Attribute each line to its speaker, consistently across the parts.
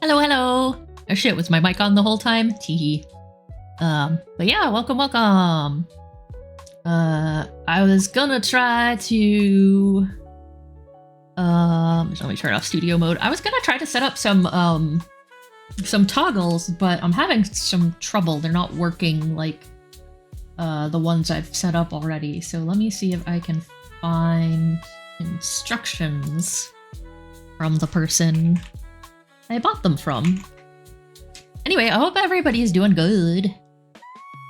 Speaker 1: Hello, hello. Oh shit, was my mic on the whole time? Teehee. But yeah, welcome. I was gonna try to let me turn off studio mode. I was gonna try to set up some toggles, but I'm having some trouble. They're not working like the ones I've set up already. So let me see if I can find instructions from the person I bought them from. Anyway, I hope everybody's doing good.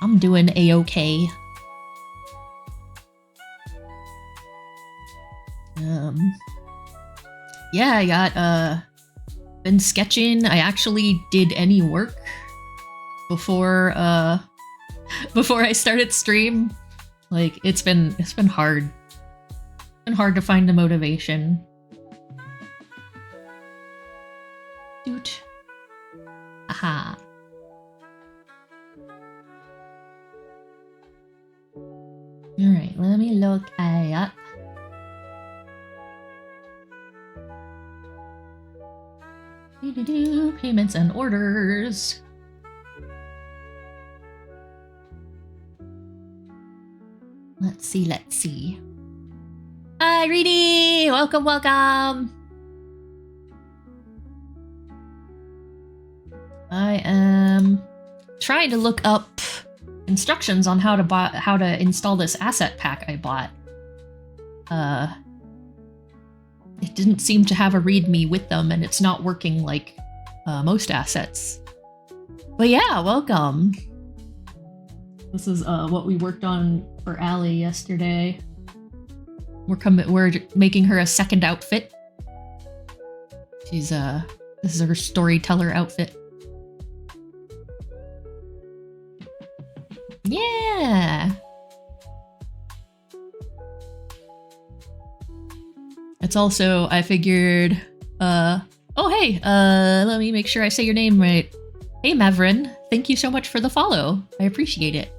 Speaker 1: I'm doing a-okay. Yeah, I got been sketching. I actually did any work before before I started stream. Like it's been hard. It's been hard to find the motivation. Dude. Aha. Alright, let me look up. Payments and orders. Let's see. Hi, Reedy! Welcome! I am trying to look up instructions on how to install this asset pack I bought. It didn't seem to have a README with them, and it's not working like most assets. But yeah, welcome! This is what we worked on for Allie yesterday. We're making her a second outfit. She's this is her storyteller outfit. Yeah. It's also, I figured, oh hey, let me make sure I say your name right. Hey Merowynn, thank you so much for the follow. I appreciate it.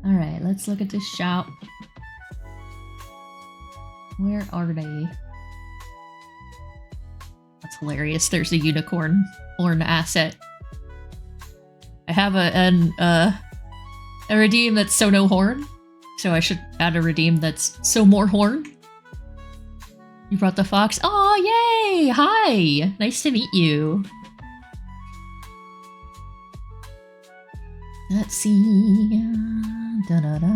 Speaker 1: Alright, let's look at this shop. Where are they? That's hilarious. There's a unicorn horn asset. I have a redeem that's so no horn, so I should add a redeem that's so more horn. You brought the fox? Oh, yay! Hi! Nice to meet you. Let's see. Da-da-da.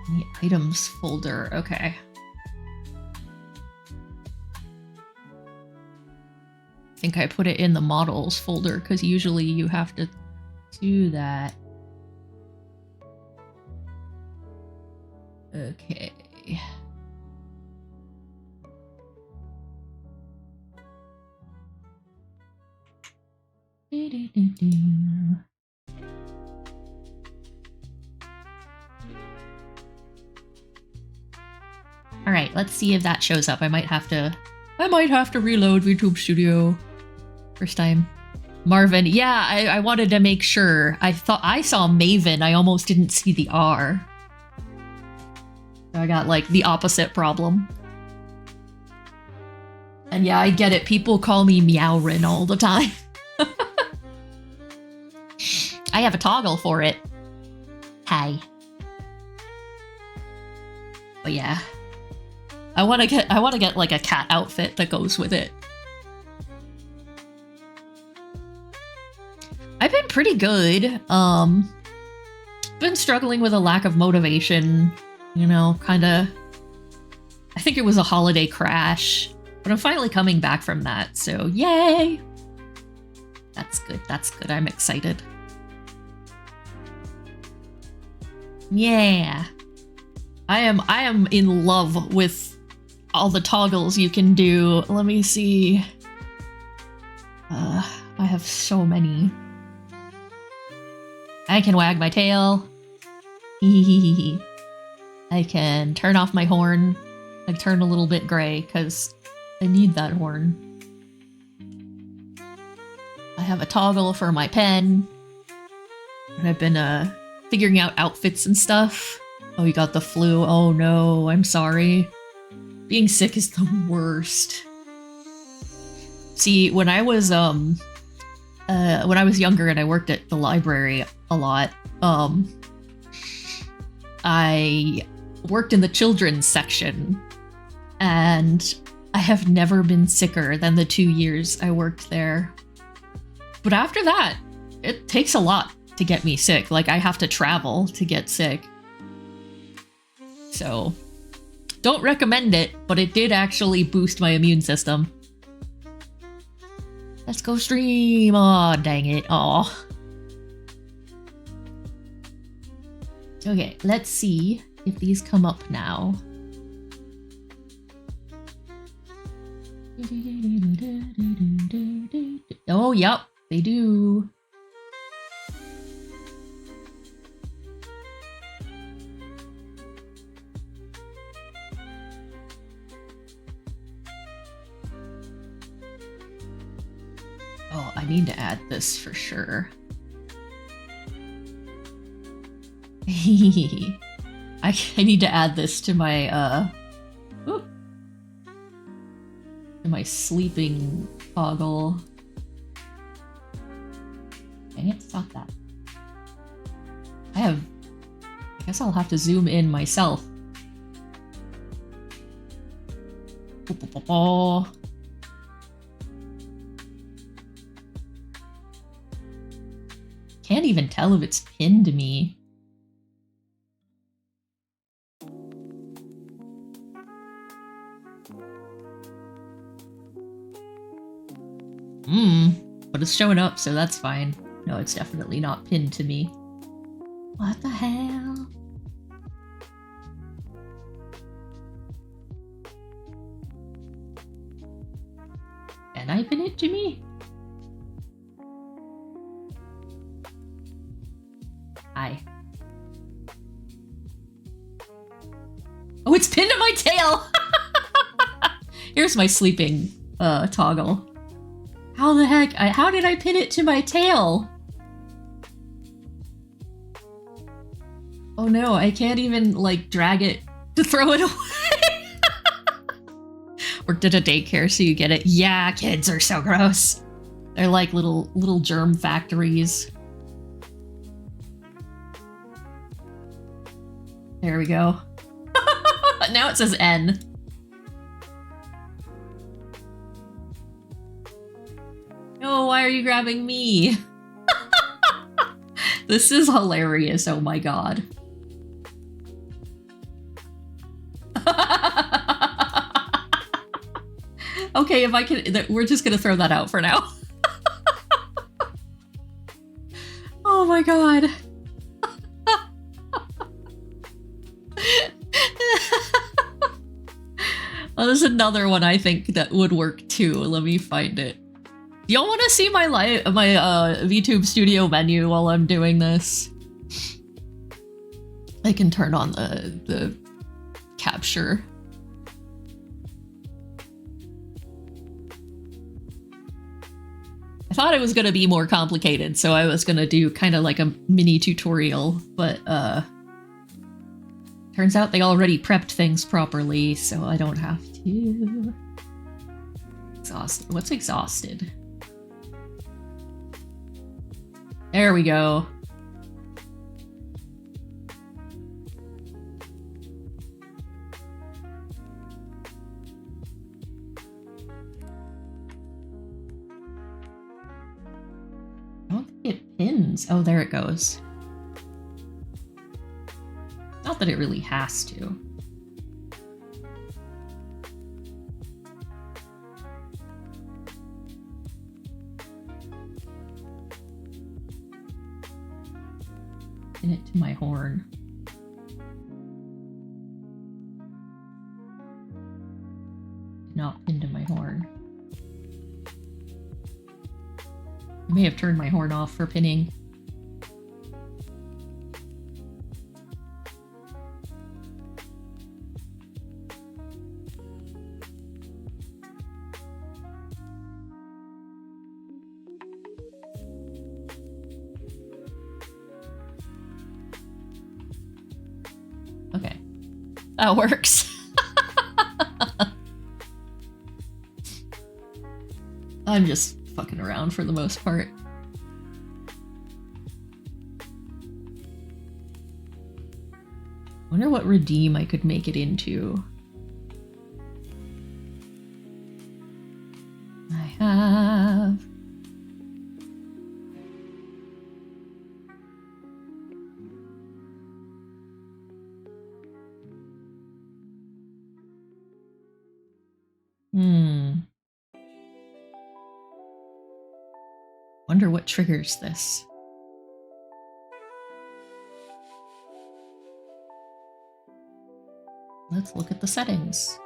Speaker 1: The items folder, okay. I think I put it in the models folder because usually you have to do that. Okay. Alright, let's see if that shows up. I might have to reload VTube Studio. First time. Marvin, yeah, I wanted to make sure. I thought I saw Maven, I almost didn't see the R. So I got like the opposite problem. And yeah, I get it. People call me Meowrin all the time. I have a toggle for it. Hi. But yeah. I wanna get like a cat outfit that goes with it. I've been pretty good. Been struggling with a lack of motivation, you know, kinda. I think it was a holiday crash, but I'm finally coming back from that, so yay! That's good, I'm excited. Yeah. I am in love with all the toggles you can do. Let me see. I have so many. I can wag my tail. I can turn off my horn. I turn a little bit gray because I need that horn. I have a toggle for my pen. And I've been figuring out outfits and stuff. Oh, you got the flu. Oh no, I'm sorry. Being sick is the worst. See, when I was younger and I worked at the library a lot, I worked in the children's section, and I have never been sicker than the 2 years I worked there. But after that, it takes a lot to get me sick. Like, I have to travel to get sick. So, don't recommend it, but it did actually boost my immune system. Let's go stream! Aw, dang it. Aw. Okay, let's see if these come up now. Oh, yep, they do. Oh, I need to add this for sure. I need to add this to my, to my sleeping toggle. Dang it, stop that. I guess I'll have to zoom in myself. Can't even tell if it's pinned to me. But it's showing up, so that's fine. No, it's definitely not pinned to me. What the hell? Can I pin it to me? Hi. Oh, it's pinned to my tail! Here's my sleeping toggle. How the heck? How did I pin it to my tail? Oh no, I can't even, like, drag it to throw it away. Worked at a daycare, so you get it. Yeah, kids are so gross. They're like little germ factories. There we go. Now it says N. No, why are you grabbing me? This is hilarious, oh my god. Okay, if I can, we're just gonna throw that out for now. Oh my god. Oh, there's another one I think that would work too. Let me find it. Y'all want to see my VTube Studio menu while I'm doing this? I can turn on the capture. I thought it was gonna be more complicated, so I was gonna do kind of like a mini tutorial, but turns out they already prepped things properly, so I don't have to. Exhausted. What's exhausted? There we go. I don't think it pins. Oh, there it goes. Not that it really has to. Pin it to my horn. Not pinned to my horn. I may have turned my horn off for pinning. Okay, that works. I'm just fucking around for the most part. Wonder what redeem I could make it into. I have... Wonder what triggers this. Let's look at the settings.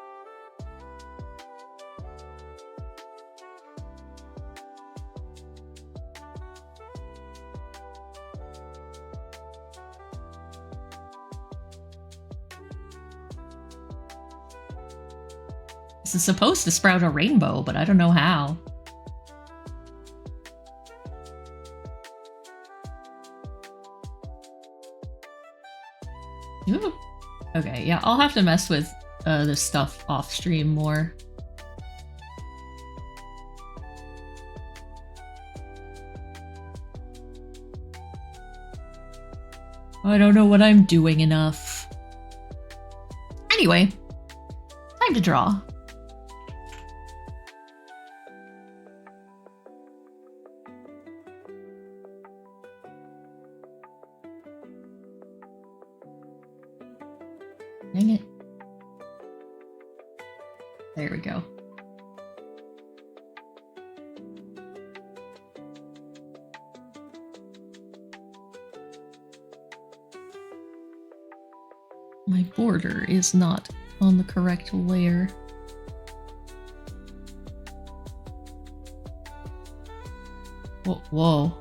Speaker 1: This is supposed to sprout a rainbow, but I don't know how. Ooh. Okay, yeah, I'll have to mess with this stuff off stream more. I don't know what I'm doing enough. Anyway, time to draw. Dang it. There we go. My border is not on the correct layer. Whoa.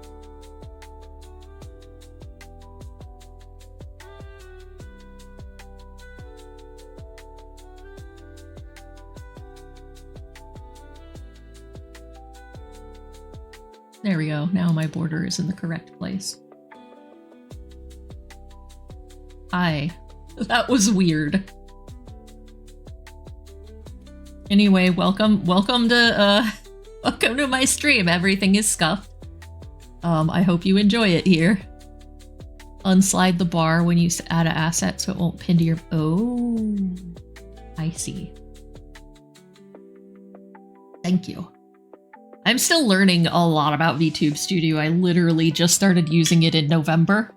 Speaker 1: There we go. Now my border is in the correct place. Hi. That was weird. Anyway, welcome to my stream. Everything is scuffed. I hope you enjoy it here. Unslide the bar when you add an asset so it won't pin to your... Oh, I see. Thank you. I'm still learning a lot about VTube Studio. I literally just started using it in November.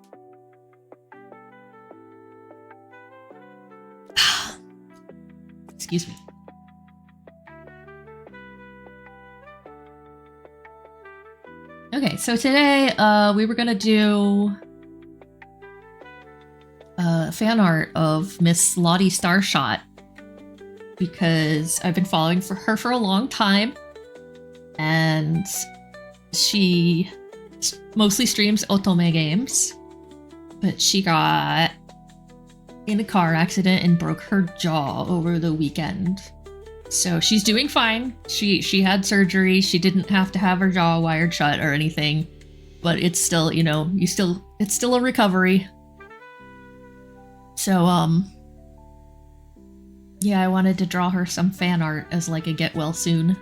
Speaker 1: Excuse me. Okay, so today we were gonna do fan art of Miss Lottie Starshot because I've been following her for a long time, and she mostly streams otome games, but she got in a car accident and broke her jaw over the weekend. So she's doing fine. She had surgery. She didn't have to have her jaw wired shut or anything, but it's still, you know, it's still a recovery. So, yeah, I wanted to draw her some fan art as like a get well soon.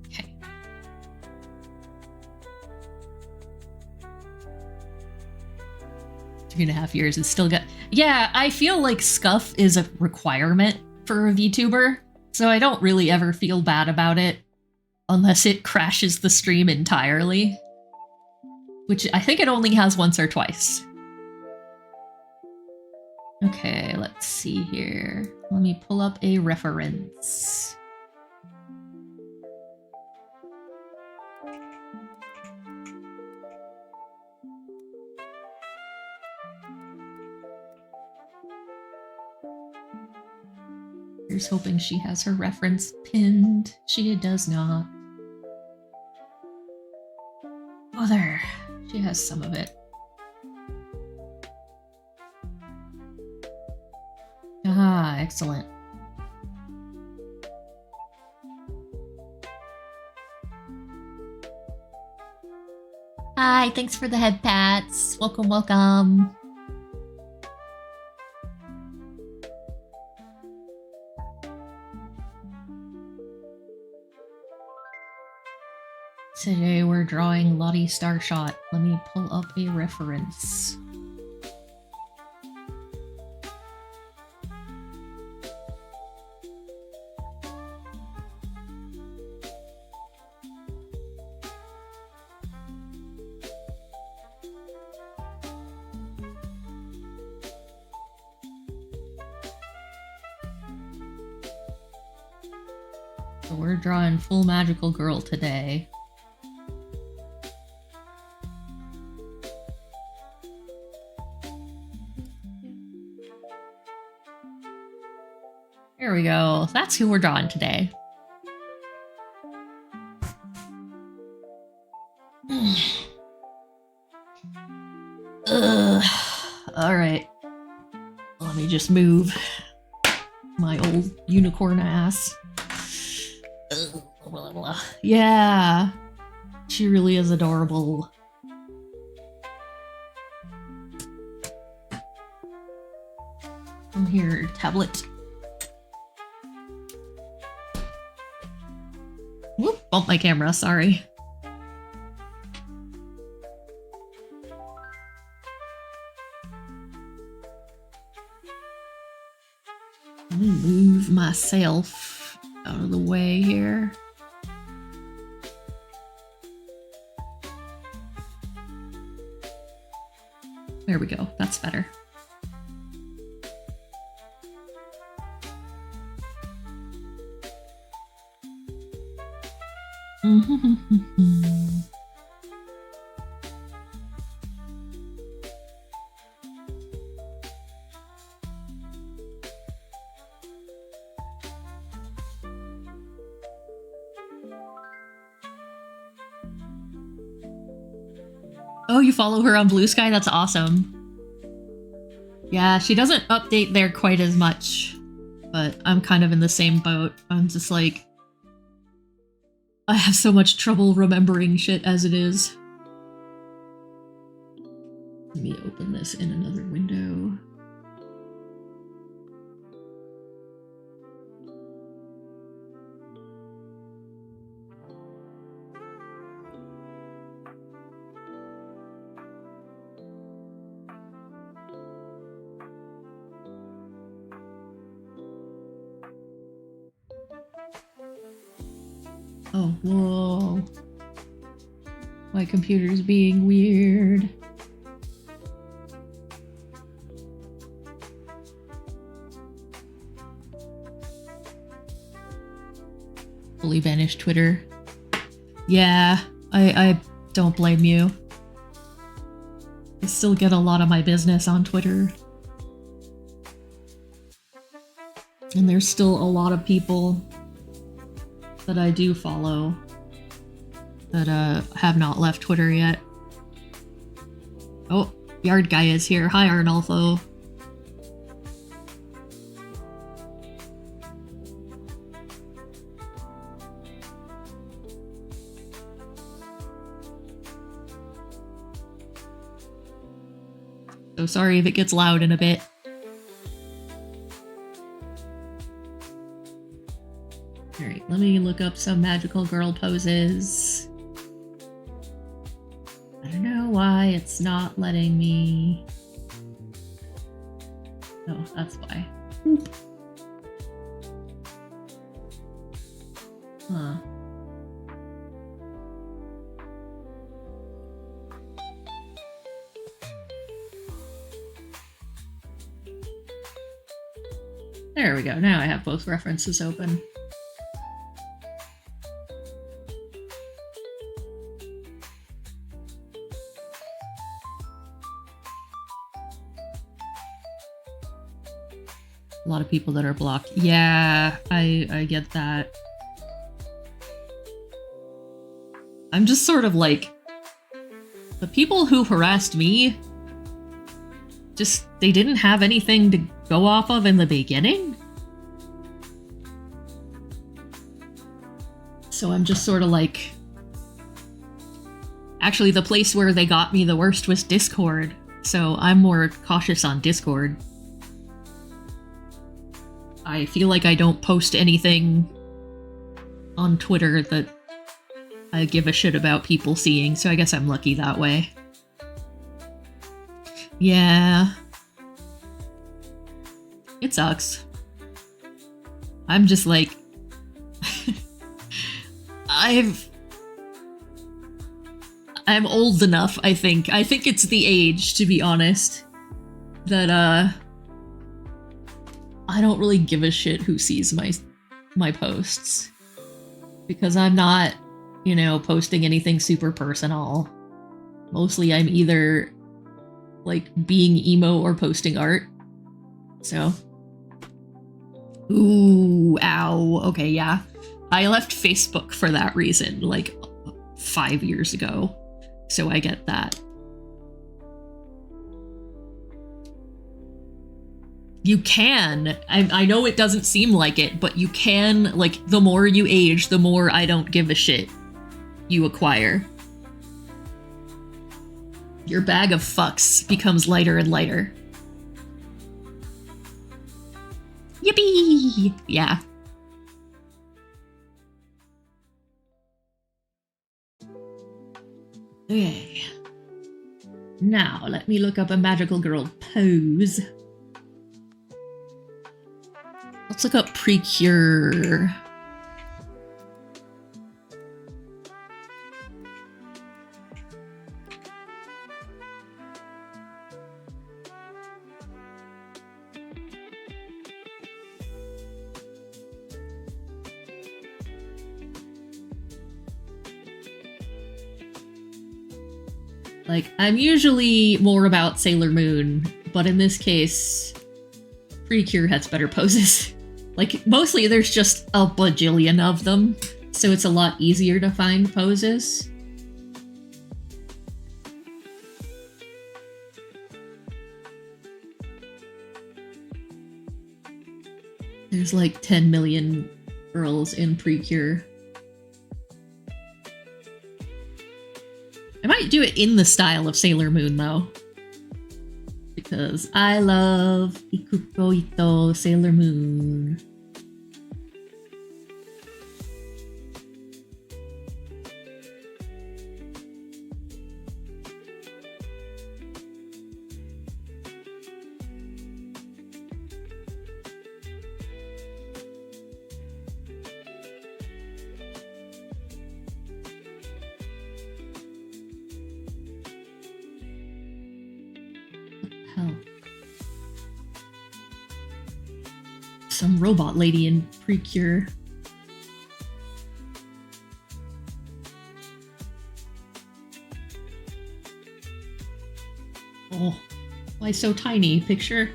Speaker 1: Okay. 3.5 years is still got... Yeah, I feel like scuff is a requirement for a VTuber, so I don't really ever feel bad about it unless it crashes the stream entirely, which I think it only has once or twice. Okay, let's see here. Let me pull up a reference. Here's hoping she has her reference pinned. She does not. Oh, there. She has some of it. Ah, excellent. Hi, thanks for the head pats. Welcome, welcome. Today we're drawing Lottie Starshot. Let me pull up a reference. So we're drawing Full Magical Girl today. There we go. That's who we're drawing today. Alright. Let me just move my old unicorn ass. Yeah, she really is adorable. Come here, tablet. Whoop, bumped my camera, sorry. Let me move myself out of the way here. There we go, that's better. Oh, you follow her on Blue Sky? That's awesome. Yeah, she doesn't update there quite as much, but I'm kind of in the same boat. I'm just like, I have so much trouble remembering shit as it is. Let me open this in another window. Oh, whoa. My computer's being weird. Fully vanished Twitter. Yeah, I don't blame you. I still get a lot of my business on Twitter. And there's still a lot of people that I do follow that have not left Twitter yet. Oh, Yard Guy is here. Hi, Arnolfo. So sorry if it gets loud in a bit. Alright, let me look up some magical girl poses. I don't know why it's not letting me... Oh, that's why. Oop. Huh. There we go, now I have both references open. A lot of people that are blocked. Yeah, I get that. I'm just sort of like, the people who harassed me, just, they didn't have anything to go off of in the beginning? So I'm just sort of like... Actually, the place where they got me the worst was Discord, so I'm more cautious on Discord. I feel like I don't post anything on Twitter that I give a shit about people seeing, so I guess I'm lucky that way. Yeah. It sucks. I'm just like... I'm old enough, I think. I think it's the age, to be honest, that, I don't really give a shit who sees my posts. Because I'm not, you know, posting anything super personal. Mostly I'm either, like, being emo or posting art. So. Ooh, ow. Okay, yeah. I left Facebook for that reason, like, 5 years ago. So I get that. You can. I know it doesn't seem like it, but you can, like, the more you age, the more I don't give a shit you acquire. Your bag of fucks becomes lighter and lighter. Yippee! Yeah. Okay. Now, let me look up a magical girl pose. Let's look up Precure. Like, I'm usually more about Sailor Moon, but in this case, Precure has better poses. Like, mostly there's just a bajillion of them, so it's a lot easier to find poses. There's like 10 million girls in Precure. I might do it in the style of Sailor Moon, though. Because I love Ikuko Ito Sailor Moon. Some robot lady in Precure. Oh, why so tiny? Picture.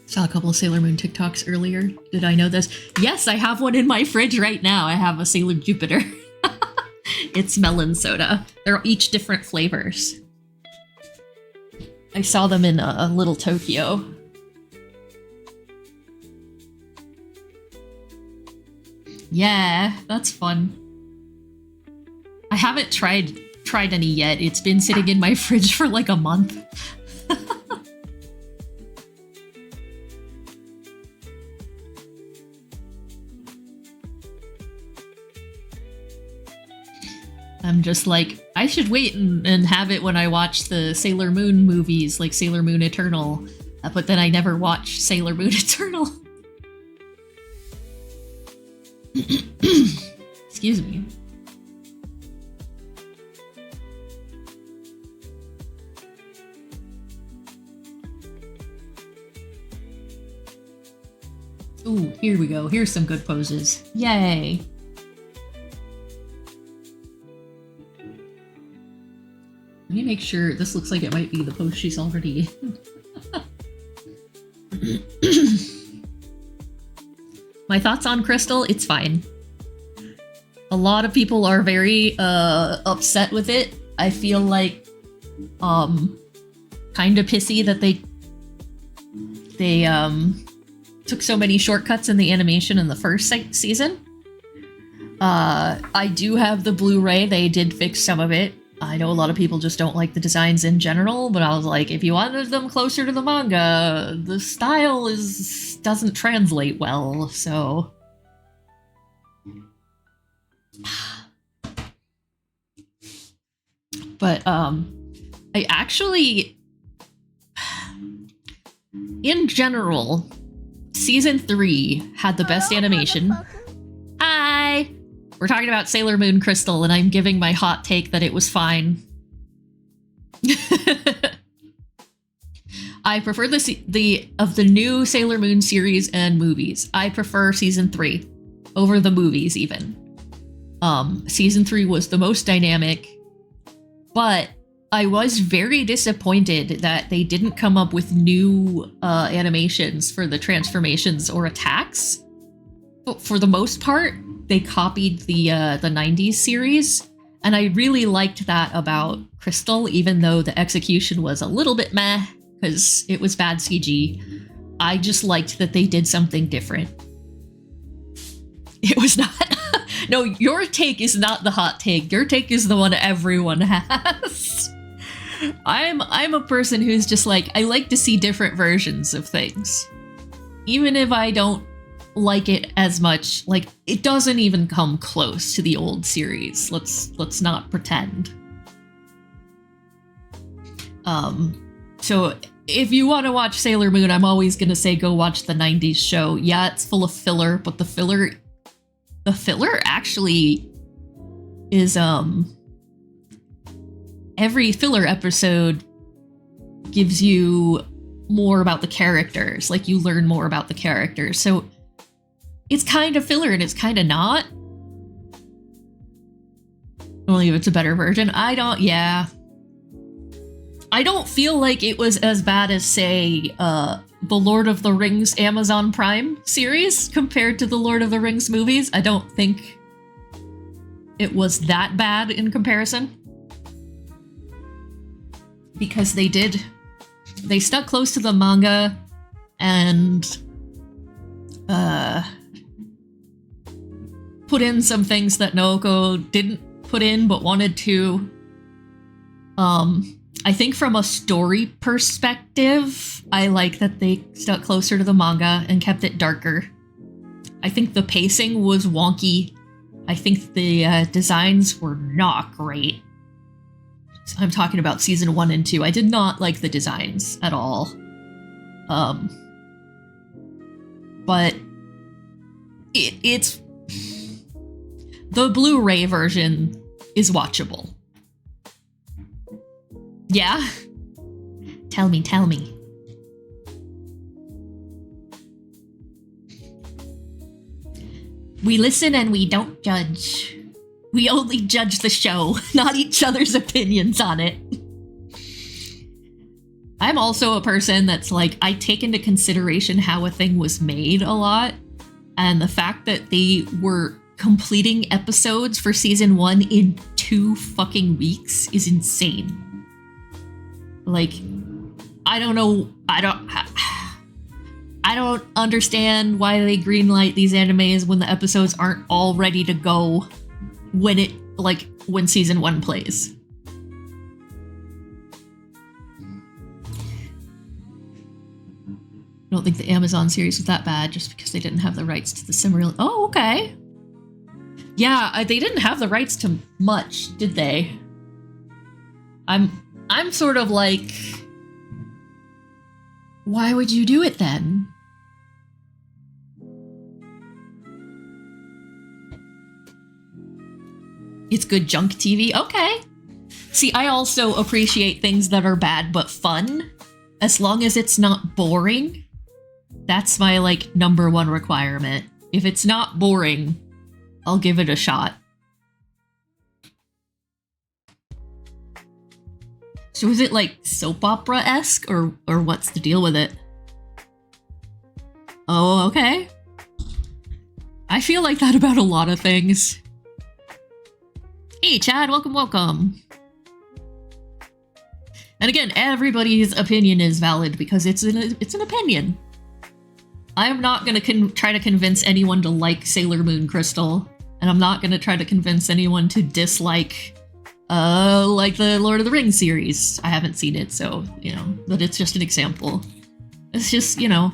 Speaker 1: Saw a couple of Sailor Moon TikToks earlier. Did I know this? Yes, I have one in my fridge right now. I have a Sailor Jupiter. It's melon soda. They're each different flavors. I saw them in Little Tokyo. Yeah, that's fun. I haven't tried any yet. It's been sitting in my fridge for like a month. I'm just like, I should wait and have it when I watch the Sailor Moon movies, like Sailor Moon Eternal. But then I never watch Sailor Moon Eternal. Excuse me. Ooh, here we go. Here's some good poses. Yay! Let me make sure. This looks like it might be the pose she's already in. My thoughts on Crystal? It's fine. A lot of people are very upset with it. I feel like kind of pissy that they took so many shortcuts in the animation in the first season. I do have the Blu-ray. They did fix some of it. I know a lot of people just don't like the designs in general, but I was like, if you wanted them closer to the manga, the style doesn't translate well, so... But, I actually... In general, Season 3 had the best animation. Hi! We're talking about Sailor Moon Crystal, and I'm giving my hot take that it was fine. I prefer of the new Sailor Moon series and movies. I prefer Season 3 over the movies, even. Season 3 was the most dynamic, but I was very disappointed that they didn't come up with new animations for the transformations or attacks. But for the most part, they copied the 90s series, and I really liked that about Crystal, even though the execution was a little bit meh, because it was bad CG. I just liked that they did something different. It was not... No, your take is not the hot take. Your take is the one everyone has. I'm a person who's just like, I like to see different versions of things. Even if I don't like it as much, like, it doesn't even come close to the old series. Let's not pretend. So if you want to watch Sailor Moon, I'm always gonna say go watch the 90s show. Yeah, it's full of filler, but the filler actually is, every filler episode gives you more about the characters. Like, you learn more about the characters. So it's kind of filler and it's kind of not. Only if it's a better version. I don't feel like it was as bad as, say, the Lord of the Rings Amazon Prime series compared to the Lord of the Rings movies. I don't think it was that bad in comparison. Because they stuck close to the manga and put in some things that Naoko didn't put in but wanted to. I think from a story perspective, I like that they stuck closer to the manga and kept it darker. I think the pacing was wonky. I think the designs were not great. I'm talking about season 1 and 2. I did not like the designs at all. But it's... The Blu-ray version is watchable. Yeah? Tell me. We listen and we don't judge. We only judge the show, not each other's opinions on it. I'm also a person that's like, I take into consideration how a thing was made a lot, and the fact that they were completing episodes for season 1 in 2 fucking weeks is insane. Like, I don't know, I don't understand why they greenlight these animes when the episodes aren't all ready to go when season 1 plays. I don't think the Amazon series was that bad just because they didn't have the rights to the Cimarron. Oh, okay. Yeah, they didn't have the rights to much, did they? I'm sort of like, why would you do it then? It's good junk TV? Okay. See, I also appreciate things that are bad but fun. As long as it's not boring. That's my, like, #1 requirement. If it's not boring, I'll give it a shot. So is it, like, soap opera-esque, or what's the deal with it? Oh, okay. I feel like that about a lot of things. Hey, Chad, welcome. And again, everybody's opinion is valid because it's an opinion. I'm not going to try to convince anyone to like Sailor Moon Crystal, and I'm not going to try to convince anyone to dislike, like the Lord of the Rings series. I haven't seen it, so, you know, but it's just an example. It's just, you know,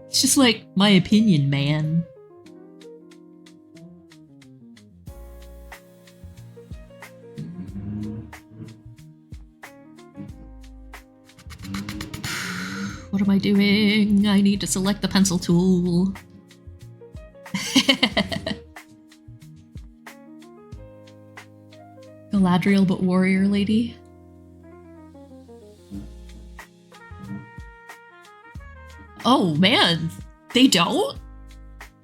Speaker 1: it's just like my opinion, man. What am I doing? I need to select the pencil tool. Galadriel but warrior lady. Oh man, they don't?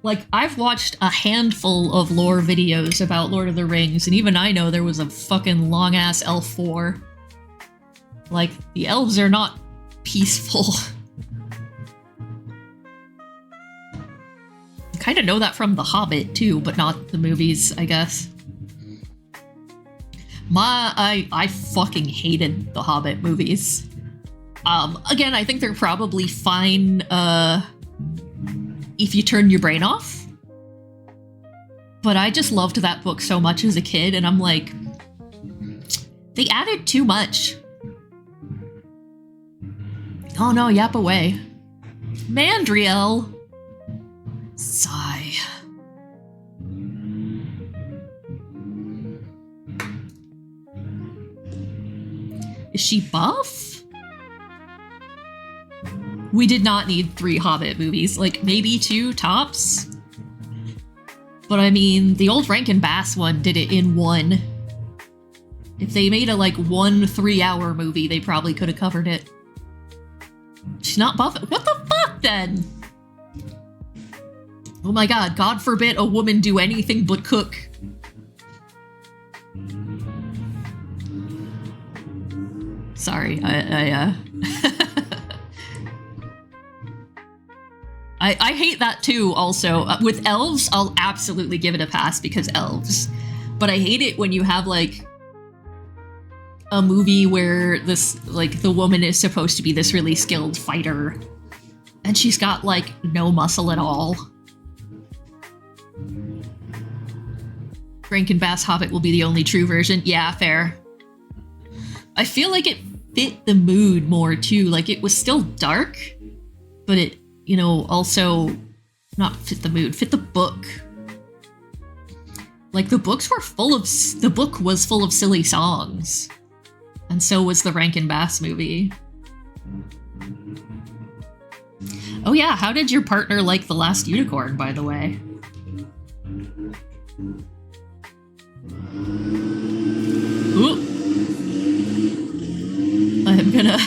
Speaker 1: Like, I've watched a handful of lore videos about Lord of the Rings, and even I know there was a fucking long-ass elf war. Like, the elves are not peaceful. kind of know that from The Hobbit too, but not the movies, I guess. I fucking hated the Hobbit movies. Again, I think they're probably fine, if you turn your brain off. But I just loved that book so much as a kid, and I'm like, they added too much. Oh no, yap away. Mandriel. Sigh. Is she buff? We did not need 3 Hobbit movies, like maybe 2 tops. But I mean, the old Rankin Bass one did it in 1. If they made a like 1 3-hour movie, they probably could have covered it. She's not buff. What the fuck then? Oh my god, God forbid a woman do anything but cook. Sorry, I hate that too, also. With elves, I'll absolutely give it a pass because elves. But I hate it when you have, like, a movie where this, like, the woman is supposed to be this really skilled fighter. And she's got, like, no muscle at all. Rankin Bass Hobbit will be the only true version. Yeah, fair. I feel like it fit the mood more, too. Like, it was still dark, but it, you know, also not fit the mood, fit the book. Like, the book was full of silly songs. And so was the Rankin Bass movie. Oh yeah, how did your partner like The Last Unicorn, by the way? Ooh. I'm gonna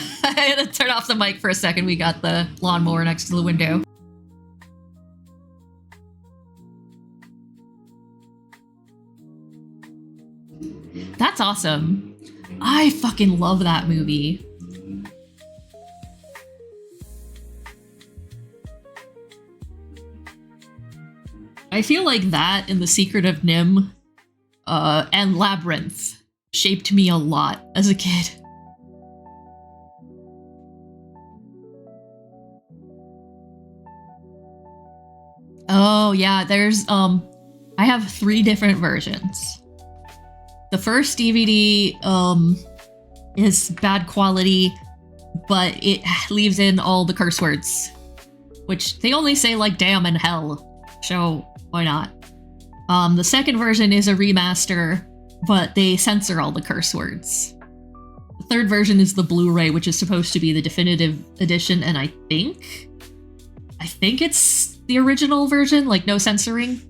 Speaker 1: turn off the mic for a second. We got the lawnmower next to the window. That's awesome. I fucking love that movie. I feel like that and The Secret of NIMH and Labyrinth shaped me a lot as a kid. Oh yeah, there's I have 3 different versions. The first DVD is bad quality, but it leaves in all the curse words, which they only say like damn and hell, so why not? The second version is a remaster, but they censor all the curse words. The third version is the Blu-ray, which is supposed to be the definitive edition, and I think it's the original version, like no censoring.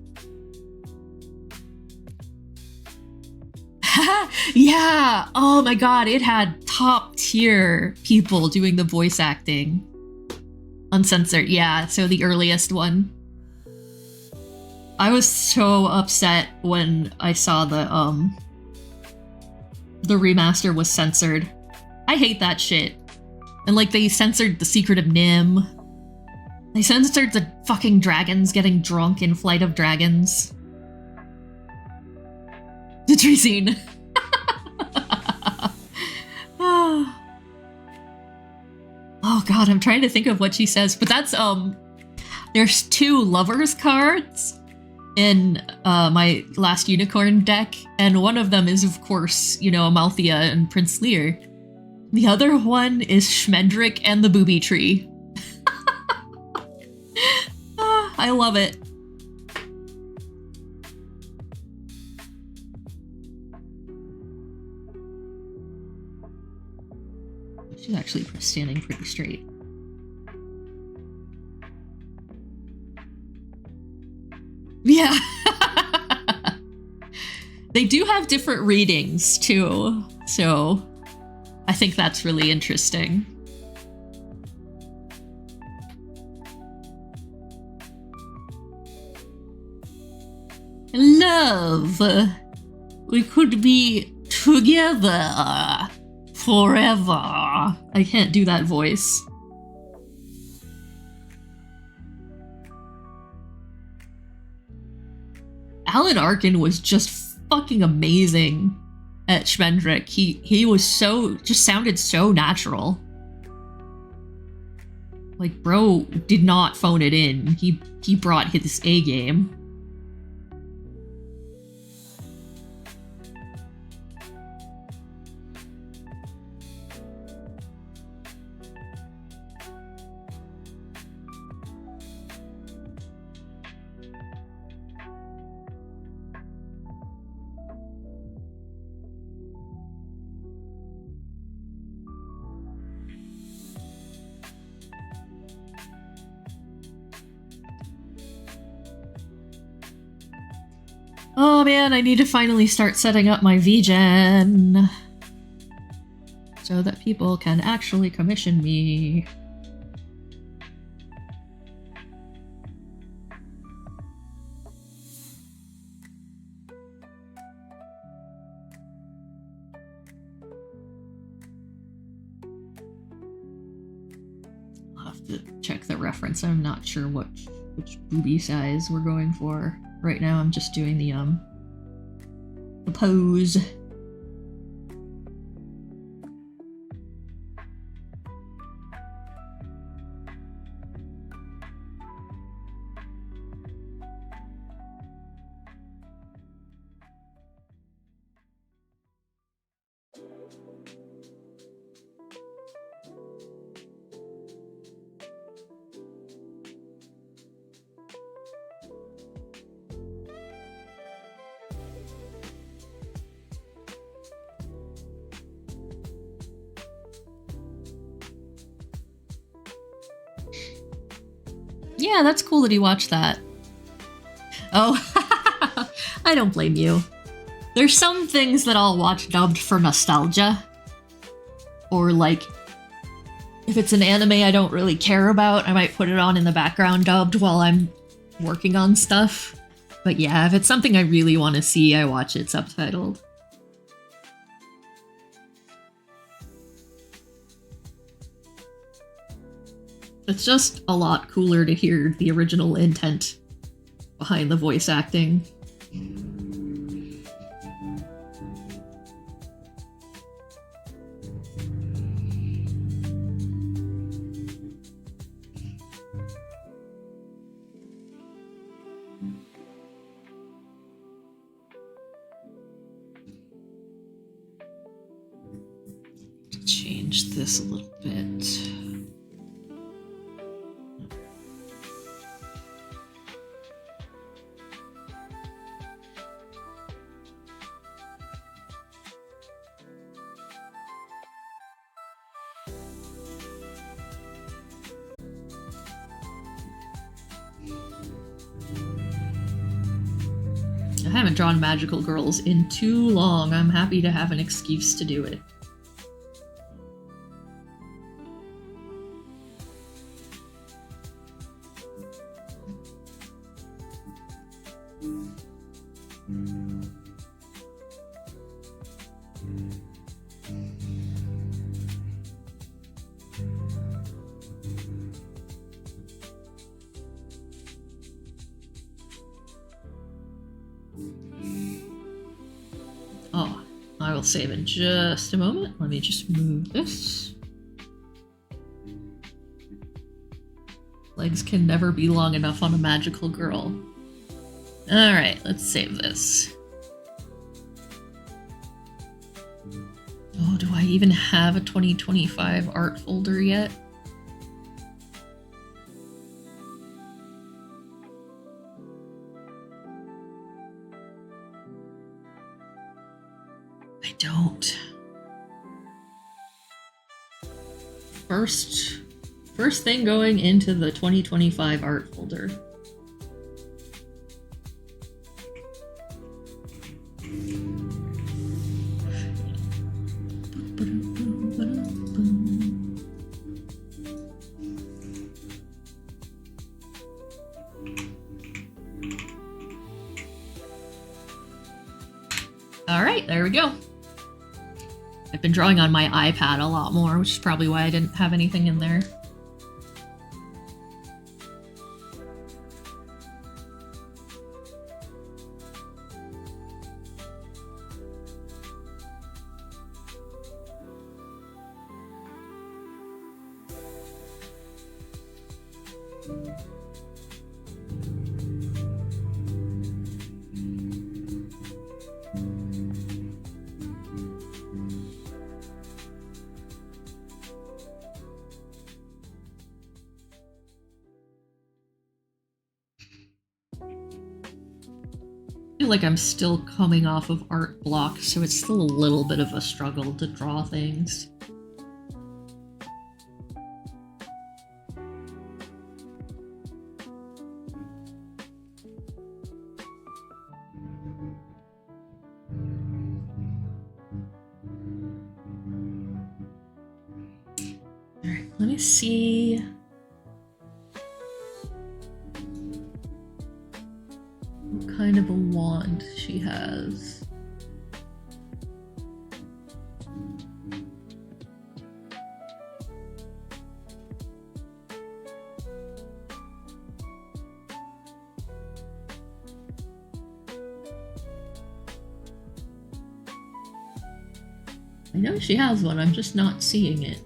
Speaker 1: Yeah, oh my god, it had top tier people doing the voice acting. Uncensored, yeah, so the earliest one. I was so upset when I saw the remaster was censored. I hate that shit. And like they censored The Secret of NIMH. They censored the fucking dragons getting drunk in Flight of Dragons. The tree scene. Oh god, I'm trying to think of what she says, but that's there's 2 lovers cards in my Last Unicorn deck, and one of them is of course, you know, Amalthea and Prince Lear. The other one is Schmendrick and the Booby Tree. I love it. She's actually standing pretty straight. Yeah. They do have different readings too, so I think that's really interesting. Love, we could be together forever. I can't do that voice. Alan Arkin was just fucking amazing at Schmendrick. He was so, just sounded so natural. Like, bro did not phone it in. He brought his A game. Oh man, I need to finally start setting up my VGen so that people can actually commission me. I'll have to check the reference. I'm not sure which booby size we're going for. Right now I'm just doing the pose. Yeah, that's cool that he watched that. Oh, I don't blame you. There's some things that I'll watch dubbed for nostalgia. Or like, if it's an anime I don't really care about, I might put it on in the background dubbed while I'm working on stuff. But yeah, if it's something I really want to see, I watch it subtitled. It's just a lot cooler to hear the original intent behind the voice acting. Change this a little bit. I haven't drawn magical girls in too long. I'm happy to have an excuse to do it. Oh, I will save in just a moment. Let me just move this. Legs can never be long enough on a magical girl. Alright, let's save this. Oh, do I even have a 2025 art folder yet? I don't. First thing going into the 2025 art folder. All right, there we go. I've been drawing on my iPad a lot more, which is probably why I didn't have anything in there. I feel like I'm still coming off of art block, so it's still a little bit of a struggle to draw things. Alright, let me see. Kind of a wand she has. I know she has one, I'm just not seeing it.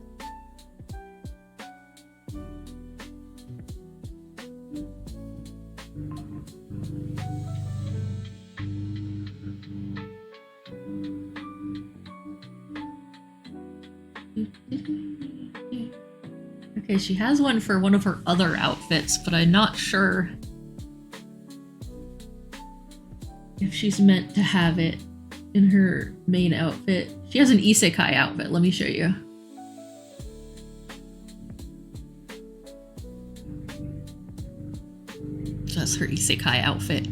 Speaker 1: Okay, she has one for one of her other outfits, but I'm not sure if she's meant to have it in her main outfit. She has an isekai outfit, let me show you. That's her isekai outfit.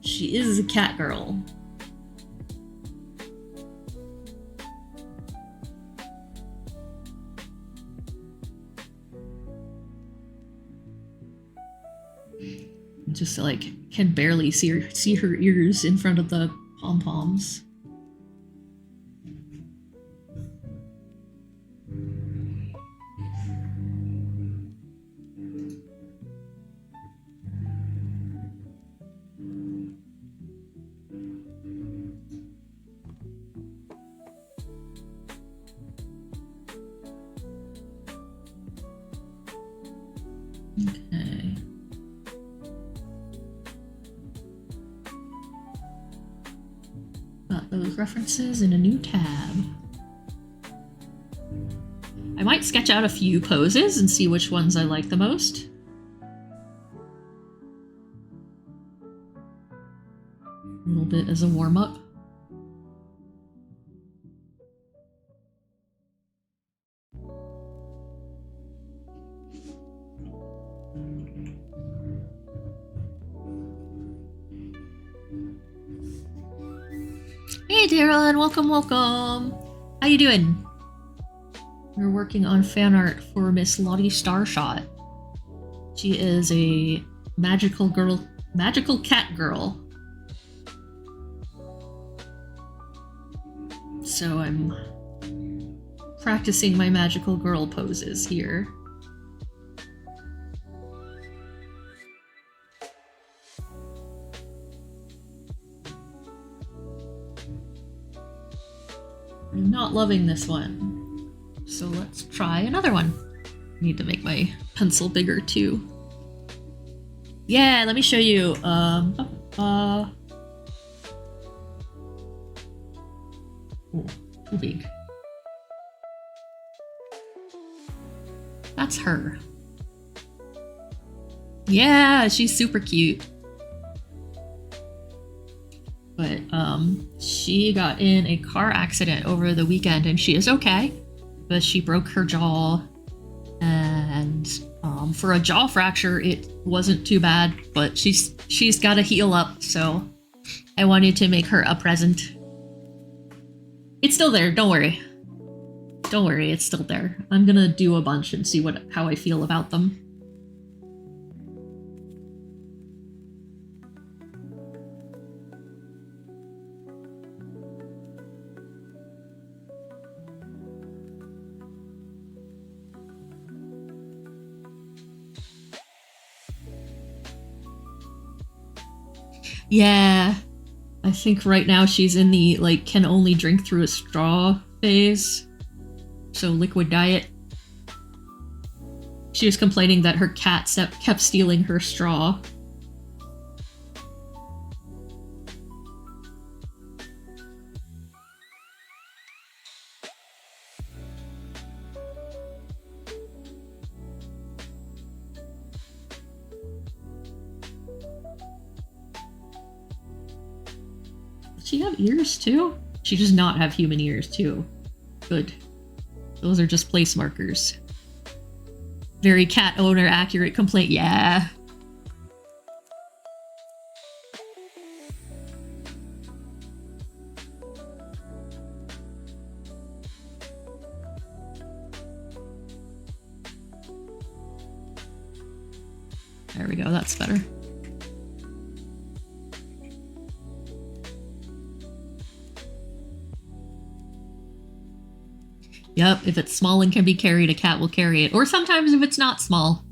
Speaker 1: She is a cat girl. Just like can barely see her ears in front of the pom-poms. Okay. Got those references in a new tab. I might sketch out a few poses and see which ones I like the most. A little bit as a warm-up. Hey Darylyn, welcome! How you doing? We're working on fan art for Miss Lottie Starshot. She is a magical cat girl. So I'm practicing my magical girl poses here. I'm not loving this one, so let's try another one. I need to make my pencil bigger too. Yeah, let me show you. Oh, too big. That's her. Yeah, she's super cute. But she got in a car accident over the weekend and she is okay, but she broke her jaw, and for a jaw fracture it wasn't too bad, but she's got to heal up, so I wanted to make her a present. It's still there, don't worry. Don't worry, it's still there. I'm gonna do a bunch and see how I feel about them. Yeah, I think right now she's in the, like, can only drink through a straw phase. So liquid diet. She was complaining that her cat kept stealing her straw. Does she have ears too? She does not have human ears too. Good. Those are just place markers. Very cat owner accurate complaint. Yeah. There we go. That's better. Yep, if it's small and can be carried, a cat will carry it. Or sometimes if it's not small.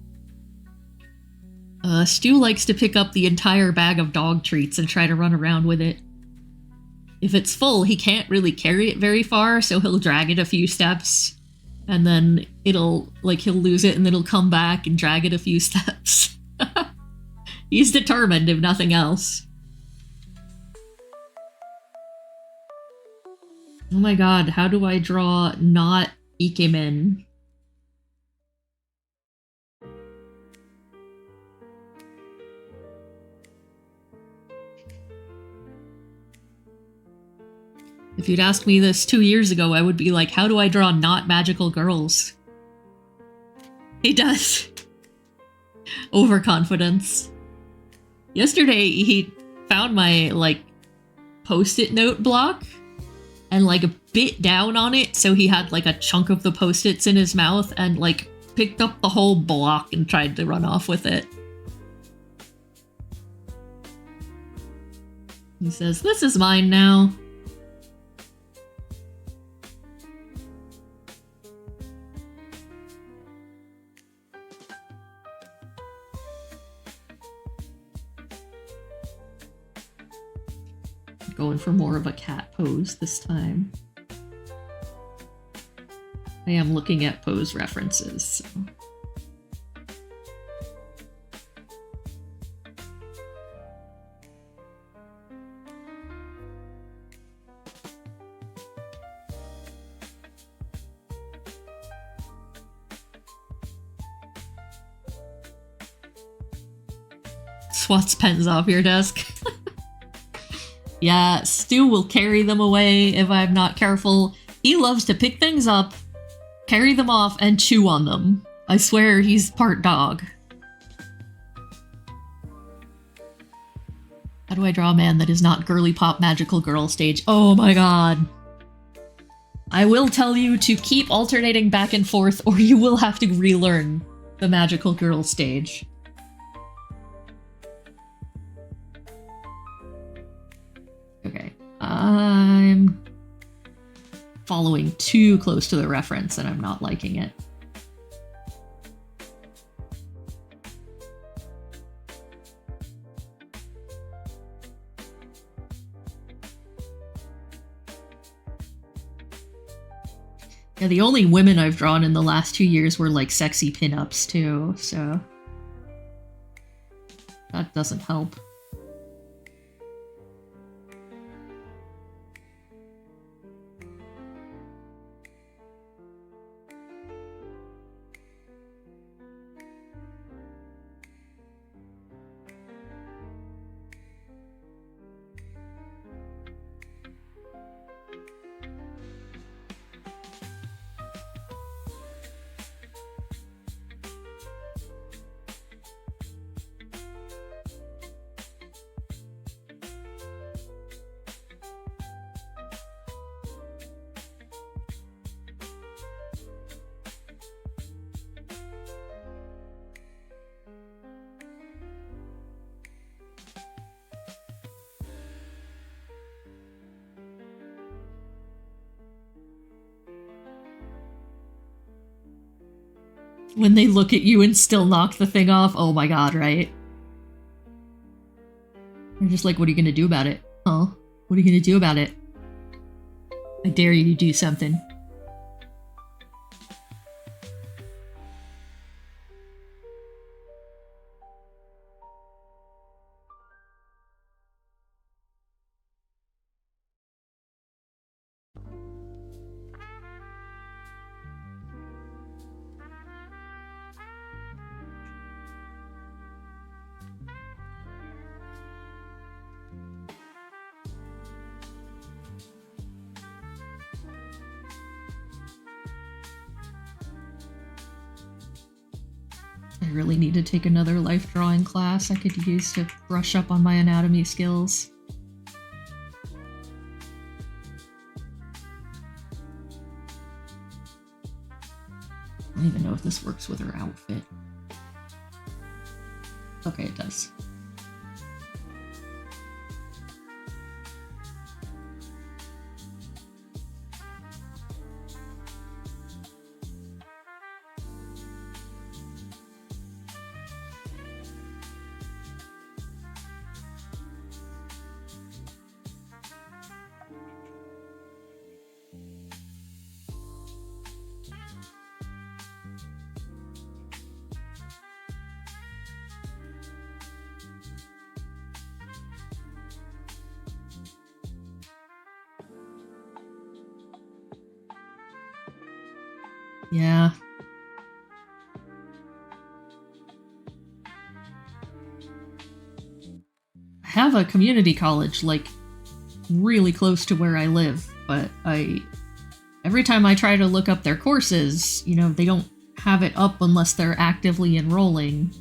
Speaker 1: Stu likes to pick up the entire bag of dog treats and try to run around with it. If it's full, he can't really carry it very far, so he'll drag it a few steps. And then he'll lose it and then it'll come back and drag it a few steps. He's determined, if nothing else. Oh my god, how do I draw not Ikemen? If you'd asked me this 2 years ago, I would be like, how do I draw not magical girls? He does. Overconfidence. Yesterday, he found my, post-it note block and, bit down on it, so he had, a chunk of the post-its in his mouth and, picked up the whole block and tried to run off with it. He says, "This is mine now." Going for more of a cat pose this time. I am looking at pose references, so. Swats pens off your desk. Yeah, Stu will carry them away if I'm not careful. He loves to pick things up, carry them off, and chew on them. I swear he's part dog. How do I draw a man that is not girly pop magical girl stage? Oh my god. I will tell you to keep alternating back and forth or you will have to relearn the magical girl stage. Okay, I'm following too close to the reference and I'm not liking it. Yeah, the only women I've drawn in the last 2 years were sexy pinups too, so that doesn't help. When they look at you and still knock the thing off, oh my god, right? They're just like, what are you gonna do about it? Huh? What are you gonna do about it? I dare you to do something. I really need to take another life drawing class I could use to brush up on my anatomy skills. I don't even know if this works with her outfit. Okay, it does. Yeah. I have a community college, like, really close to where I live, but every time I try to look up their courses, you know, they don't have it up unless they're actively enrolling.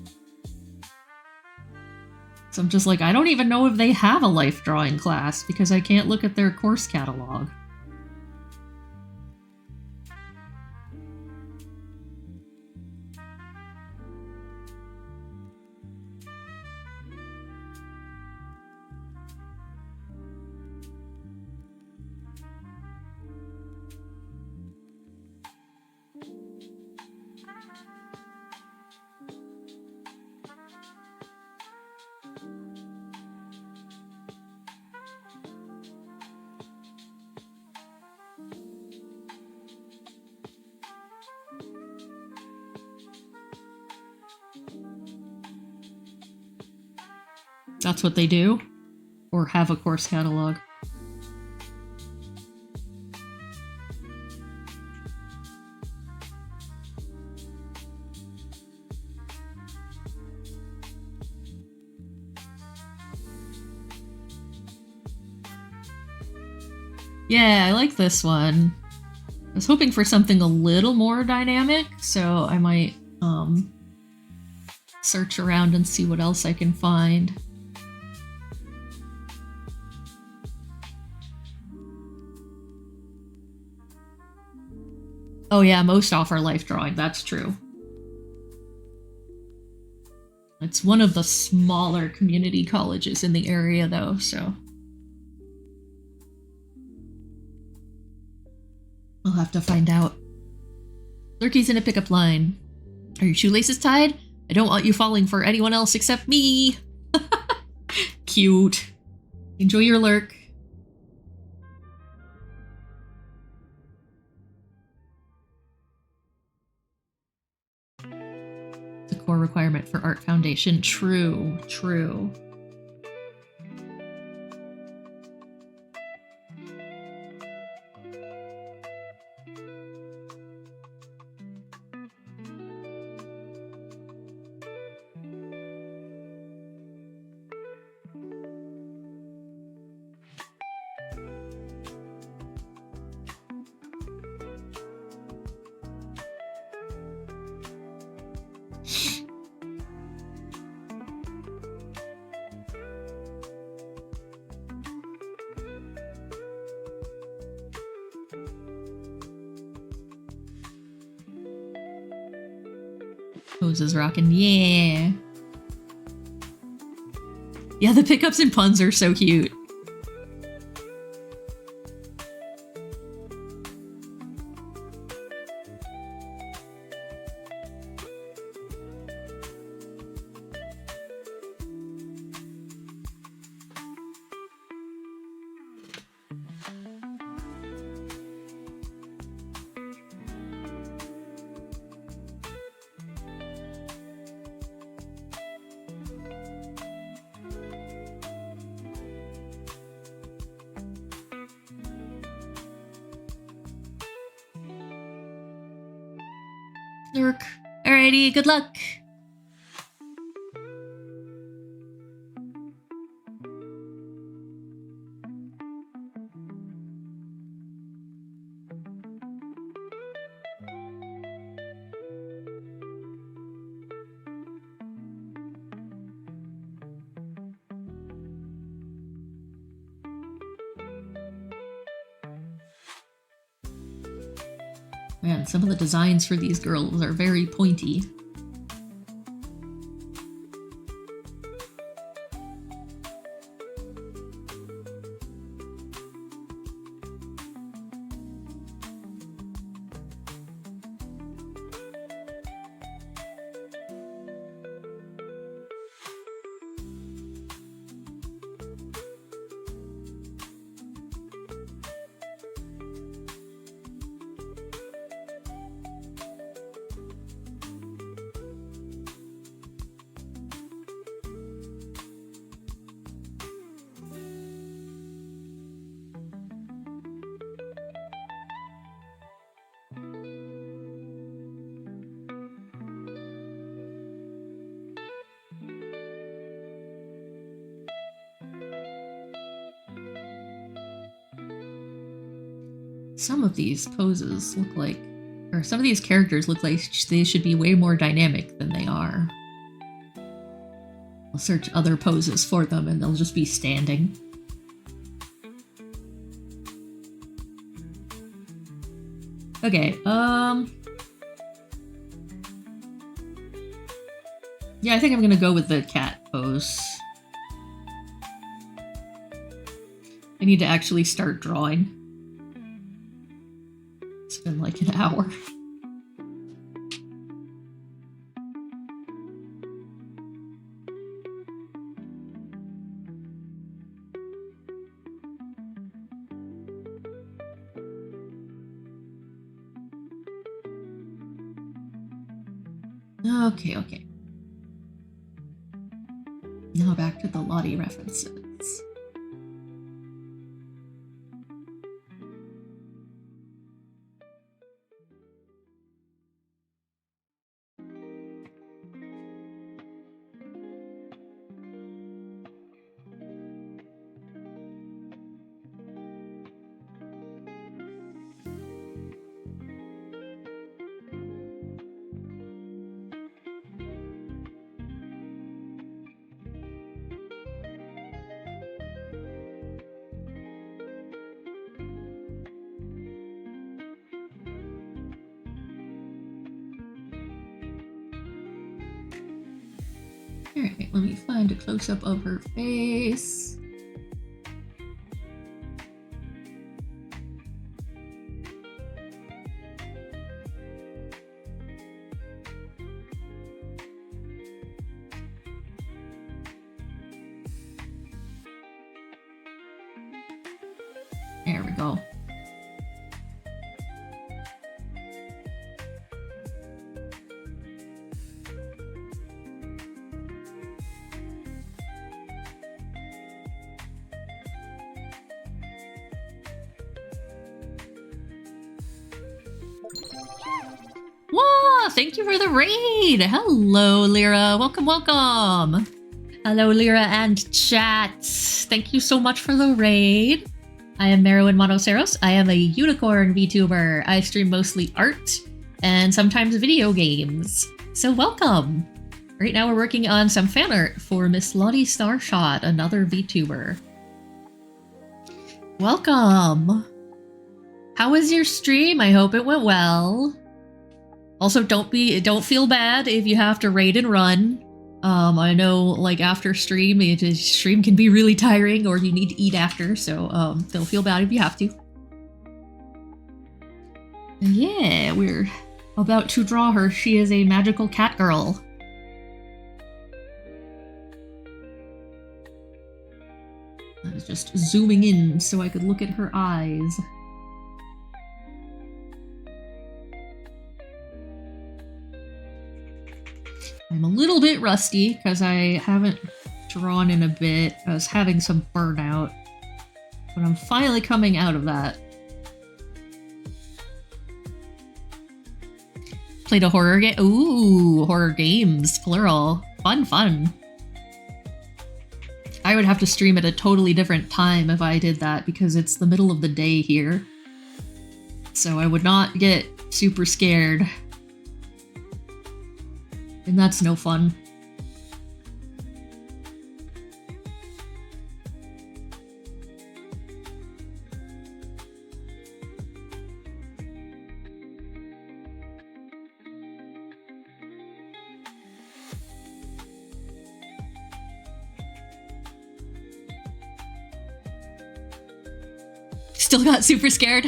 Speaker 1: So I'm just like, I don't even know if they have a life drawing class because I can't look at their course catalog. That's what they do? Or have a course catalog? Yeah, I like this one. I was hoping for something a little more dynamic, so I might search around and see what else I can find. Oh yeah, most offer life drawing, that's true. It's one of the smaller community colleges in the area though, so I'll have to find out. Lurky's in a pickup line. Are your shoelaces tied? I don't want you falling for anyone else except me. Cute. Enjoy your lurk. The core requirement for Art Foundation. True, true. Hose is rocking, yeah. Yeah, the pickups and puns are so cute. Lurk. Alrighty, good luck. Man, some of the designs for these girls are very pointy. Some of these poses look like, or some of these characters look like they should be way more dynamic than they are. I'll search other poses for them and they'll just be standing. Okay, yeah, I think I'm gonna go with the cat pose. I need to actually start drawing. It's been like an hour. Okay. Now back to the Lottie references. Alright, let me find a close-up of her face. There we go. Whoa, thank you for the raid! Hello, Lyra. Welcome. Hello, Lyra and chat. Thank you so much for the raid. I am Merowynn Monoceros. I am a unicorn VTuber. I stream mostly art and sometimes video games. So welcome! Right now we're working on some fan art for Miss Lottie Starshot, another VTuber. Welcome! How was your stream? I hope it went well. Also, don't feel bad if you have to raid and run. I know, like, after stream, stream can be really tiring, or you need to eat after, so don't feel bad if you have to. Yeah, we're about to draw her. She is a magical cat girl. I was just zooming in so I could look at her eyes. I'm a little bit rusty because I haven't drawn in a bit. I was having some burnout, but I'm finally coming out of that. Played a horror game? Ooh, horror games, plural. Fun. I would have to stream at a totally different time if I did that because it's the middle of the day here. So I would not get super scared. And that's no fun. Still got super scared.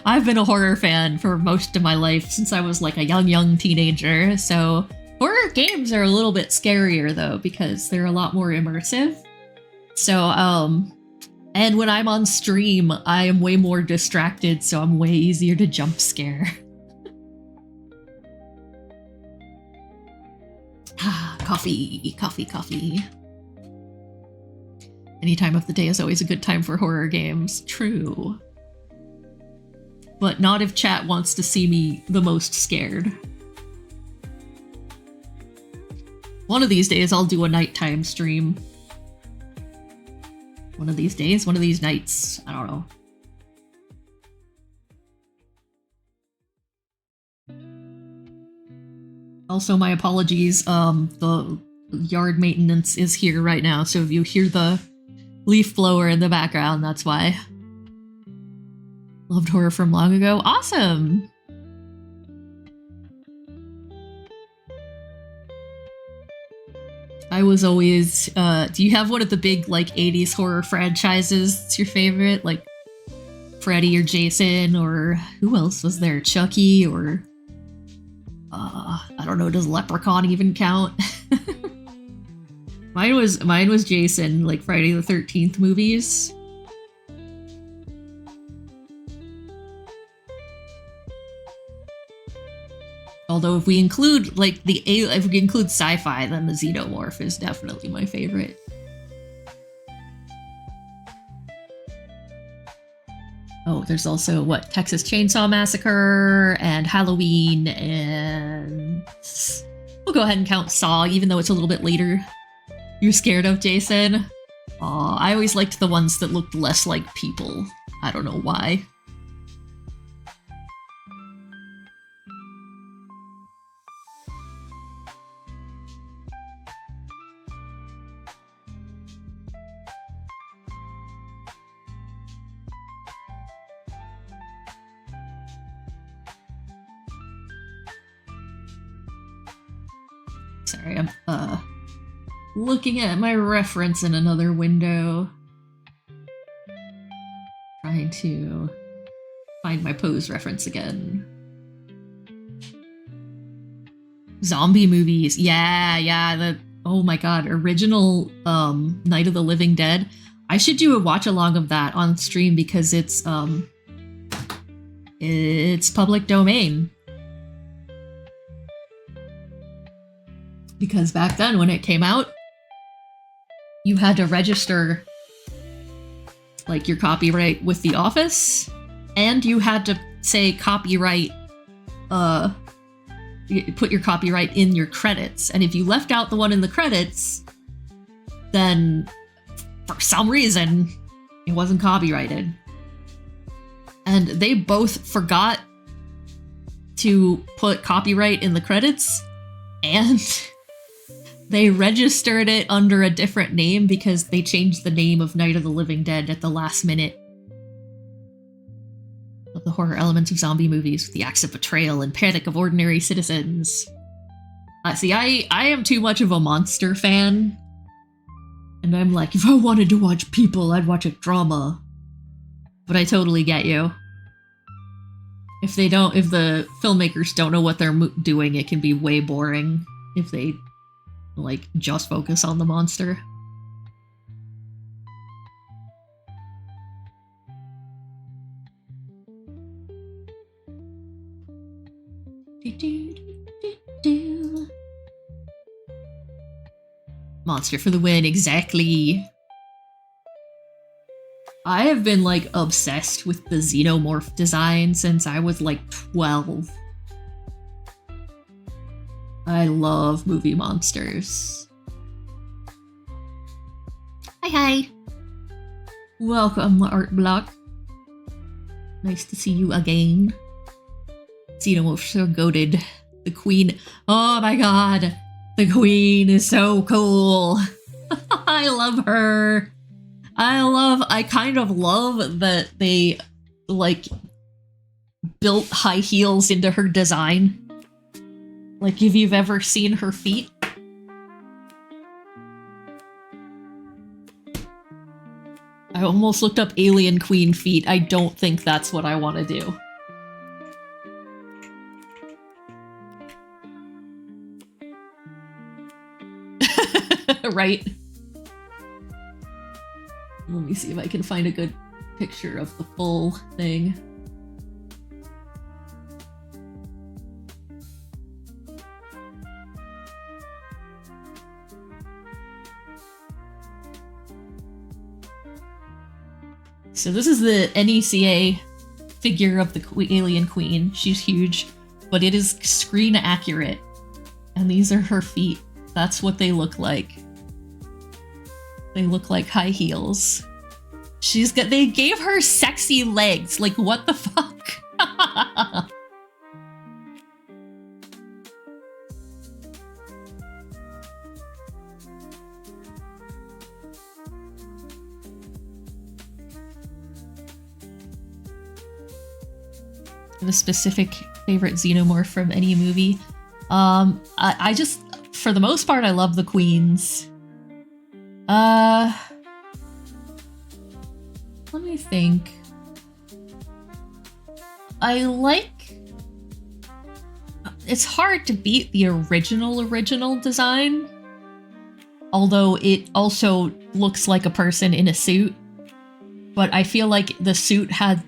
Speaker 1: I've been a horror fan for most of my life since I was like a young teenager, so horror games are a little bit scarier though because they're a lot more immersive. So, and when I'm on stream, I am way more distracted, so I'm way easier to jump scare. Coffee. Any time of the day is always a good time for horror games. True. But not if chat wants to see me the most scared. One of these days I'll do a nighttime stream. One of these days, one of these nights. I don't know. Also, my apologies. The yard maintenance is here right now, so if you hear the leaf blower in the background, that's why. Loved horror from long ago. Awesome! I was always, do you have one of the big, like, 80s horror franchises that's your favorite? Like, Freddy or Jason, or who else was there? Chucky, or, I don't know, does Leprechaun even count? Mine was Jason, like Friday the 13th movies. Although if we include like if we include sci-fi, then the Xenomorph is definitely my favorite. Oh, there's also what, Texas Chainsaw Massacre and Halloween, and we'll go ahead and count Saw, even though it's a little bit later. You're scared of Jason? Aw, I always liked the ones that looked less like people. I don't know why. Sorry, I'm looking at my reference in another window. Trying to find my pose reference again. Zombie movies. Yeah, the, oh my god, original Night of the Living Dead. I should do a watch along of that on stream because it's public domain. Because back then when it came out, you had to register like your copyright with the office, and you had to say copyright, put your copyright in your credits. And if you left out the one in the credits, then for some reason it wasn't copyrighted. And they both forgot to put copyright in the credits, and they registered it under a different name because they changed the name of Night of the Living Dead at the last minute. Of the horror elements of zombie movies with the acts of betrayal and panic of ordinary citizens. See, I am too much of a monster fan. And I'm like, if I wanted to watch people, I'd watch a drama. But I totally get you. If the filmmakers don't know what they're doing, it can be way boring if they like just focus on the monster. Monster for the win, exactly. I have been like obsessed with the Xenomorph design since I was like 12. I love movie monsters. Hi. Welcome, Art Block. Nice to see you again. Xenomorphs so goated. The queen. Oh my god. The queen is so cool. I love her. I kind of love that they, like, built high heels into her design. Like, if you've ever seen her feet. I almost looked up alien queen feet. I don't think that's what I want to do. Right? Let me see if I can find a good picture of the full thing. So this is the NECA figure of the alien queen. She's huge, but it is screen accurate. And these are her feet. That's what they look like. They look like high heels. They gave her sexy legs. Like, what the fuck? A specific favorite xenomorph from any movie. I just, for the most part, I love the queens. Let me think. It's hard to beat the original design. Although it also looks like a person in a suit. But I feel like the suit had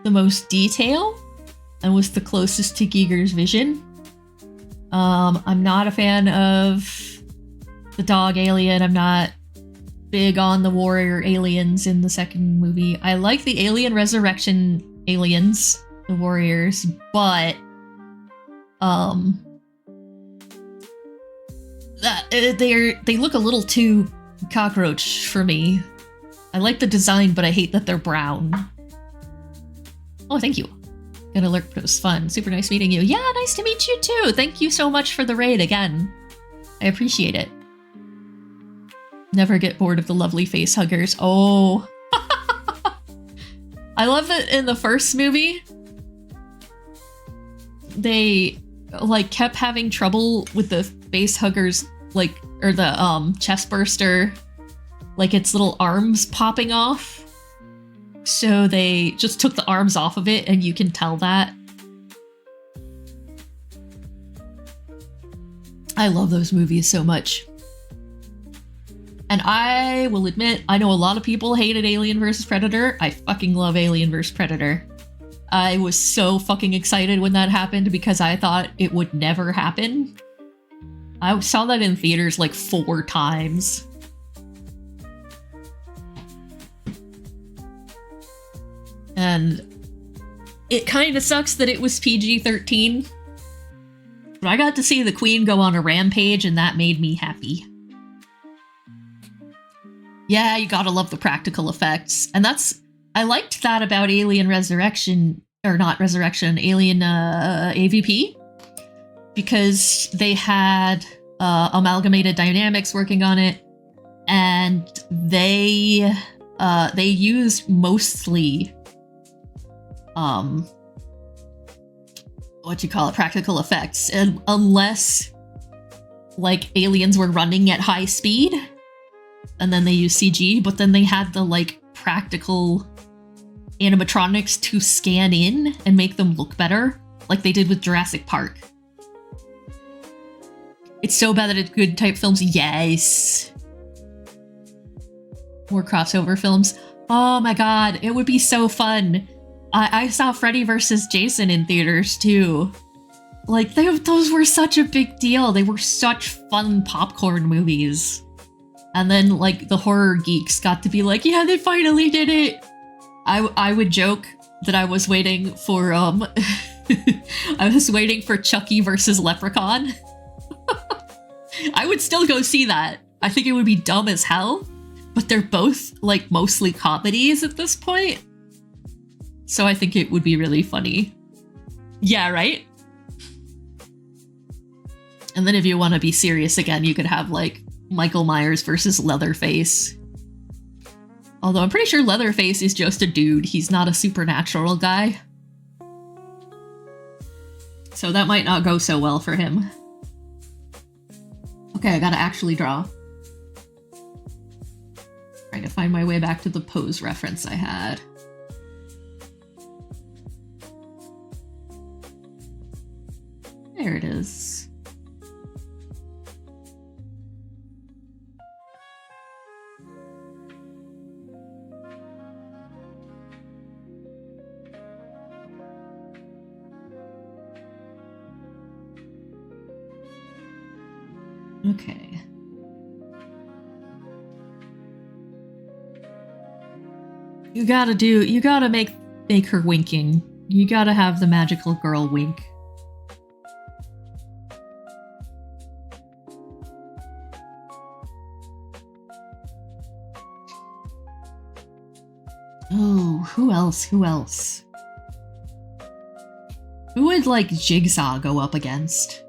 Speaker 1: the most detail and was the closest to Giger's vision. I'm not a fan of the dog alien. I'm not big on the warrior aliens in the second movie. I like the alien resurrection aliens, the warriors, but they look a little too cockroach for me. I like the design, but I hate that they're brown. Oh, thank you. Gonna lurk post fun. Super nice meeting you. Yeah, nice to meet you too. Thank you so much for the raid again. I appreciate it. Never get bored of the lovely face huggers. Oh. I love that in the first movie, they like kept having trouble with the face huggers, like, or the chest burster, like its little arms popping off. So they just took the arms off of it, and you can tell that. I love those movies so much. And I will admit, I know a lot of people hated Alien vs. Predator. I fucking love Alien vs. Predator. I was so fucking excited when that happened because I thought it would never happen. I saw that in theaters like 4 times. And it kind of sucks that it was PG-13. But I got to see the Queen go on a rampage, and that made me happy. Yeah, you gotta love the practical effects. And I liked that about Alien Resurrection, or not Resurrection, Alien AVP. Because they had Amalgamated Dynamics working on it. And they used mostly practical effects, and unless like aliens were running at high speed and then they used CG, but then they had the like practical animatronics to scan in and make them look better, like they did with Jurassic Park. It's so bad that it's good type films. Yes. More crossover films. Oh my god, it would be so fun. I saw Freddy vs. Jason in theaters too. Like, those were such a big deal. They were such fun popcorn movies. And then, like, the horror geeks got to be like, yeah, they finally did it! I would joke that I was waiting for, I was waiting for Chucky versus Leprechaun. I would still go see that. I think it would be dumb as hell, but they're both, like, mostly comedies at this point. So I think it would be really funny. Yeah, right? And then if you want to be serious again, you could have, like, Michael Myers versus Leatherface. Although I'm pretty sure Leatherface is just a dude. He's not a supernatural guy. So that might not go so well for him. Okay, I gotta actually draw. Alright, Trying to find my way back to the pose reference I had. There it is. Okay. You gotta make her winking. You gotta have the magical girl wink. Oh, who else? Who else? Who would, like, Jigsaw go up against?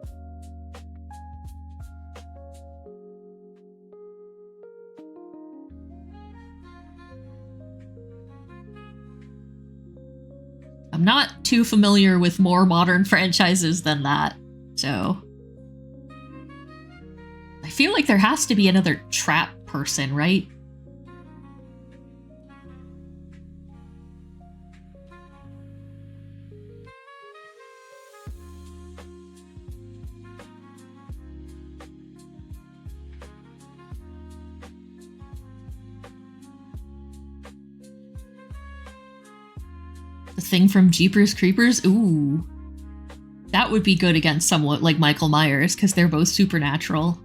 Speaker 1: I'm not too familiar with more modern franchises than that, so... I feel like there has to be another trap person, right? The thing from Jeepers Creepers? Ooh. That would be good against someone like Michael Myers, because they're both supernatural.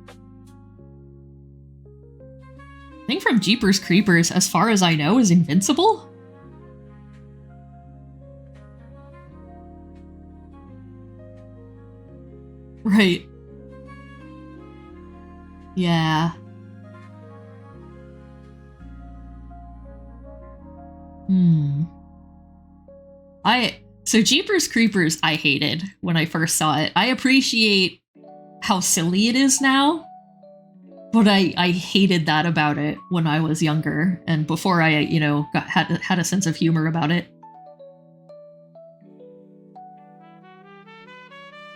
Speaker 1: The thing from Jeepers Creepers, as far as I know, is invincible? Right. Yeah. So Jeepers Creepers I hated when I first saw it. I appreciate how silly it is now, but I hated that about it when I was younger and before I, you know, had a sense of humor about it.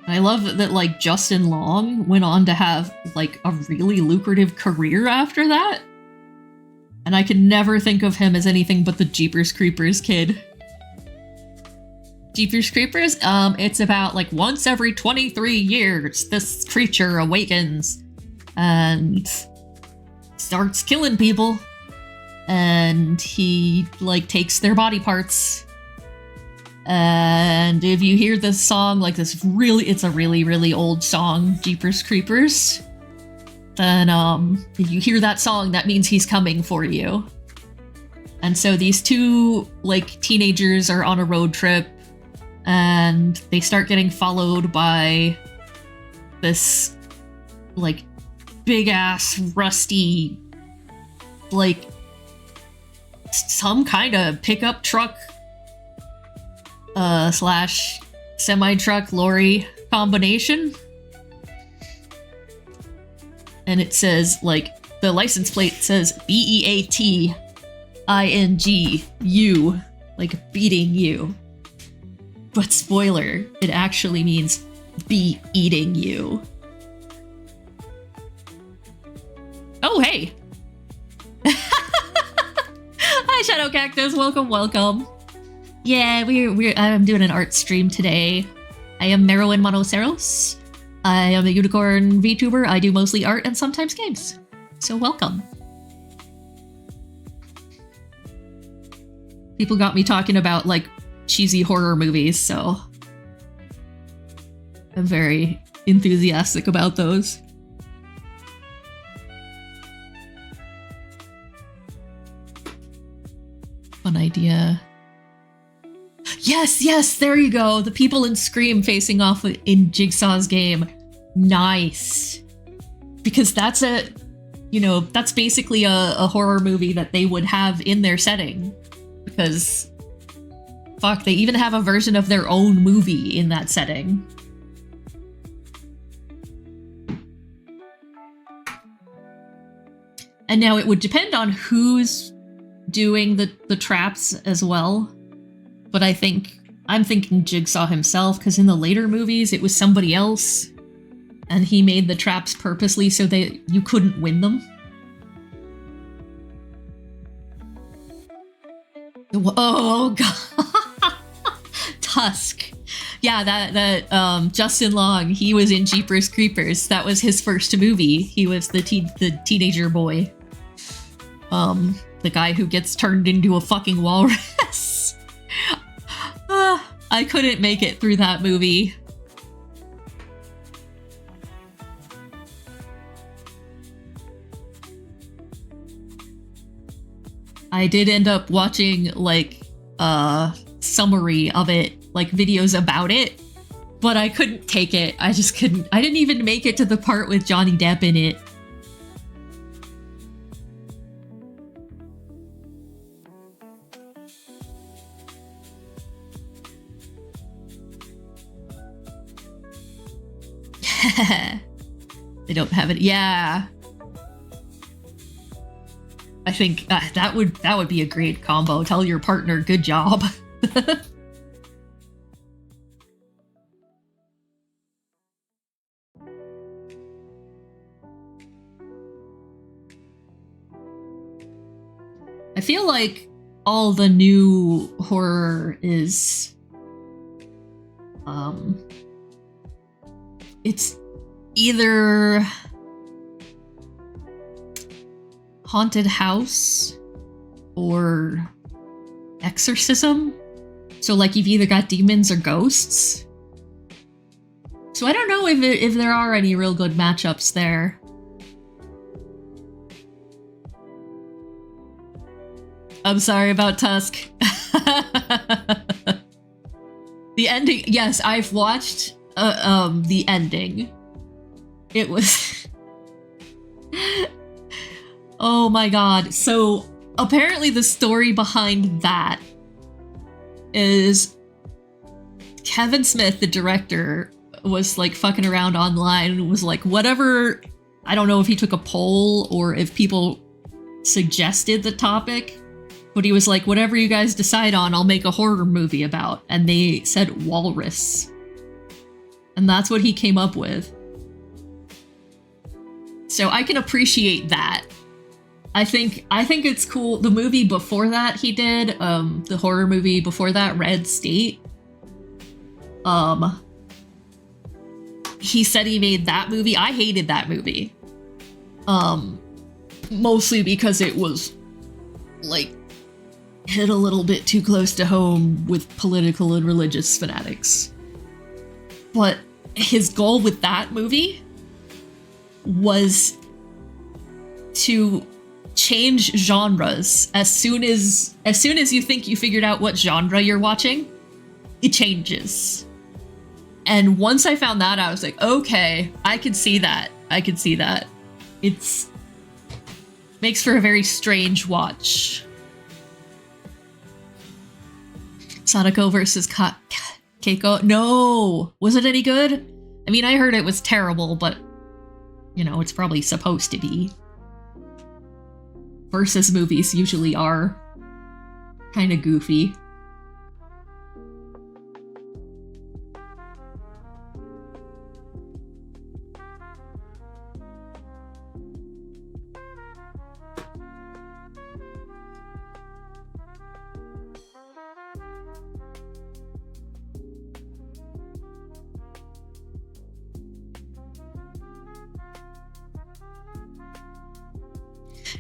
Speaker 1: I love that, like, Justin Long went on to have, like, a really lucrative career after that. And I could never think of him as anything but the Jeepers Creepers kid. Jeepers Creepers? It's about, like, once every 23 years, this creature awakens and starts killing people. And he, like, takes their body parts. And if you hear this song, like, it's a really, really old song, Jeepers Creepers, then, if you hear that song, that means he's coming for you. And so these two, like, teenagers are on a road trip, and they start getting followed by this, like, big-ass, rusty, like, some kind of pickup truck slash semi-truck lorry combination. And it says, like, the license plate says BEATINGU, like, beating you. But spoiler, it actually means be eating you. Oh, hey! Hi, Shadow Cactus, welcome, welcome. Yeah, I'm doing an art stream today. I am Merowynn Monoceros. I am a unicorn VTuber. I do mostly art and sometimes games. So welcome. People got me talking about, like, cheesy horror movies, so I'm very enthusiastic about those. Fun idea. Yes, yes, there you go. The people in Scream facing off in Jigsaw's game. Nice. Because that's that's basically a horror movie that they would have in their setting. Because fuck, they even have a version of their own movie in that setting. And now it would depend on who's doing the traps as well. But I'm thinking Jigsaw himself, because in the later movies it was somebody else. And he made the traps purposely so that you couldn't win them. Oh god. Tusk. Yeah, that Justin Long, he was in Jeepers Creepers. That was his first movie. He was the teenager boy. The guy who gets turned into a fucking walrus. I couldn't make it through that movie. I did end up watching, like, a summary of it, like, videos about it, but I couldn't take it. I just couldn't. I didn't even make it to the part with Johnny Depp in it. They don't have it. Yeah. I think that would be a great combo. Tell your partner, good job. I feel like all the new horror is it's either haunted house or exorcism. So like you've either got demons or ghosts. So I don't know if there are any real good matchups there. I'm sorry about Tusk. The ending, yes, I've watched the ending. It was oh my god. So apparently the story behind that is Kevin Smith, the director, was like fucking around online and was like, whatever, I don't know if he took a poll or if people suggested the topic, but he was like, whatever you guys decide on, I'll make a horror movie about. And they said walrus. And that's what he came up with. So I can appreciate that. I think it's cool. The movie before that he did, the horror movie before that, Red State. He said he made that movie. I hated that movie. Mostly because it was like hit a little bit too close to home with political and religious fanatics. But his goal with that movie was to change genres. As soon as you think you figured out what genre you're watching, it changes. And once I found that, I was like, okay, I can see that. I can see that. It's makes for a very strange watch. Sadako versus Keiko. No! Was it any good? I mean, I heard it was terrible, but, you know, it's probably supposed to be. Versus movies usually are kind of goofy.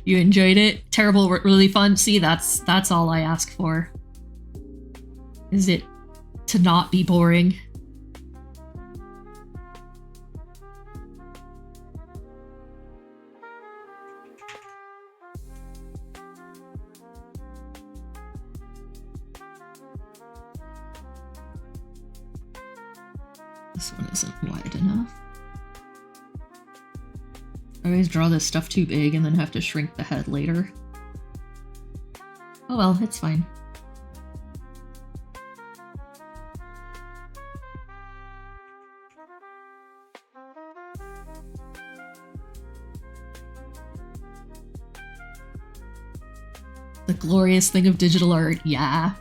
Speaker 1: You enjoyed it? Terrible, really fun? See, that's all I ask for. Is it to not be boring? This one isn't wide enough. I always draw this stuff too big and then have to shrink the head later. Oh well, it's fine. The glorious thing of digital art, yeah.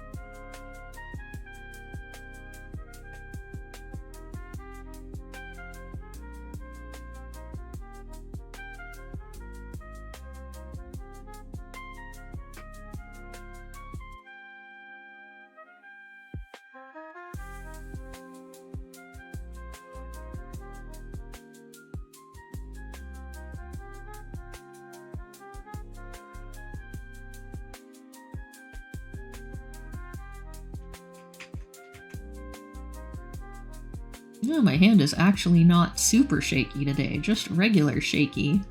Speaker 1: Yeah, my hand is actually not super shaky today, just regular shaky.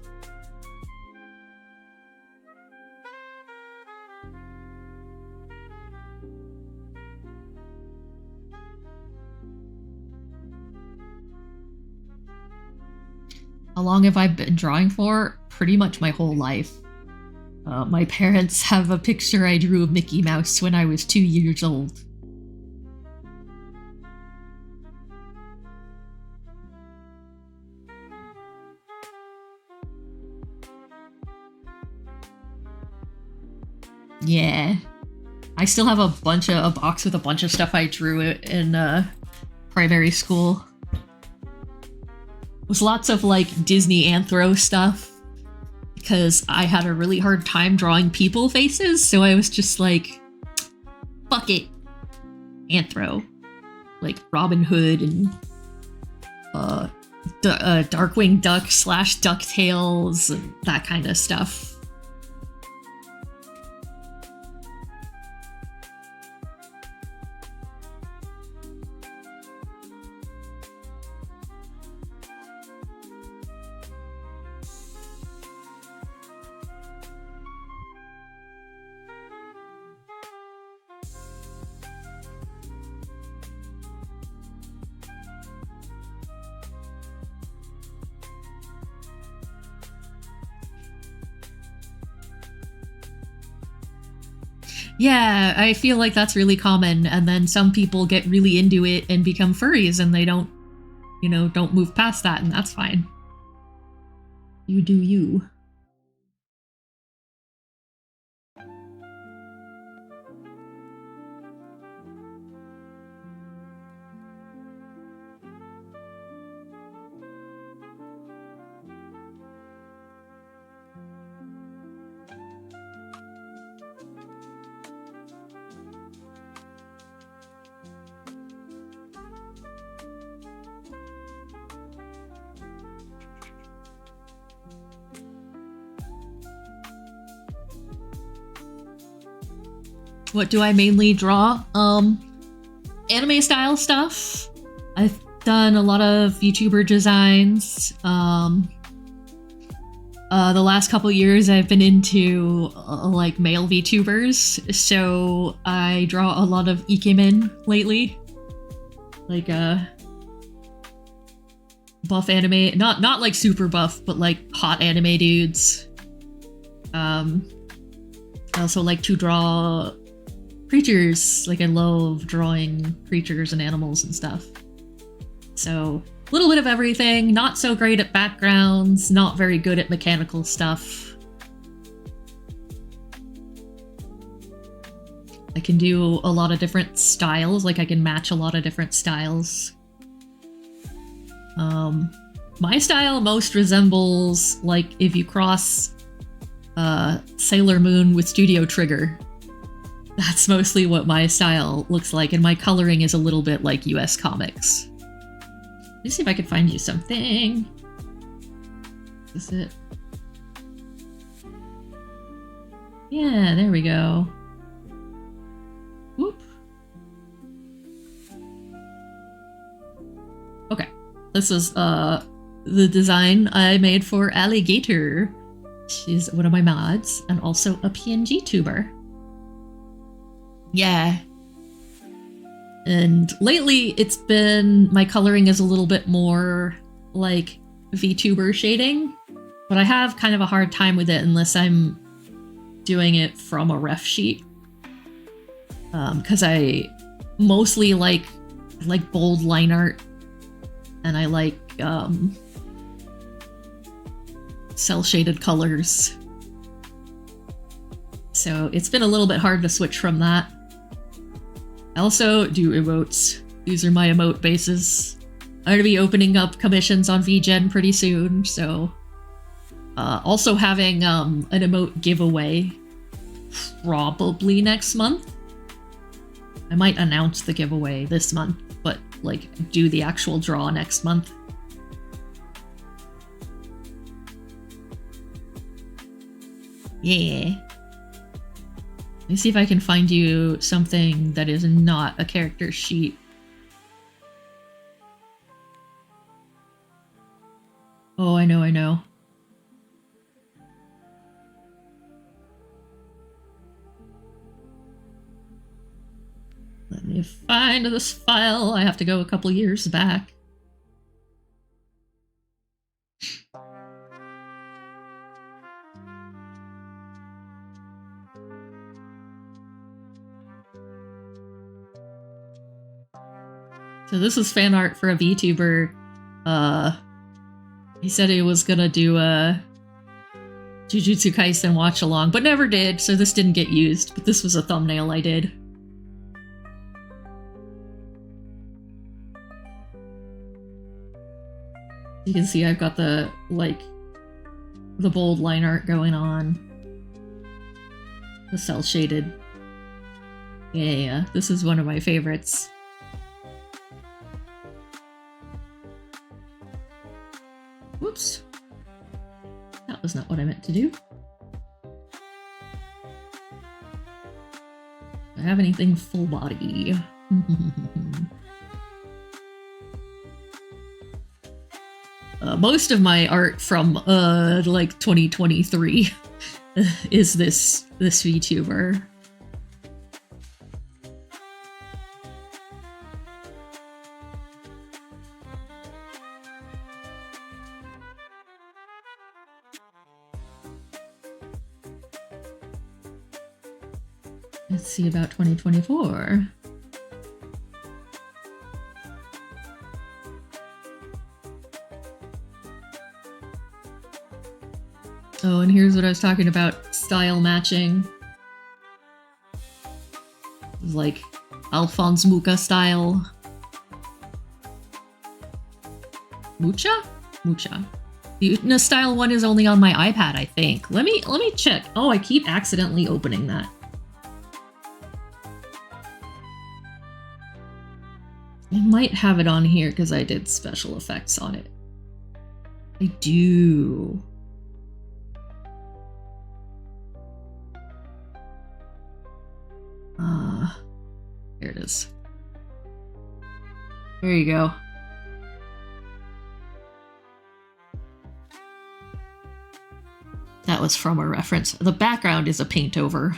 Speaker 1: How long have I been drawing for? Pretty much my whole life. My parents have a picture I drew of Mickey Mouse when I was 2 years old. Yeah. I still have a box with a bunch of stuff I drew in primary school. It was lots of like Disney anthro stuff because I had a really hard time drawing people faces, so I was just like, fuck it. Anthro. Like Robin Hood and Darkwing Duck / DuckTales and that kind of stuff. Yeah, I feel like that's really common, and then some people get really into it and become furries and they don't, you know, don't move past that, and that's fine. You do you. What do I mainly draw? Anime style stuff. I've done a lot of Vtuber designs. The last couple years I've been into like male VTubers, so I draw a lot of ikemen lately. Like buff anime, not like super buff, but like hot anime dudes. I also like to draw creatures. Like I love drawing creatures and animals and stuff. So a little bit of everything. Not so great at backgrounds, not very good at mechanical stuff. I can do a lot of different styles, like I can match a lot of different styles. My style most resembles like if you cross Sailor Moon with Studio Trigger. That's mostly what my style looks like, and my coloring is a little bit like US comics. Let me see if I can find you something. Is this it? Yeah, there we go. Whoop. Okay. This is the design I made for Alligator. She's one of my mods, and also a PNG tuber. Yeah. And lately it's been, my coloring is a little bit more like VTuber shading, but I have kind of a hard time with it unless I'm doing it from a ref sheet. Because I mostly like bold line art, and I like cell shaded colors. So it's been a little bit hard to switch from that. I also do emotes. These are my emote bases. I'm going to be opening up commissions on VGen pretty soon, so... also having an emote giveaway probably next month. I might announce the giveaway this month, but, like, do the actual draw next month. Yeah. Let me see if I can find you something that is not a character sheet. Oh, I know, I know. Let me find this file. I have to go a couple years back. So this is fan art for a VTuber. He said he was gonna do a Jujutsu Kaisen watch along, but never did, so this didn't get used. But this was a thumbnail I did. You can see I've got the, like, the bold line art going on. The cell shaded. Yeah, this is one of my favorites. Whoops. That was not what I meant to do. Do I have anything full body? Most of my art from, like 2023 is this VTuber. Let's see about 2024. Oh, and here's what I was talking about, style matching. Like Alphonse Mucha style. Mucha? Mucha. The Utna style one is only on my iPad, I think. Let me check. Oh, I keep accidentally opening that. I might have it on here because I did special effects on it. I do. Here it is. There you go. That was from a reference. The background is a paint over.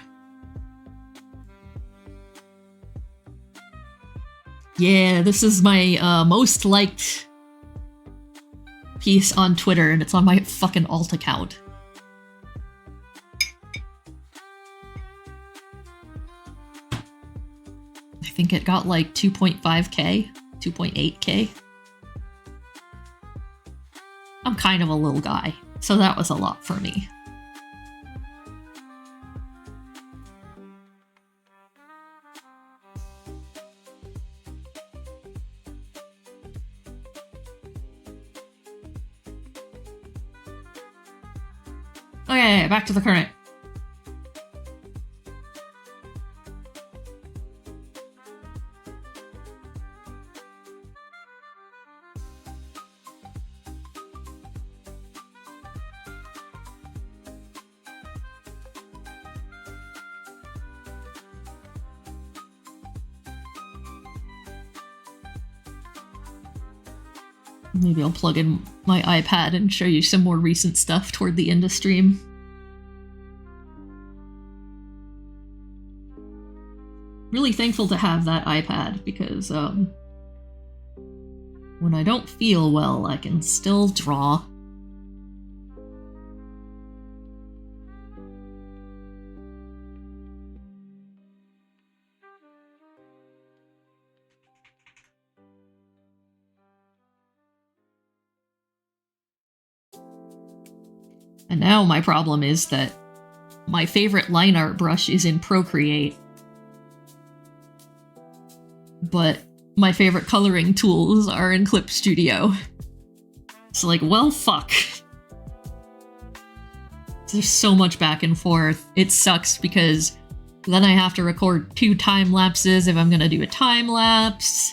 Speaker 1: Yeah, this is my most liked piece on Twitter, and it's on my fucking alt account. I think it got like 2.5k, 2.8k. I'm kind of a little guy, so that was a lot for me. Okay, back to the current. Maybe I'll plug in my iPad and show you some more recent stuff toward the end of stream. Really thankful to have that iPad because when I don't feel well, I can still draw. And now my problem is that my favorite line art brush is in Procreate, but my favorite coloring tools are in Clip Studio. It's like, well, fuck. There's so much back and forth. It sucks because then I have to record 2 time lapses if I'm gonna do a time lapse,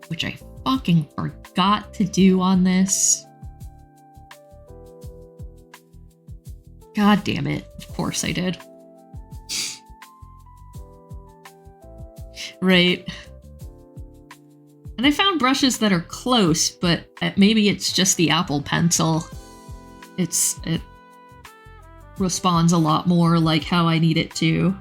Speaker 1: which I fucking forgot to do on this. God damn it. Of course I did. Right. And I found brushes that are close, but maybe it's just the Apple Pencil. It responds a lot more like how I need it to.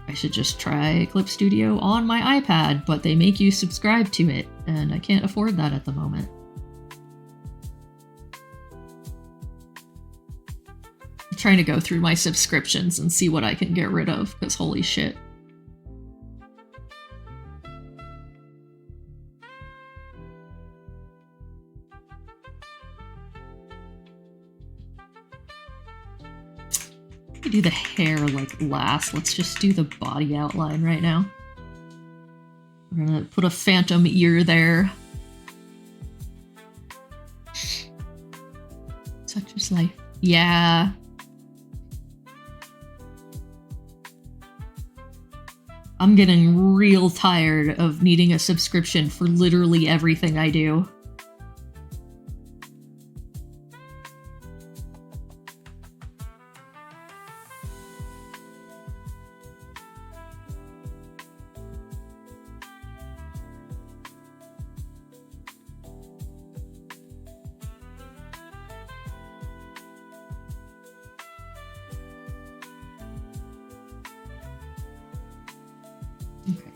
Speaker 1: I should just try Clip Studio on my iPad, but they make you subscribe to it, and I can't afford that at the moment. I'm trying to go through my subscriptions and see what I can get rid of, because holy shit. Do the hair like last. Let's just do the body outline right now. We're gonna put a phantom ear there. Such is life. Yeah. I'm getting real tired of needing a subscription for literally everything I do.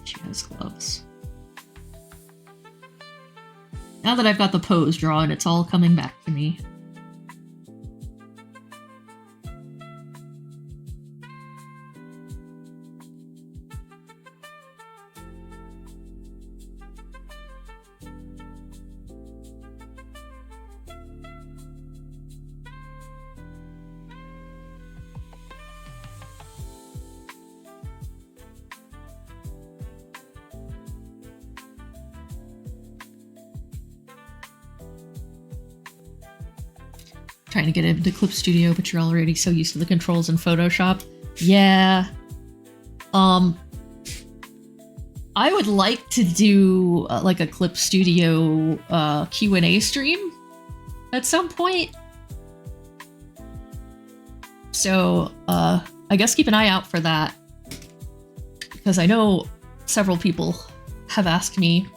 Speaker 1: She has gloves. Now that I've got the pose drawn, it's all coming back to me. Trying to get into Clip Studio, but you're already so used to the controls in Photoshop. Yeah. I would like to do like a Clip Studio Q&A stream at some point. So I guess keep an eye out for that, because I know several people have asked me.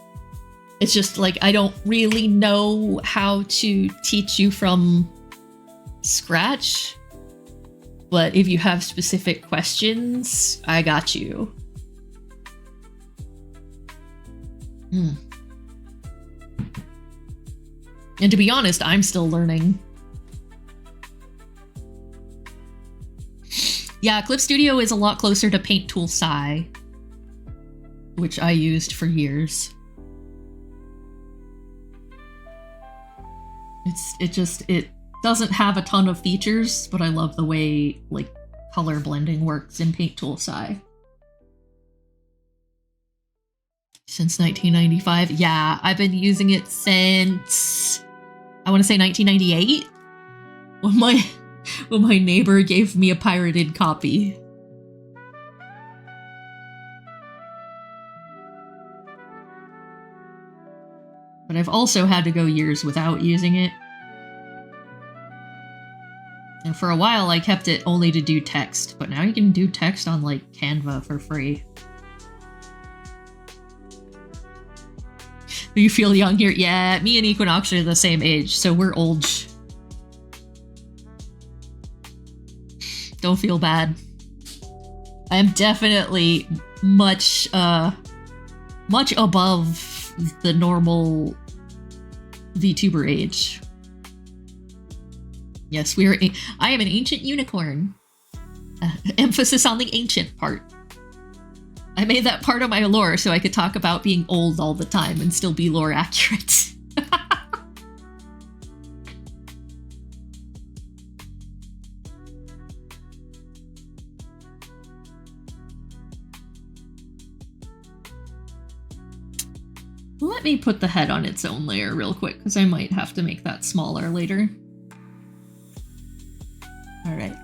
Speaker 1: It's just like I don't really know how to teach you from scratch, but if you have specific questions, I got you. And to be honest, I'm still learning. Yeah, Clip Studio is a lot closer to Paint Tool Sci, which I used for years. It doesn't have a ton of features, but I love the way like color blending works in Paint Tool Sci. Since 1995. Yeah, I've been using it since I want to say 1998 when my neighbor gave me a pirated copy. But I've also had to go years without using it. And for a while, I kept it only to do text, but now you can do text on, like, Canva for free. Do you feel young here? Yeah, me and Equinox are the same age, so we're old. Don't feel bad. I am definitely much above the normal VTuber age. Yes, I am an ancient unicorn. Emphasis on the ancient part. I made that part of my lore so I could talk about being old all the time and still be lore accurate. Let me put the head on its own layer real quick, because I might have to make that smaller later. Alright.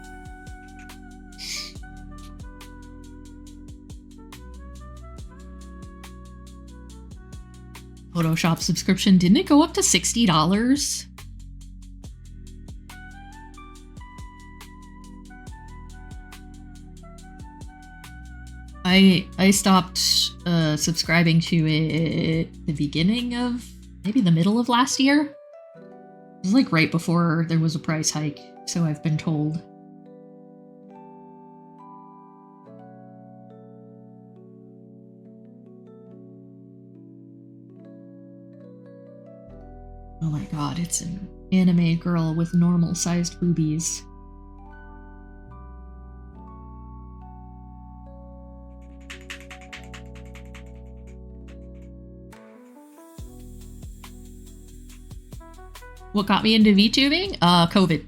Speaker 1: Photoshop subscription, didn't it go up to $60? I stopped subscribing to it the beginning of, maybe the middle of last year. It was like right before there was a price hike, so I've been told. Oh my god, it's an anime girl with normal-sized boobies. What got me into VTubing? COVID.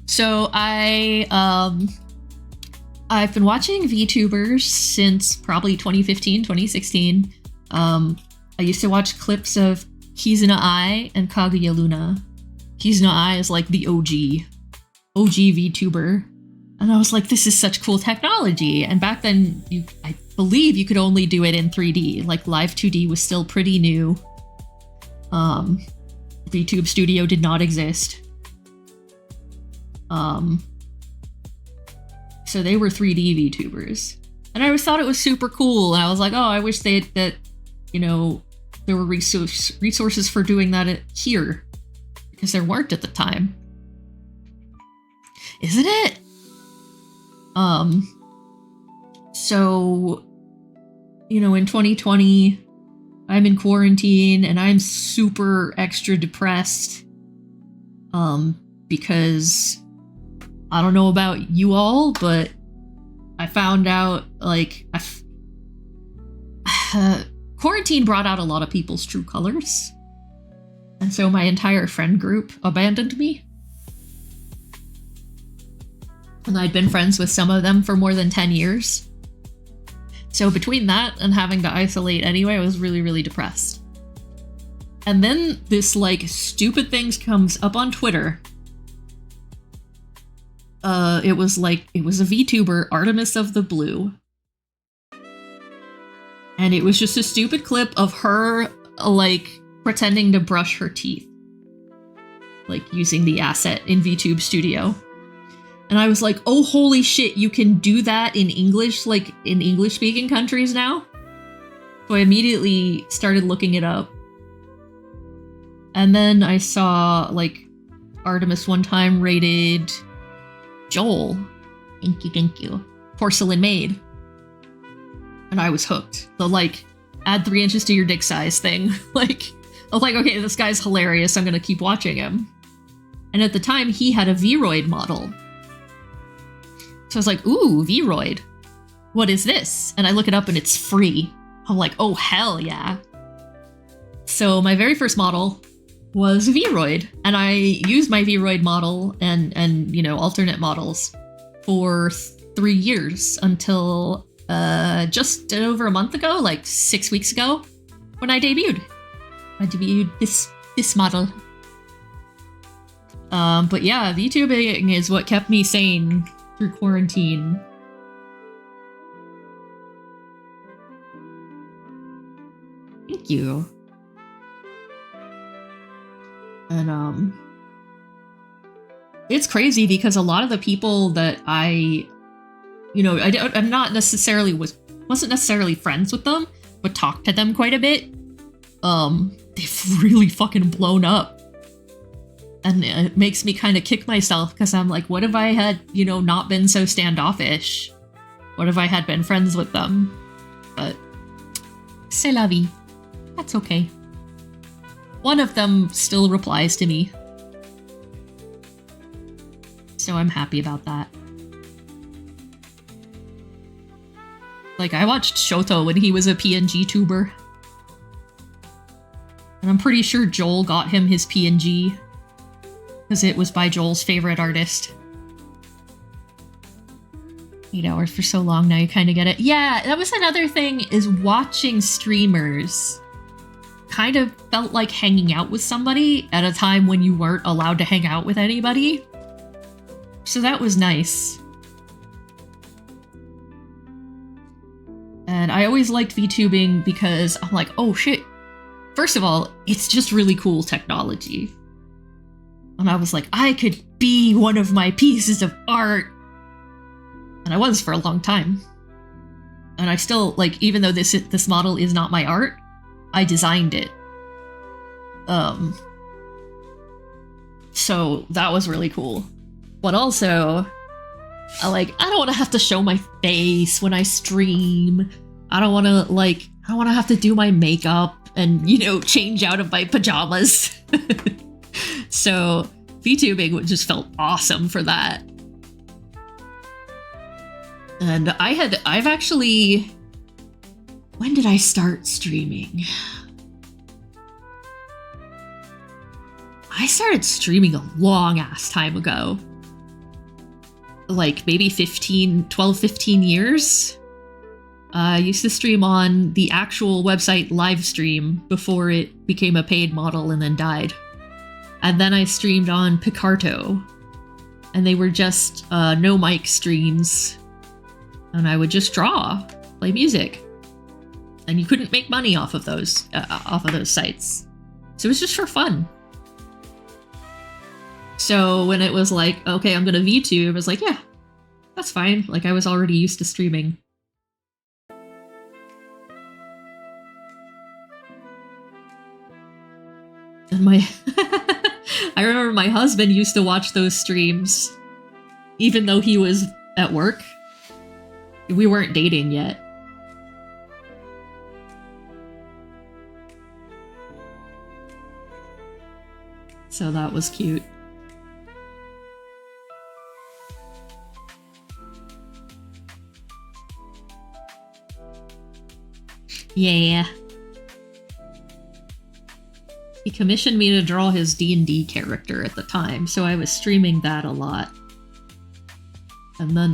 Speaker 1: So I've been watching VTubers since probably 2015, 2016. I used to watch clips of Kizuna Ai and Kaguya Luna. Kizuna Ai is like the OG VTuber. And I was like, this is such cool technology. And back then, I believe you could only do it in 3D. Like Live 2D was still pretty new. VTube Studio did not exist. So they were 3D VTubers. And I always thought it was super cool. And I was like, oh, I wish that you know, there were resources for doing that here. Because there weren't at the time. Isn't it? So, you know, in 2020, I'm in quarantine and I'm super extra depressed. Because I don't know about you all, but I found out, like, quarantine brought out a lot of people's true colors. And so my entire friend group abandoned me. And I'd been friends with some of them for more than 10 years. So between that and having to isolate anyway, I was really, really depressed. And then this, like, stupid things comes up on Twitter. It was a VTuber, Artemis of the Blue. And it was just a stupid clip of her, like, pretending to brush her teeth. Like, using the asset in VTube Studio. And I was like, oh, holy shit, you can do that in English, like, in English-speaking countries now? So I immediately started looking it up. And then I saw, like, Artemis one time rated Joel. Thank you. Porcelain Maid. And I was hooked. The, like, add 3 inches to your dick size thing. Like, I was like, okay, this guy's hilarious. I'm gonna keep watching him. And at the time, he had a Vroid model. So I was like, ooh, Vroid. What is this? And I look it up and it's free. I'm like, oh, hell yeah. So my very first model was Vroid. And I used my Vroid model and you know, alternate models for 3 years until just over a month ago, like 6 weeks ago, when I debuted. I debuted this model. But yeah, VTubing is what kept me sane through quarantine. Thank you. And it's crazy because a lot of the people that I'm not necessarily wasn't necessarily friends with them, but talked to them quite a bit. They've really fucking blown up. And it makes me kind of kick myself because I'm like, what if I had, you know, not been so standoffish? What if I had been friends with them? But c'est la vie. That's okay. One of them still replies to me. So I'm happy about that. Like, I watched Shoto when he was a PNG tuber. And I'm pretty sure Joel got him his PNG. Because it was by Joel's favorite artist. 8 hours for so long, now you kind of get it. Yeah, that was another thing, is watching streamers kind of felt like hanging out with somebody at a time when you weren't allowed to hang out with anybody. So that was nice. And I always liked VTubing because I'm like, oh shit. First of all, it's just really cool technology. And I was like, I could be one of my pieces of art. And I was for a long time. And I still, like, even though this model is not my art, I designed it. So that was really cool. But also, I don't want to have to show my face when I stream. I don't want to have to do my makeup and, you know, change out of my pajamas. So VTubing just felt awesome for that. And I've actually, when did I start streaming? I started streaming a long ass time ago. Like maybe 12, 15 years. I used to stream on the actual website Livestream before it became a paid model and then died. And then I streamed on Picarto. And they were just no mic streams. And I would just draw, play music. And you couldn't make money off of those sites. So it was just for fun. So when it was like, okay, I'm gonna VTube, I was like, yeah, that's fine. Like I was already used to streaming. And I remember my husband used to watch those streams, even though he was at work. We weren't dating yet. So that was cute. Yeah. He commissioned me to draw his D&D character at the time, so I was streaming that a lot. And then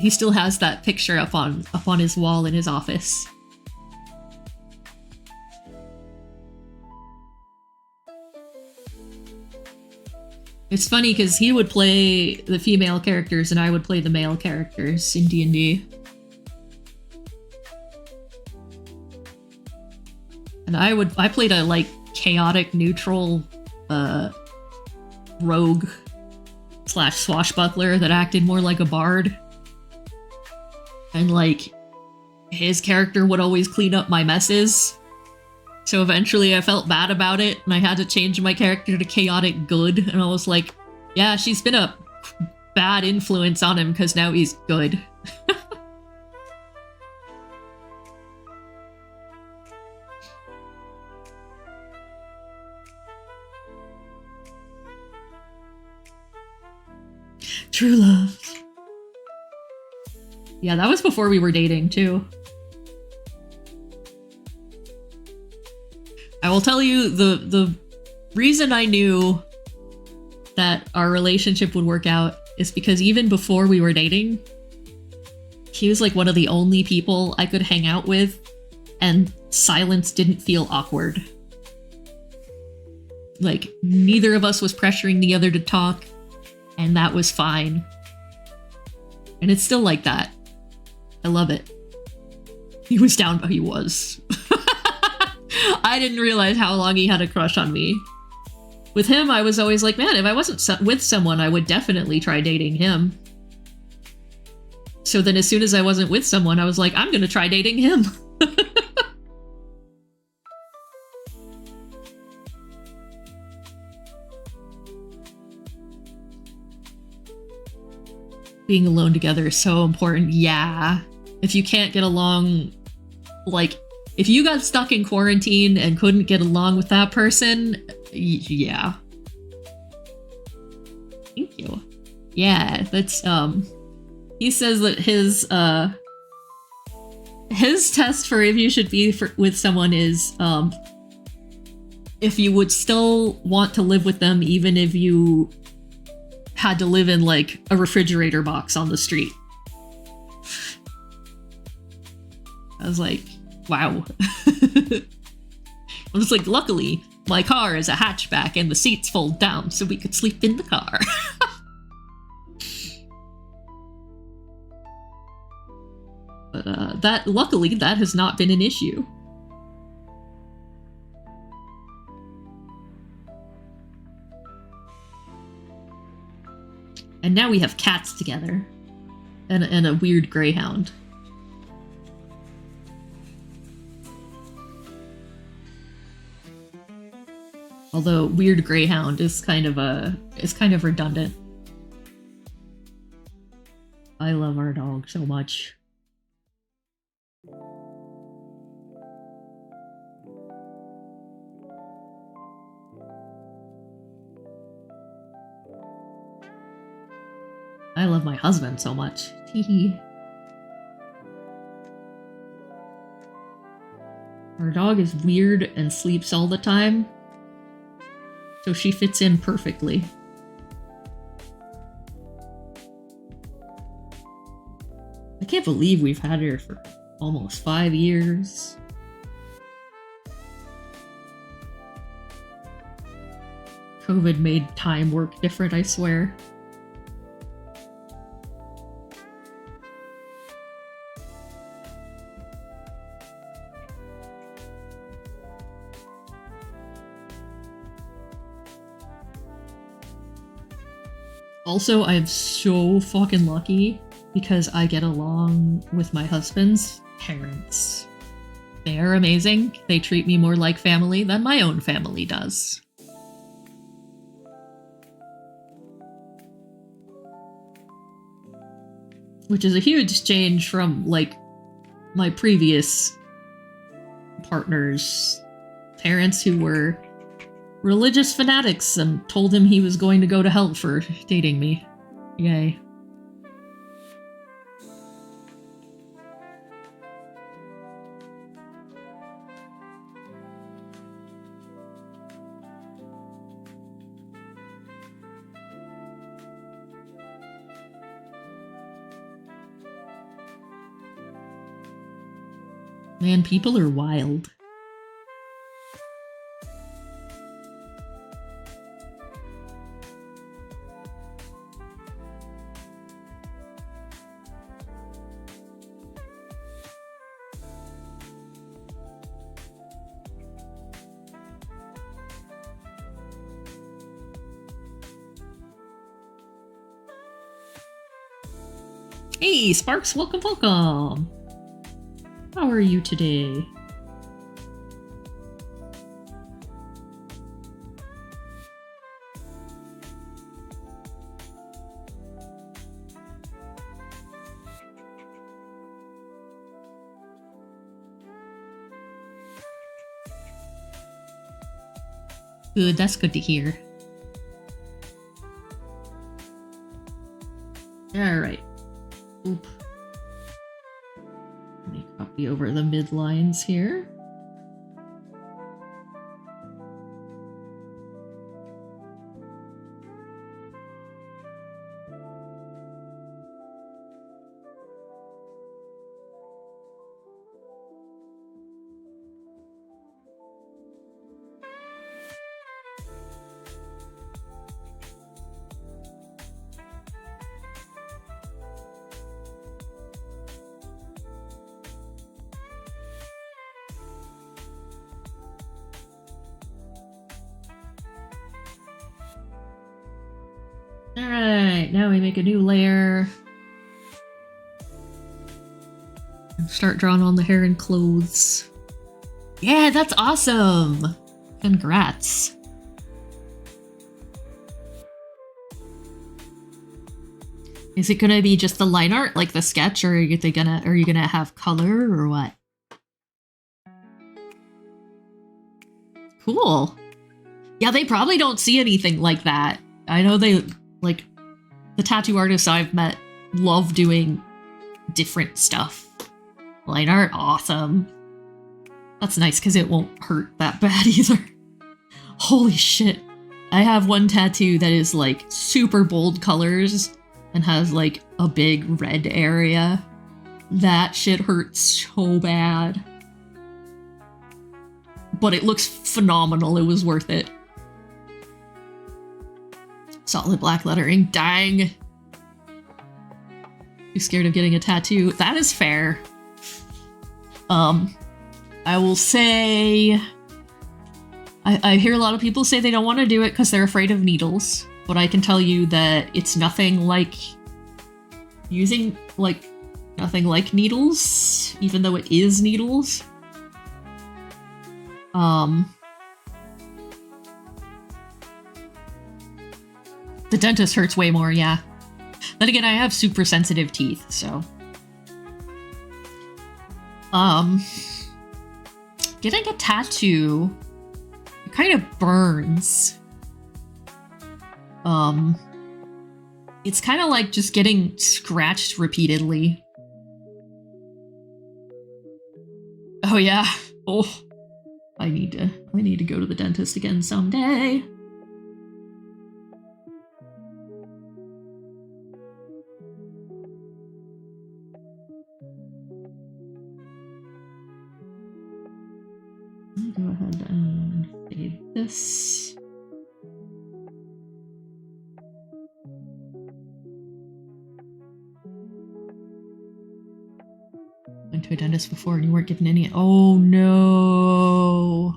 Speaker 1: he still has that picture up on his wall in his office. It's funny because he would play the female characters and I would play the male characters in D&D. And I played a like chaotic neutral rogue / swashbuckler that acted more like a bard. And like his character would always clean up my messes. So eventually I felt bad about it and I had to change my character to chaotic good. And I was like, yeah, she's been a bad influence on him because now he's good. True love. Yeah, that was before we were dating, too. I will tell you, the reason I knew that our relationship would work out is because even before we were dating, he was like one of the only people I could hang out with, and silence didn't feel awkward. Like, neither of us was pressuring the other to talk. And that was fine. And it's still like that. I love it. He was down, but he was. I didn't realize how long he had a crush on me. With him, I was always like, man, if I wasn't with someone, I would definitely try dating him. So then as soon as I wasn't with someone, I was like, I'm gonna try dating him. Being alone together is so important. Yeah. If you can't get along, like, if you got stuck in quarantine and couldn't get along with that person, yeah. Thank you. Yeah, that's, he says that his test for if you should be with someone is, if you would still want to live with them even if you had to live in like a refrigerator box on the street. I was like, wow. I was like, luckily my car is a hatchback and the seats fold down so we could sleep in the car. But luckily that has not been an issue. And now we have cats together. and a weird greyhound. Although weird greyhound is kind of redundant. I love our dog so much. I love my husband so much. Teehee. Our dog is weird and sleeps all the time, so she fits in perfectly. I can't believe we've had her for almost 5 years. COVID made time work different, I swear. Also, I'm so fucking lucky because I get along with my husband's parents. They are amazing. They treat me more like family than my own family does. Which is a huge change from, like, my previous partner's parents who were religious fanatics and told him he was going to go to hell for dating me. Yay. Man, people are wild. Hey, Sparks, welcome, welcome! How are you today? Good, that's good to hear. Alright. Oop. Let me copy over the midlines here. Alright, now we make a new layer. And start drawing on the hair and clothes. Yeah, that's awesome! Congrats. Is it gonna be just the line art, like the sketch, or are you gonna have color or what? Cool. Yeah, they probably don't see anything like that. I know they, like, the tattoo artists I've met love doing different stuff. Line art, awesome. That's nice because it won't hurt that bad either. Holy shit. I have one tattoo that is like super bold colors and has like a big red area. That shit hurts so bad. But it looks phenomenal. It was worth it. Solid black lettering. Dang. Too scared of getting a tattoo. That is fair. I will say... I hear a lot of people say they don't want to do it because they're afraid of needles. But I can tell you that it's nothing like using, like, nothing like needles, even though it is needles. The dentist hurts way more, yeah. Then again, I have super sensitive teeth, so... Getting a tattoo, it kind of burns. It's kind of like just getting scratched repeatedly. Oh yeah. Oh, I need to go to the dentist again someday. Let me go ahead and save this. Went to a dentist before and you weren't given any. Oh no.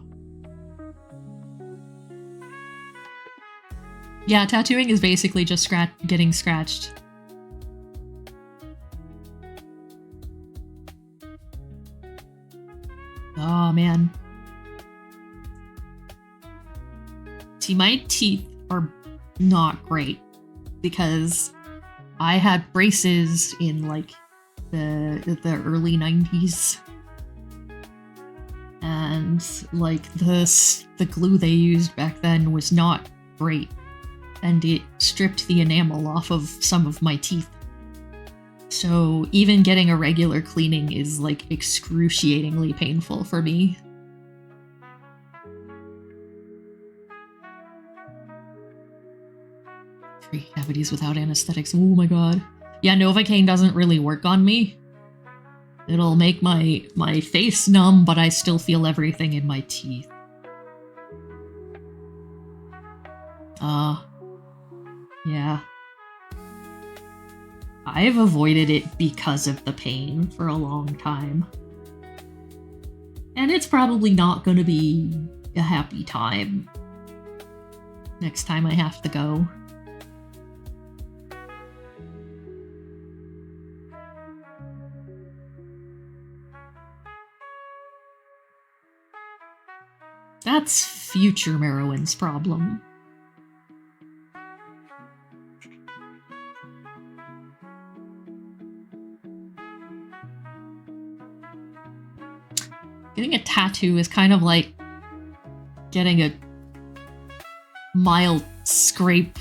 Speaker 1: Yeah, tattooing is basically just getting scratched. Oh man. See, my teeth are not great because I had braces in like the early 90s, and like the glue they used back then was not great, and it stripped the enamel off of some of my teeth. So even getting a regular cleaning is like excruciatingly painful for me. Three cavities without anesthetics. Oh my god. Yeah, Novocaine doesn't really work on me. It'll make my face numb, but I still feel everything in my teeth. Yeah. I've avoided it because of the pain for a long time. And it's probably not going to be a happy time next time I have to go. That's future Merowynn's problem. Getting a tattoo is kind of like getting a mild scrape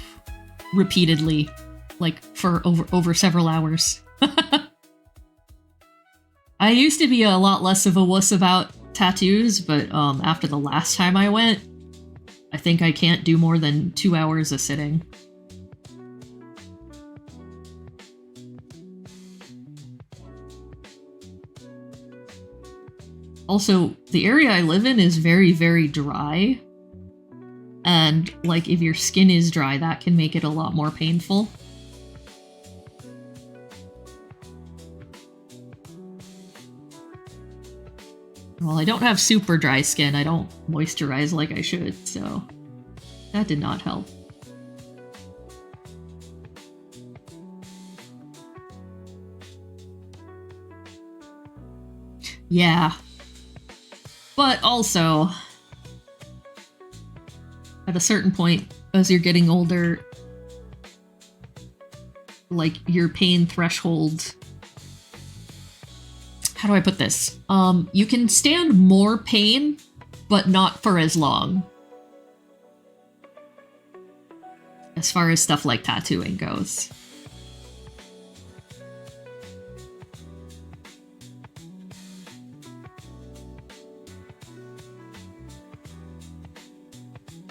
Speaker 1: repeatedly, like for over several hours. I used to be a lot less of a wuss about tattoos, but after the last time I went, I think I can't do more than 2 hours a sitting. Also, the area I live in is very, very dry. And, like, if your skin is dry, that can make it a lot more painful. Well, I don't have super dry skin. I don't moisturize like I should, so that did not help. Yeah. But also, at a certain point, as you're getting older, like, your pain threshold... How do I put this? You can stand more pain, but not for as long. As far as stuff like tattooing goes.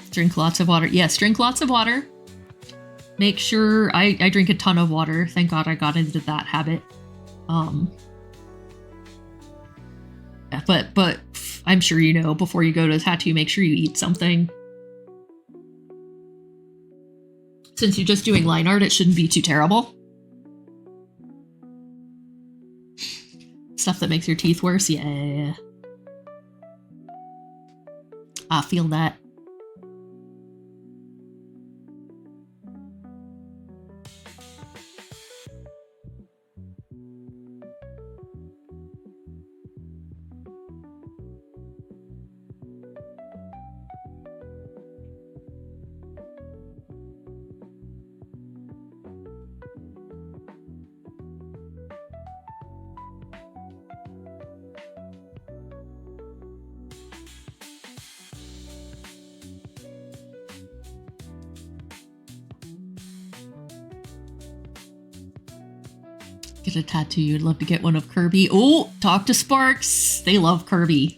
Speaker 1: Drink lots of water. Yes, drink lots of water. Make sure... I drink a ton of water. Thank God I got into that habit. But I'm sure you know, before you go to a tattoo, make sure you eat something. Since you're just doing line art, it shouldn't be too terrible. Stuff that makes your teeth worse? Yeah. I feel that. Get a tattoo. You'd love to get one of Kirby. Oh, talk to Sparks. They love Kirby.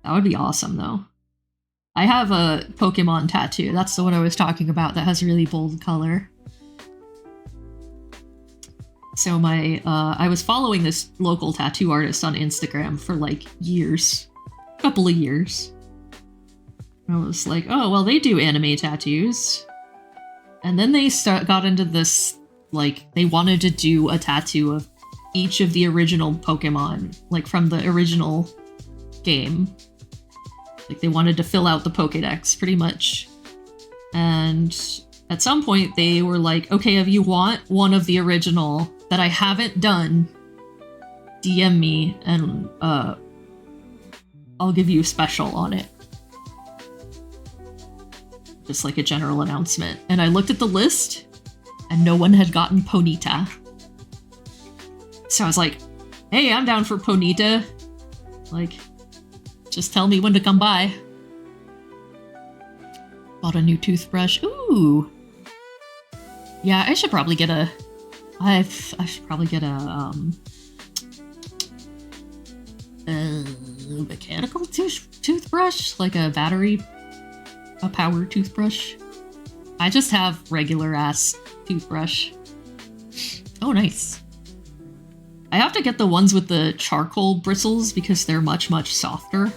Speaker 1: That would be awesome, though. I have a Pokemon tattoo. That's the one I was talking about that has really bold color. So I was following this local tattoo artist on Instagram for like years. A couple of years. I was like, oh, well, they do anime tattoos. And then they got into this, like, they wanted to do a tattoo of each of the original Pokemon, like from the original game. Like, they wanted to fill out the Pokédex, pretty much. And at some point, they were like, okay, if you want one of the original that I haven't done, DM me, and I'll give you a special on it. Just like a general announcement. And I looked at the list, and no one had gotten Ponyta. So I was like, hey, I'm down for Ponyta. Like, just tell me when to come by. Bought a new toothbrush. Ooh. Yeah, I should probably get a... I should probably get a mechanical toothbrush? Like a power toothbrush. I just have regular ass toothbrush. Oh, nice. I have to get the ones with the charcoal bristles because they're much, much softer.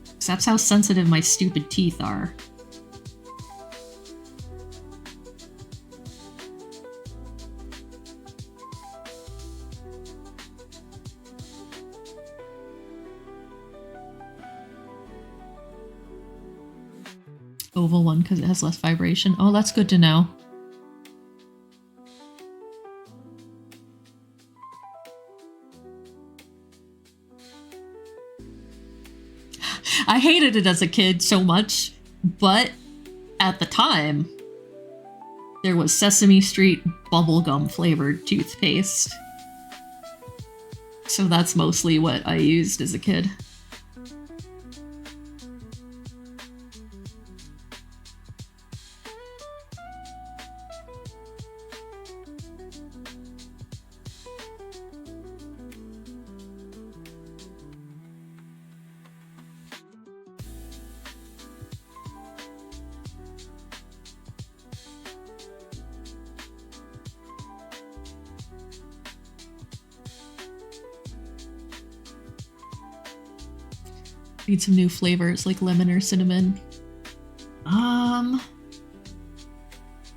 Speaker 1: Because that's how sensitive my stupid teeth are. Oval one because it has less vibration. Oh, that's good to know. I hated it as a kid so much, but at the time, there was Sesame Street bubblegum flavored toothpaste. So that's mostly what I used as a kid. Need some new flavors like lemon or cinnamon.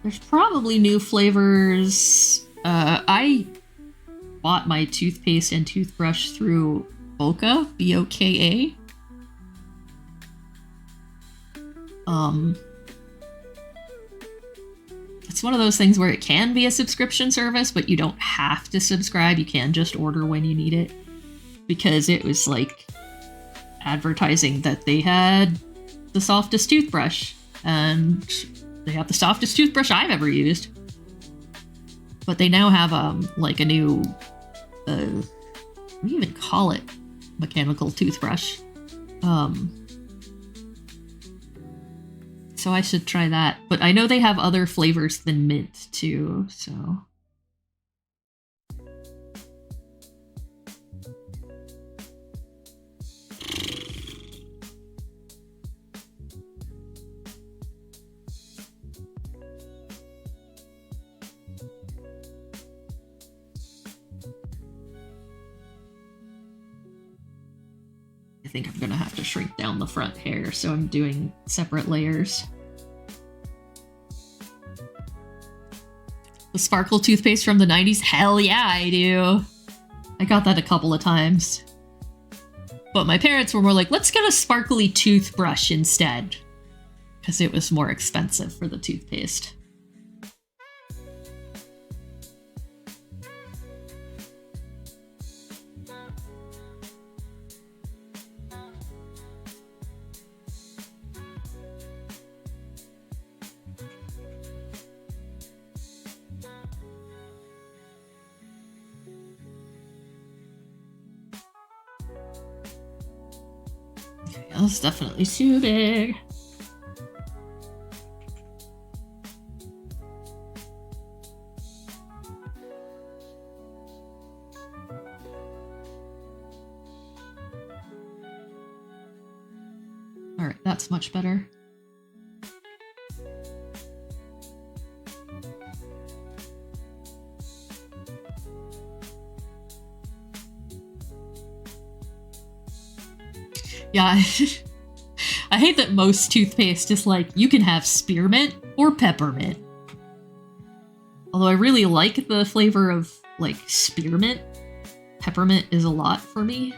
Speaker 1: There's probably new flavors. I bought my toothpaste and toothbrush through Boka, B-O-K-A. It's one of those things where it can be a subscription service, but you don't have to subscribe. You can just order when you need it. Because it was like advertising that they had the softest toothbrush, and they have the softest toothbrush I've ever used. But they now have like a new what do you even call it? Mechanical toothbrush. So I should try that. But I know they have other flavors than mint too, so I think I'm gonna have to shrink down the front hair, so I'm doing separate layers. The sparkle toothpaste from the 90s? Hell yeah, I do! I got that a couple of times. But my parents were more like, let's get a sparkly toothbrush instead. Because it was more expensive for the toothpaste. That's definitely too big. Alright, that's much better. Yeah, I hate that most toothpaste is like, you can have spearmint or peppermint. Although I really like the flavor of, like, spearmint. Peppermint is a lot for me.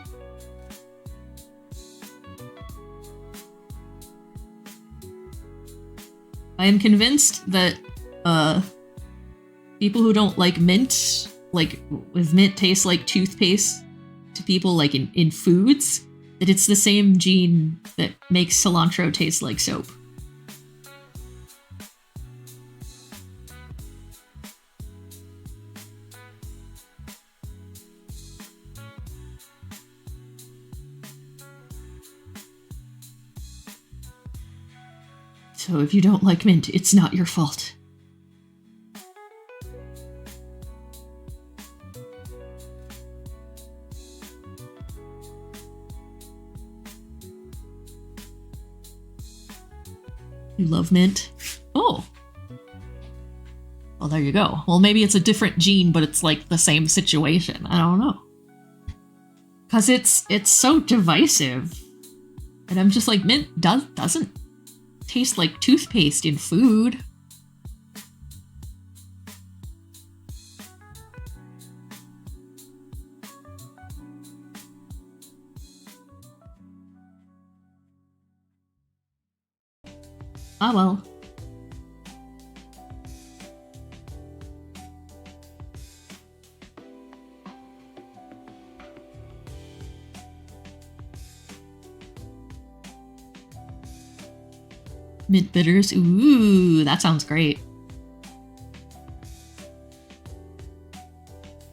Speaker 1: I am convinced that, people who don't like mint, like, if mint tastes like toothpaste to people, like, in foods, that it's the same gene that makes cilantro taste like soap. So if you don't like mint, it's not your fault. You love mint? Oh. Well, there you go. Well, maybe it's a different gene, but it's like the same situation. I don't know. Cause it's so divisive. And I'm just like, mint doesn't taste like toothpaste in food. Ah, well. Mint bitters. Ooh, that sounds great.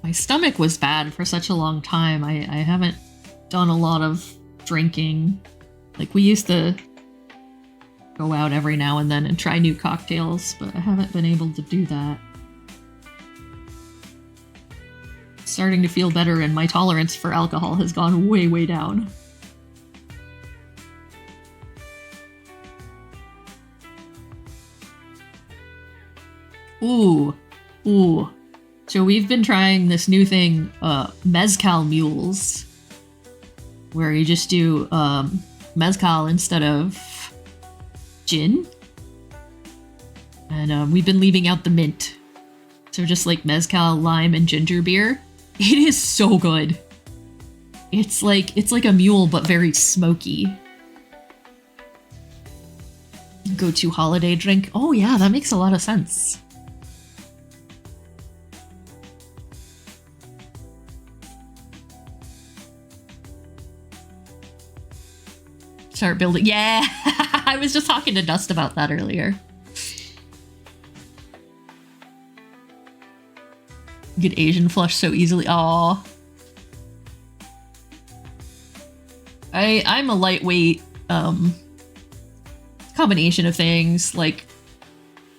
Speaker 1: My stomach was bad for such a long time. I haven't done a lot of drinking. Like, we used to go out every now and then and try new cocktails, but I haven't been able to do that. Starting to feel better, and my tolerance for alcohol has gone way, way down. Ooh. Ooh. So we've been trying this new thing, mezcal mules, where you just do mezcal instead of gin. And we've been leaving out the mint. So just like mezcal, lime, and ginger beer. It is so good. It's like a mule, but very smoky. Go-to holiday drink. Oh yeah, that makes a lot of sense. Start building. Yeah, I was just talking to Dust about that earlier. Get Asian flush so easily. Aw. I'm a lightweight combination of things. Like,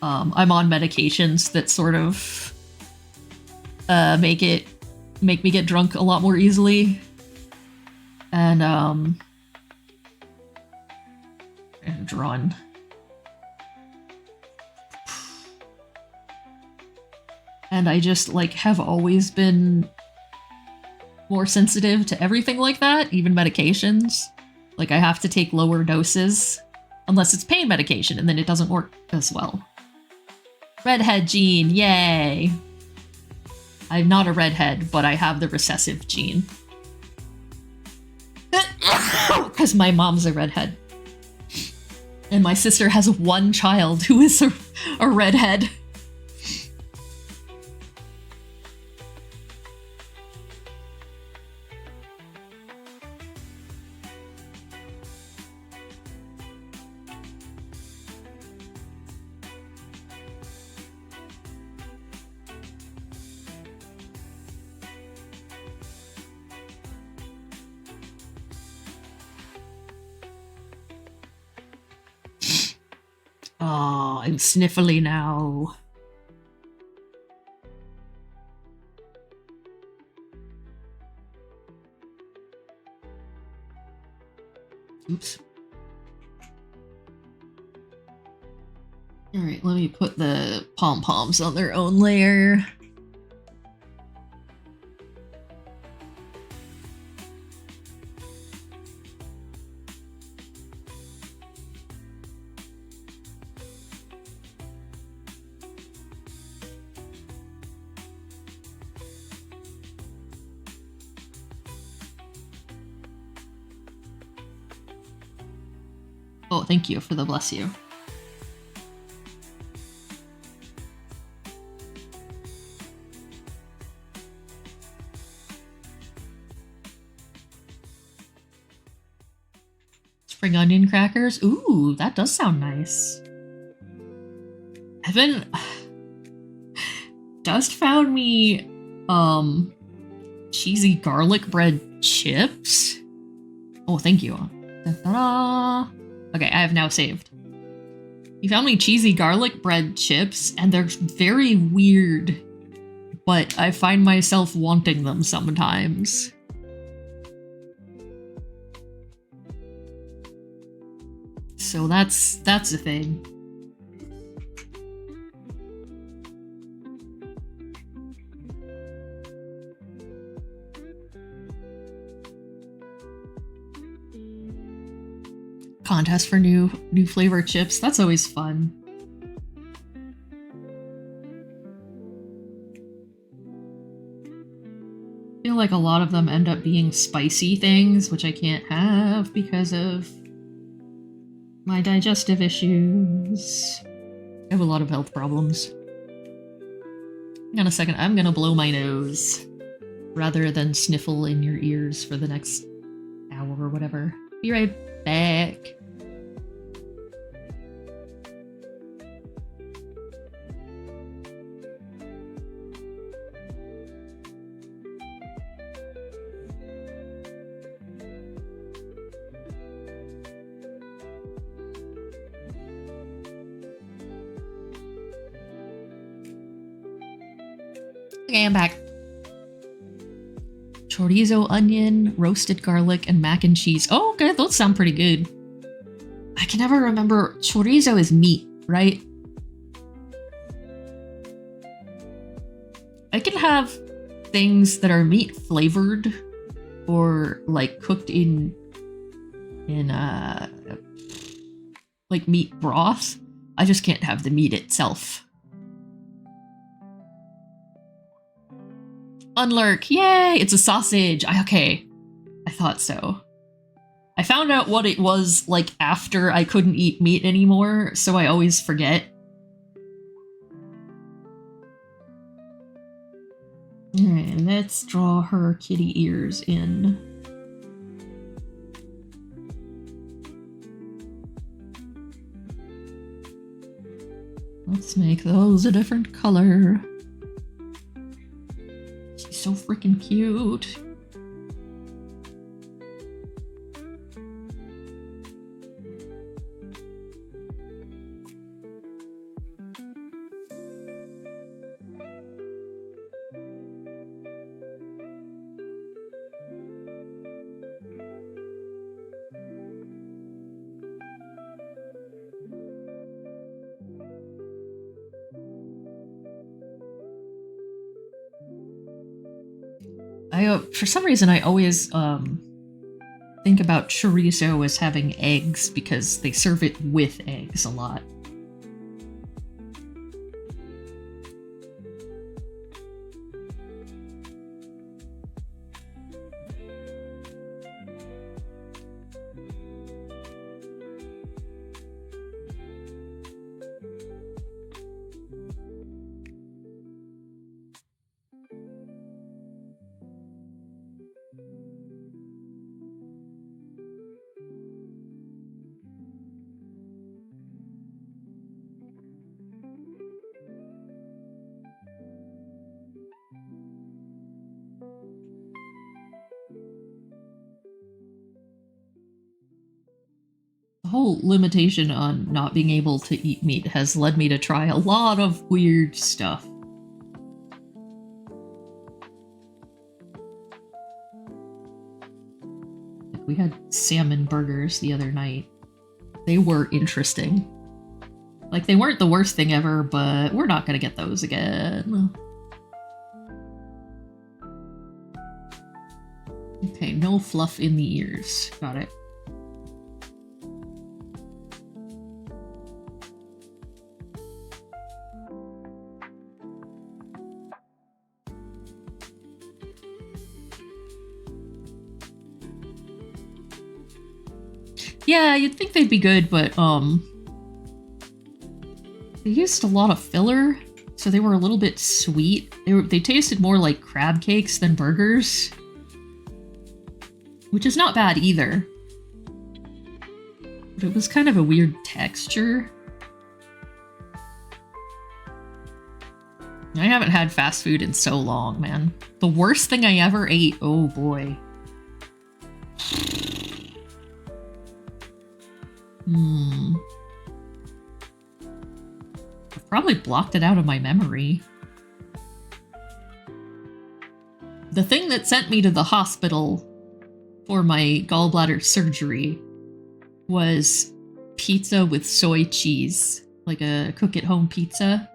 Speaker 1: I'm on medications that sort of make me get drunk a lot more easily. And run. And I just, like, have always been more sensitive to everything like that, even medications. Like, I have to take lower doses, unless it's pain medication, and then it doesn't work as well. Redhead gene, yay! I'm not a redhead, but I have the recessive gene. Because my mom's a redhead. And my sister has one child who is a redhead. Oh, I'm sniffly now. Oops. Alright, let me put the pom-poms on their own layer. Oh, thank you for the bless you. Spring onion crackers. Ooh, that does sound nice. Evan just found me cheesy garlic bread chips. Oh, thank you. Da-da-da. Okay, I have now saved. You found me cheesy garlic bread chips, and they're very weird, but I find myself wanting them sometimes. So that's the thing. Contest for new flavor chips. That's always fun. I feel like a lot of them end up being spicy things, which I can't have because of my digestive issues. I have a lot of health problems. Hang on a second, I'm gonna blow my nose rather than sniffle in your ears for the next hour or whatever. Be right back. Okay, I'm back. Chorizo, onion, roasted garlic, and mac and cheese. Oh, okay, those sound pretty good. I can never remember. Chorizo is meat, right? I can have things that are meat flavored or like cooked in like meat broth. I just can't have the meat itself. Unlurk, yay! It's a sausage. Okay, I thought so. I found out what it was like after I couldn't eat meat anymore, so I always forget. Alright, let's draw her kitty ears in. Let's make those a different color. She's so freaking cute. For some reason, I always think about chorizo as having eggs because they serve it with eggs a lot. The whole limitation on not being able to eat meat has led me to try a lot of weird stuff. We had salmon burgers the other night. They were interesting. Like, they weren't the worst thing ever, but we're not gonna get those again. Okay, no fluff in the ears. Got it. Yeah, you'd think they'd be good, but, they used a lot of filler, so they were a little bit sweet. They tasted more like crab cakes than burgers. Which is not bad either. But it was kind of a weird texture. I haven't had fast food in so long, man. The worst thing I ever ate, oh boy. I've probably blocked it out of my memory. The thing that sent me to the hospital for my gallbladder surgery was pizza with soy cheese, like a cook-at-home pizza.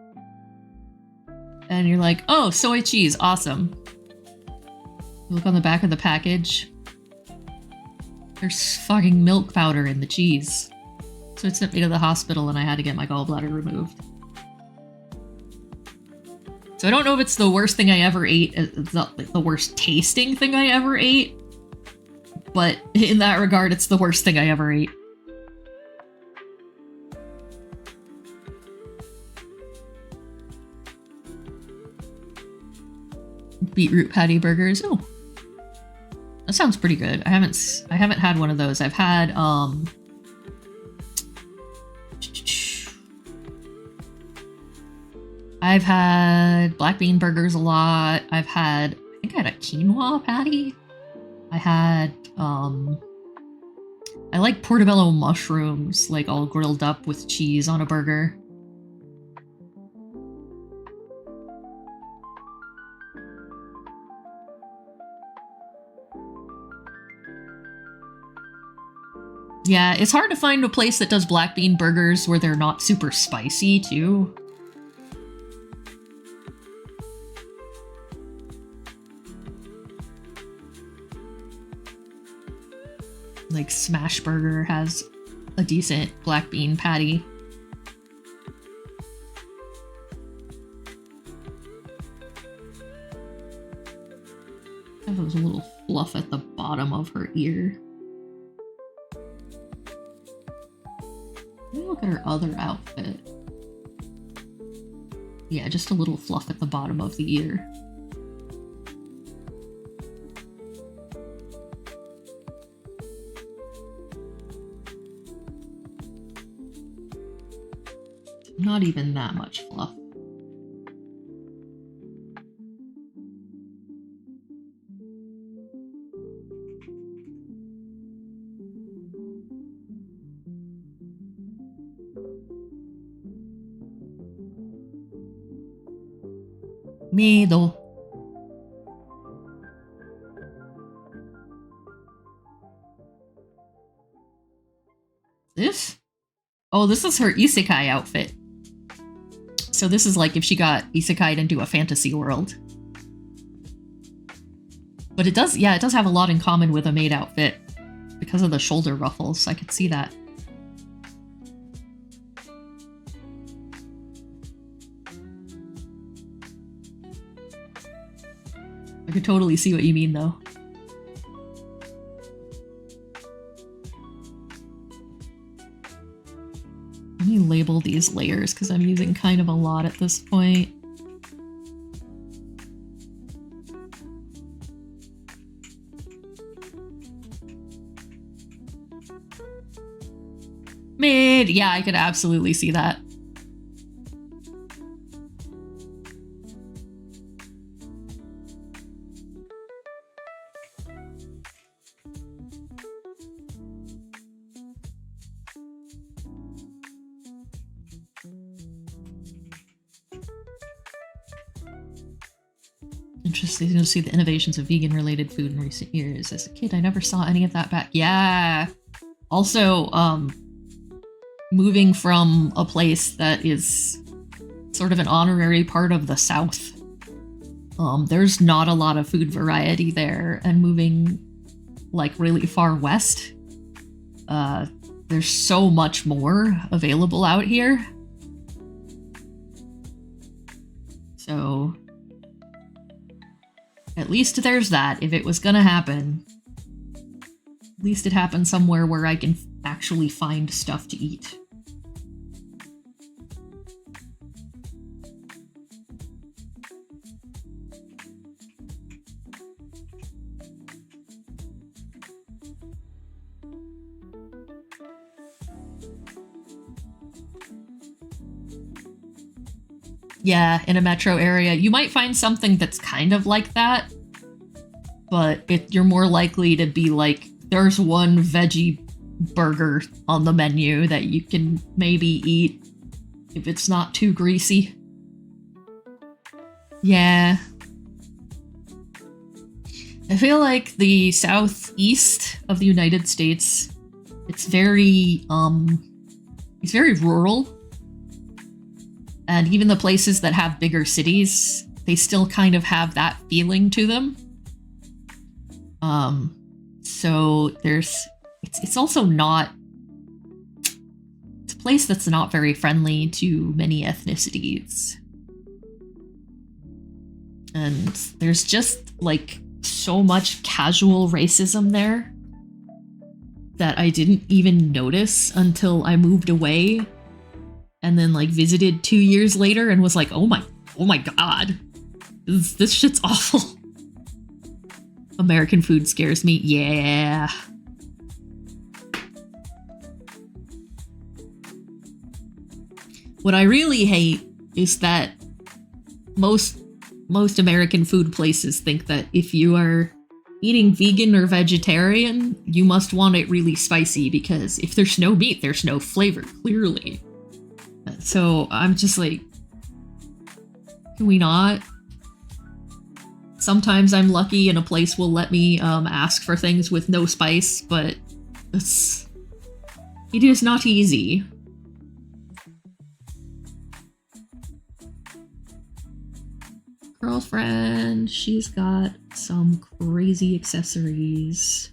Speaker 1: And you're like, oh, soy cheese, awesome. You look on the back of the package. There's fucking milk powder in the cheese. So it sent me to the hospital and I had to get my gallbladder removed. So I don't know if it's the worst thing I ever ate, it's not the worst tasting thing I ever ate, but in that regard, it's the worst thing I ever ate. Beetroot patty burgers. Oh, that sounds pretty good. I haven't had one of those. I've had black bean burgers a lot. I think I had a quinoa patty. I had I like portobello mushrooms, like all grilled up with cheese on a burger. Yeah, it's hard to find a place that does black bean burgers where they're not super spicy, too. Like, Smash Burger has a decent black bean patty. That was a little fluff at the bottom of her ear. Let me look at her other outfit. Yeah, just a little fluff at the bottom of the ear. Not even that much fluff. Miedo. This? Oh, this is her isekai outfit. So this is like if she got isekai'd into a fantasy world. But it does have a lot in common with a maid outfit because of the shoulder ruffles. I could see that. I could totally see what you mean, though. Let me label these layers because I'm using kind of a lot at this point. Mid! Yeah, I could absolutely see that. Interesting to see the innovations of vegan-related food in recent years. As a kid, I never saw any of that back. Yeah. Also, moving from a place that is sort of an honorary part of the South. There's not a lot of food variety there, and moving like really far west, there's so much more available out here. So at least there's that. If it was gonna happen, at least it happened somewhere where I can actually find stuff to eat. Yeah, in a metro area. You might find something that's kind of like that, but you're more likely to be like, there's one veggie burger on the menu that you can maybe eat if it's not too greasy. Yeah. I feel like the southeast of the United States, it's very rural. And even the places that have bigger cities, they still kind of have that feeling to them. So it's also not, it's a place that's not very friendly to many ethnicities. And there's just like so much casual racism there that I didn't even notice until I moved away. And then like visited 2 years later and was like, oh my god, this shit's awful. American food scares me. Yeah. What I really hate is that most American food places think that if you are eating vegan or vegetarian, you must want it really spicy, because if there's no meat, there's no flavor, clearly. So I'm just like, can we not? Sometimes I'm lucky and a place will let me ask for things with no spice, but it is not easy. Girlfriend, she's got some crazy accessories.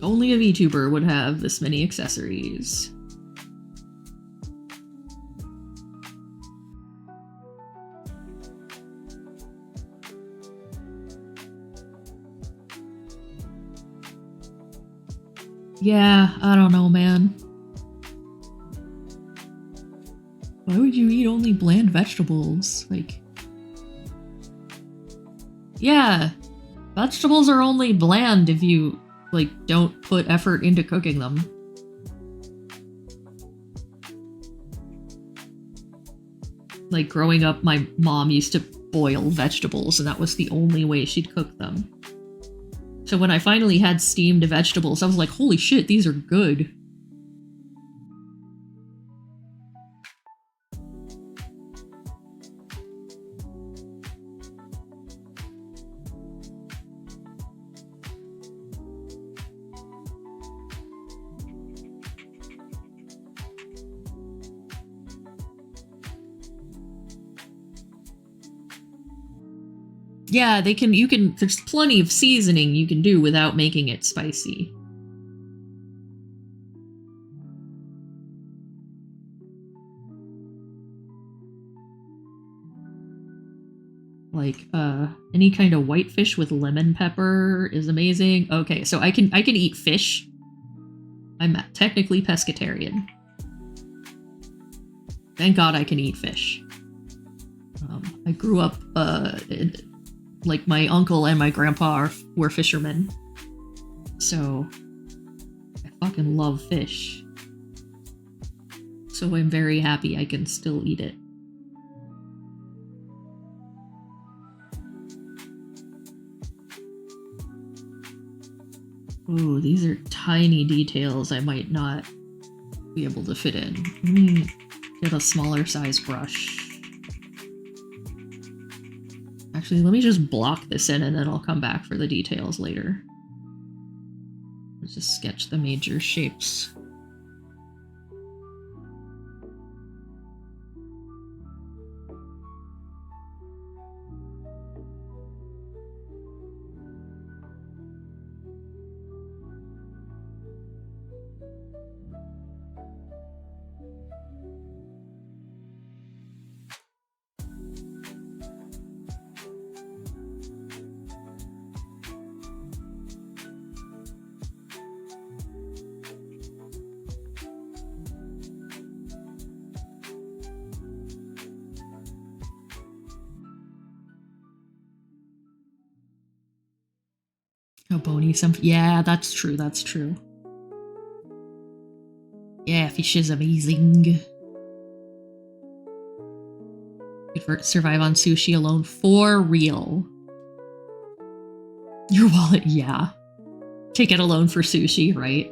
Speaker 1: Only a VTuber would have this many accessories. Yeah, I don't know, man. Why would you eat only bland vegetables? Like, yeah, vegetables are only bland if you, like, don't put effort into cooking them. Like, growing up, my mom used to boil vegetables, and that was the only way she'd cook them. So when I finally had steamed vegetables, I was like, holy shit, these are good. Yeah, there's plenty of seasoning you can do without making it spicy. Like, any kind of whitefish with lemon pepper is amazing. Okay, so I can eat fish. I'm technically pescatarian. Thank God I can eat fish. I grew up like my uncle and my grandpa were fishermen. So I fucking love fish. So I'm very happy I can still eat it. Ooh, these are tiny details I might not be able to fit in. Let me get a smaller size brush. Actually, let me just block this in and then I'll come back for the details later. Let's just sketch the major shapes. Oh, bony some. Yeah, that's true. That's true. Yeah, fish is amazing. Could survive on sushi alone for real. Your wallet, yeah. Take it alone for sushi, right?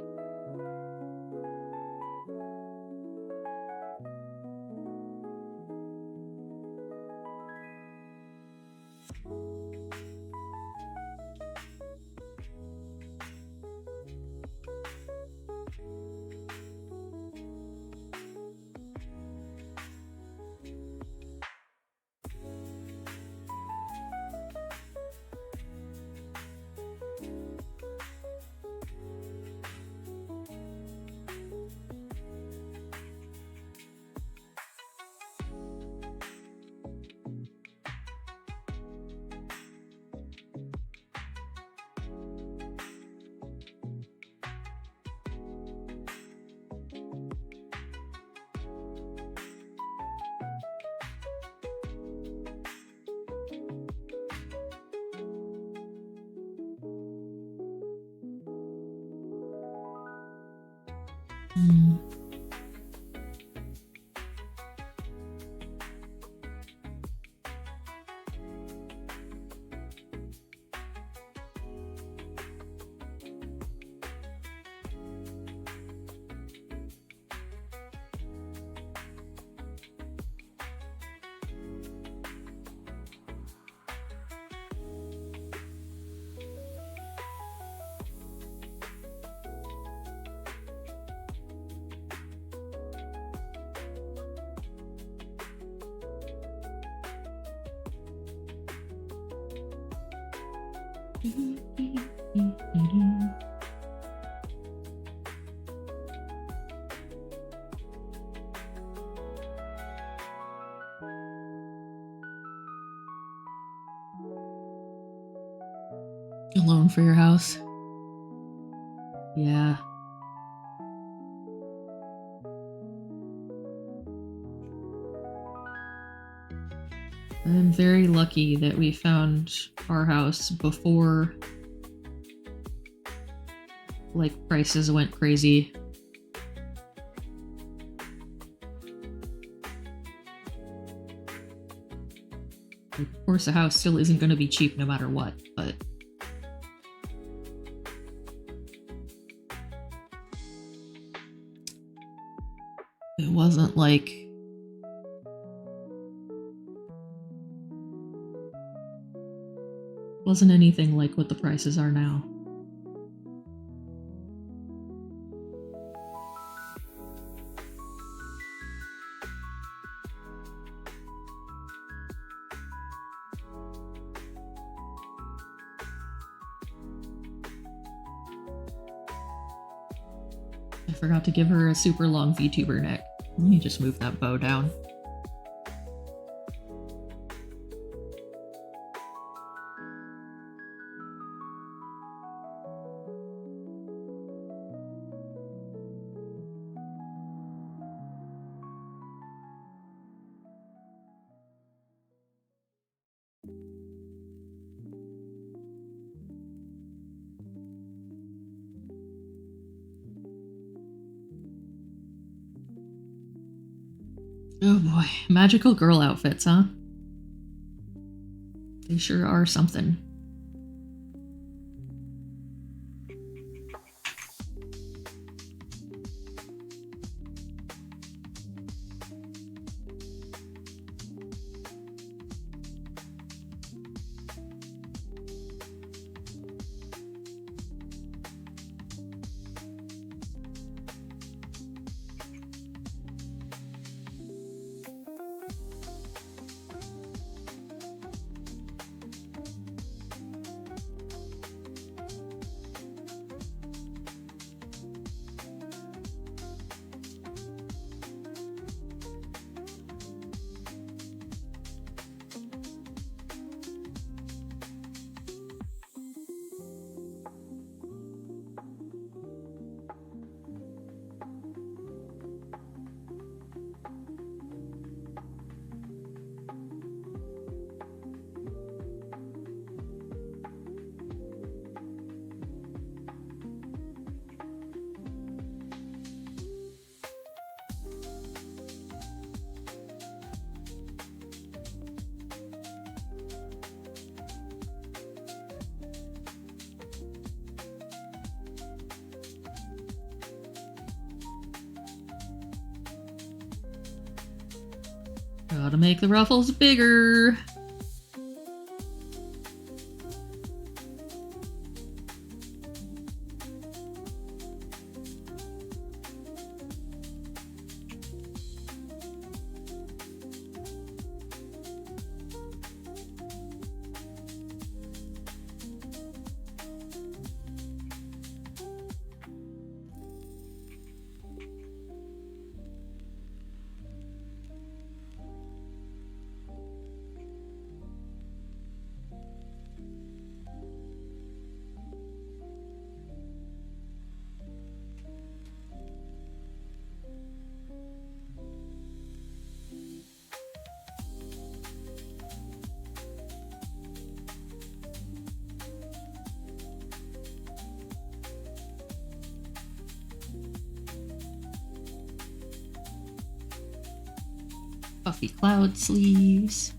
Speaker 1: Alone for your house. Yeah. I'm very lucky that we found our house before, like, prices went crazy. Of course, a house still isn't going to be cheap no matter what, but... it wasn't like... wasn't anything like what the prices are now. I forgot to give her a super long Vtuber neck. Let me just move that bow down. Oh boy, magical girl outfits, huh? They sure are something. Gotta make the ruffles bigger. Puffy cloud sleeves.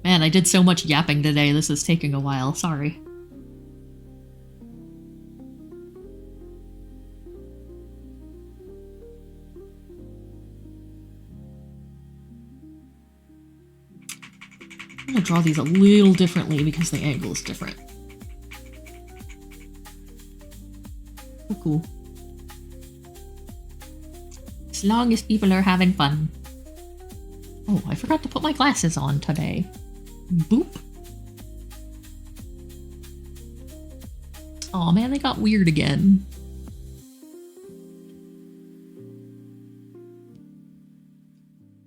Speaker 1: Man, I did so much yapping today, this is taking a while, sorry. I'm gonna draw these a little differently because the angle is different. Oh, cool. As long as people are having fun. Oh, I forgot to put my glasses on today. Boop. Aw, man, they got weird again.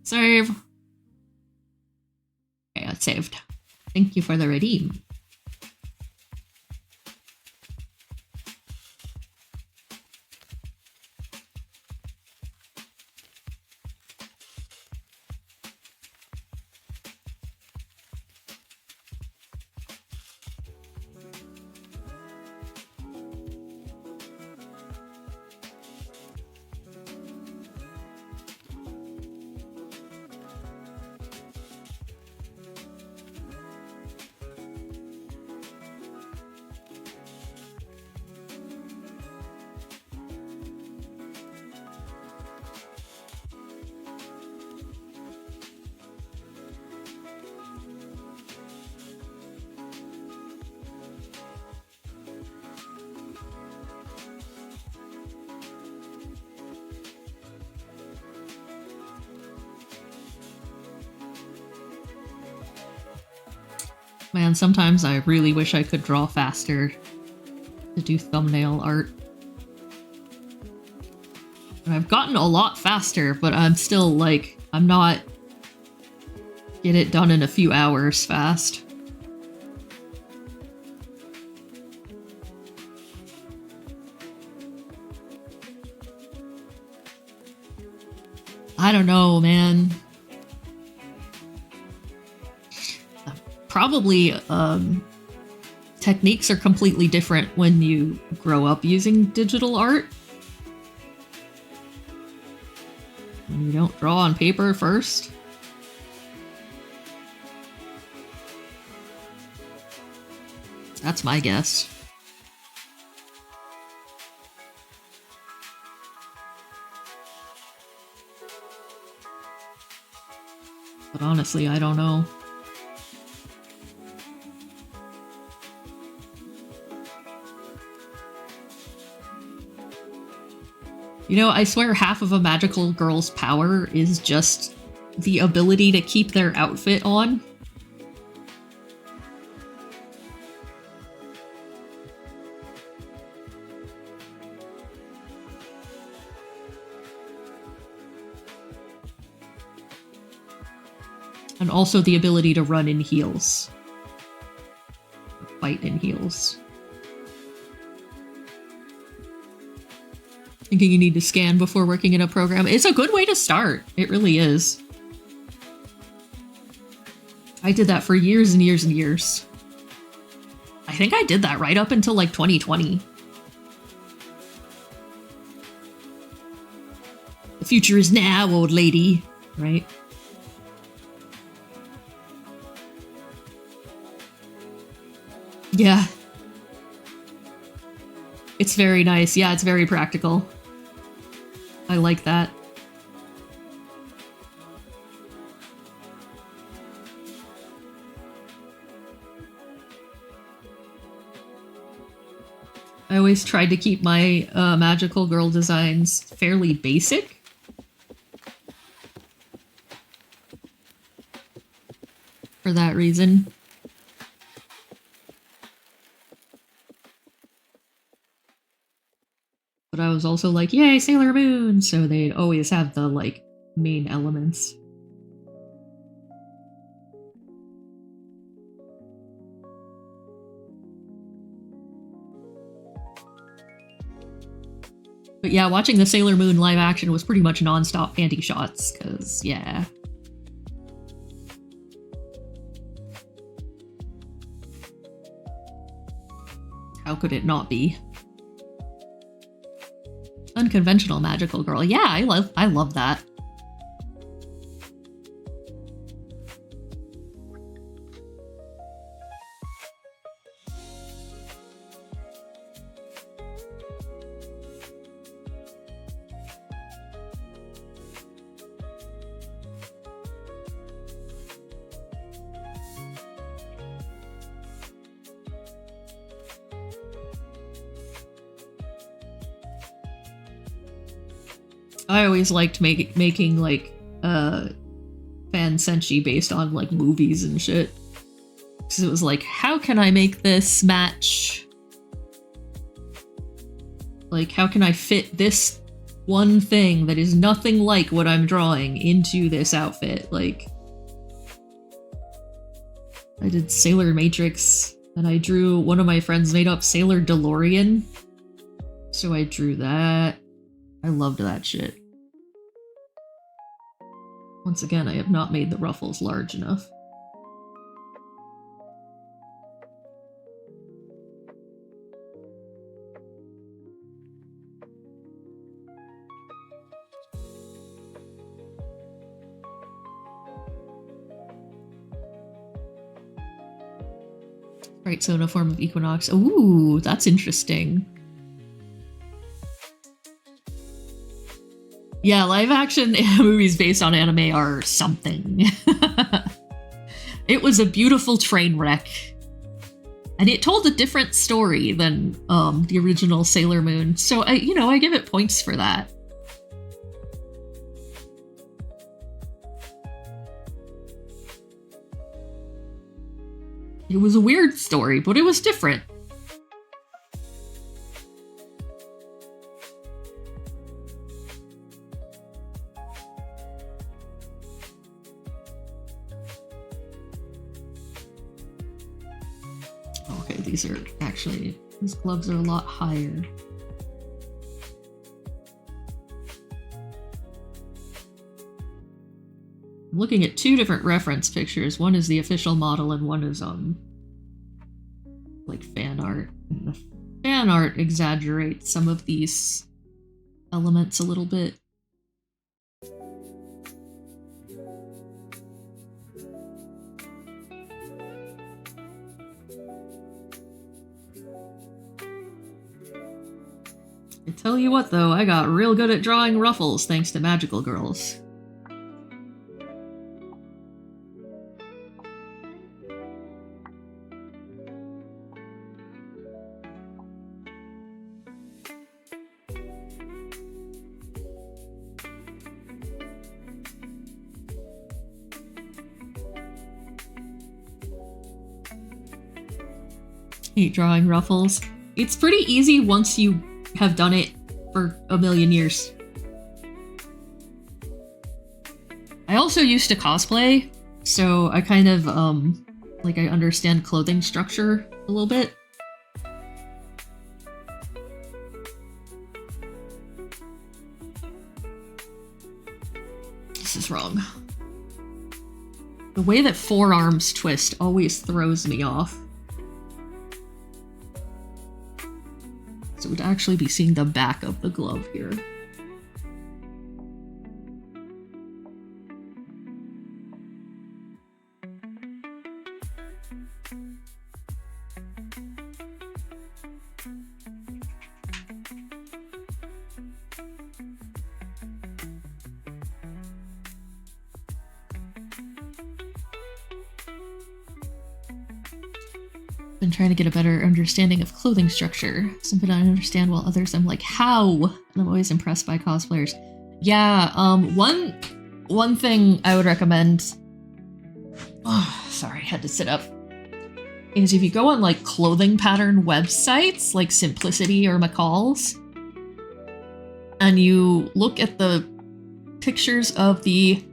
Speaker 1: Save. Okay, it's saved. Thank you for the redeem. Man, sometimes I really wish I could draw faster to do thumbnail art. And I've gotten a lot faster, but I'm still like, I'm not get it done in a few hours fast. I don't know, man. Probably, techniques are completely different when you grow up using digital art. You don't draw on paper first. That's my guess. But honestly, I don't know. You know, I swear half of a magical girl's power is just the ability to keep their outfit on. And also the ability to run in heels. Fight in heels. Thinking you need to scan before working in a program. It's a good way to start. It really is. I did that for years and years and years. I think I did that right up until like 2020. The future is now, old lady. Right? Yeah. It's very nice. Yeah, it's very practical. I like that. I always tried to keep my magical girl designs fairly basic. For that reason. But I was also like, yay, Sailor Moon! So they'd always have the, like, main elements. But yeah, watching the Sailor Moon live action was pretty much non-stop panty shots, because, yeah. How could it not be? Unconventional magical girl. Yeah, I love that. I always liked making like fan senshi based on like movies and shit. Because it was like, how can I make this match? Like, how can I fit this one thing that is nothing like what I'm drawing into this outfit? Like, I did Sailor Matrix, and I drew one of my friends made up Sailor DeLorean. So I drew that. I loved that shit. Once again, I have not made the ruffles large enough. Right, so in a form of equinox. Ooh, that's interesting. Yeah, live action movies based on anime are something. It was a beautiful train wreck. And it told a different story than the original Sailor Moon. So, I give it points for that. It was a weird story, but it was different. Okay, these gloves are a lot higher. I'm looking at two different reference pictures. One is the official model and one is like fan art. And the fan art exaggerates some of these elements a little bit. I tell you what though, I got real good at drawing ruffles thanks to Magical Girls. Hate drawing ruffles. It's pretty easy once you have done it for a million years. I also used to cosplay, so I kind of, like I understand clothing structure a little bit. This is wrong. The way that forearms twist always throws me off. So it would actually be seeing the back of the glove here. Been trying to get a better understanding of clothing structure. Something I understand while others I'm like, how? And I'm always impressed by cosplayers. Yeah, one thing I would recommend, oh, sorry, I had to sit up, is if you go on like clothing pattern websites like Simplicity or McCall's, and you look at the pictures of the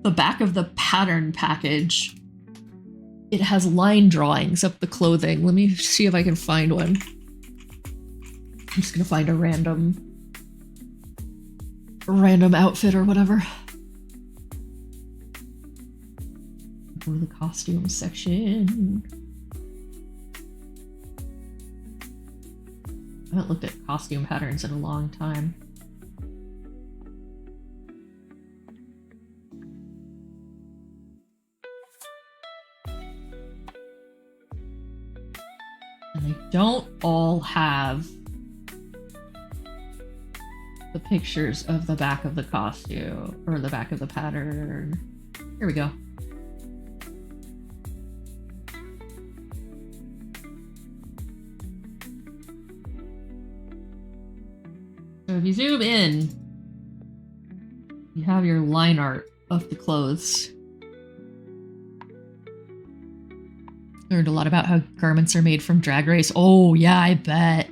Speaker 1: back of the pattern package, it has line drawings of the clothing. Let me see if I can find one. I'm just gonna find a random outfit or whatever. Go to the costume section. I haven't looked at costume patterns in a long time. And they don't all have the pictures of the back of the costume or the back of the pattern. Here we go. So if you zoom in, you have your line art of the clothes. Learned a lot about how garments are made from Drag Race. Oh, yeah, I bet.